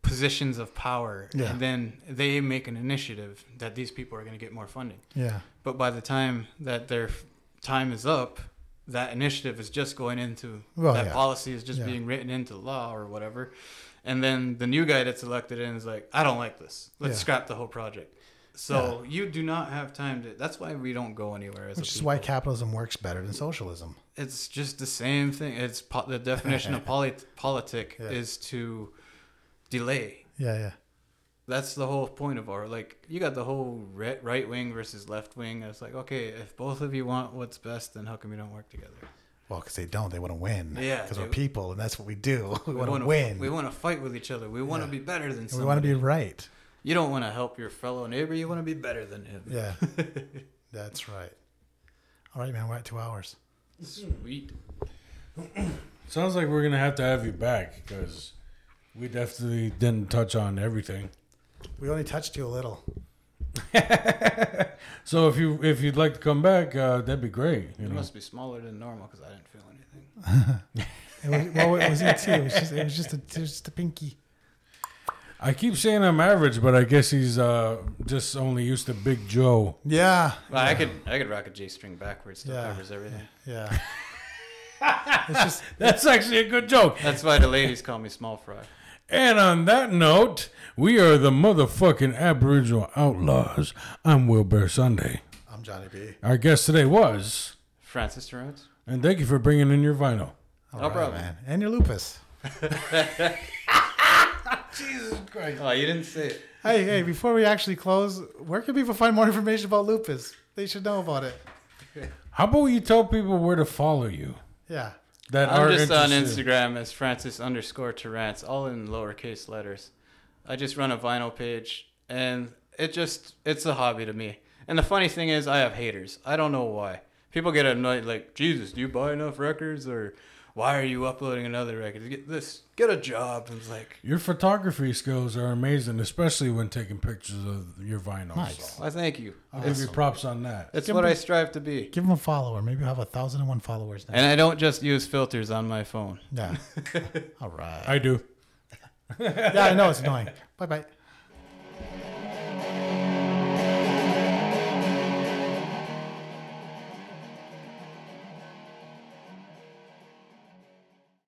positions of power, and then they make an initiative that these people are going to get more funding. Yeah. But by the time that their time is up, that initiative is just going into policy is just being written into law or whatever. And then the new guy that's elected in is like, I don't like this. Let's scrap the whole project. So you do not have time to... That's why we don't go anywhere as a people. Which is why capitalism works better than socialism. It's just the same thing. It's the definition of politic is to delay. Yeah. That's the whole point of our... Like, you got the whole right wing versus left wing. It's like, okay, if both of you want what's best, then how come you don't work together? Well, because they don't. They want to win. Yeah. Because we're people, and that's what we do. We want to win. We want to fight with each other. We want to be better than somebody. We want to be right. You don't want to help your fellow neighbor. You want to be better than him. Yeah. That's right. All right, man. We're at 2 hours. Sweet. Sounds like we're going to have you back because we definitely didn't touch on everything. We only touched you a little. So if you'd like to come back, that'd be great. It must be smaller than normal because I didn't feel anything. It was ET. It was just a pinky. I keep saying I'm average, but I guess he's just only used to Big Joe. Yeah. Well, I could rock a J-string backwards. Still covers everything. Yeah. That's actually a good joke. That's why the ladies call me Small Fry. And on that note, we are the motherfucking Aboriginal Outlaws. I'm Will Bear Sunday. I'm Johnny B. Our guest today was Francis Terrance. And thank you for bringing in your vinyl. No problem, man. And your lupus. Jesus Christ. Oh, you didn't say it. Hey, before we actually close, where can people find more information about lupus? They should know about it. How about you tell people where to follow you? Yeah. I'm just on Instagram as Francis_Terrance, all in lowercase letters. I just run a vinyl page, and it's a hobby to me. And the funny thing is, I have haters. I don't know why. People get annoyed, like, Jesus, do you buy enough records? Or why are you uploading another record? Get a job. And it's like, your photography skills are amazing, especially when taking pictures of your vinyl. Nice. So well, thank you. I'll give you props on that. That's what I strive to be. Give them a follower. Maybe you'll have 1,001 followers now. And I don't just use filters on my phone. Yeah. All right. I do. Yeah, I know it's annoying. Bye-bye.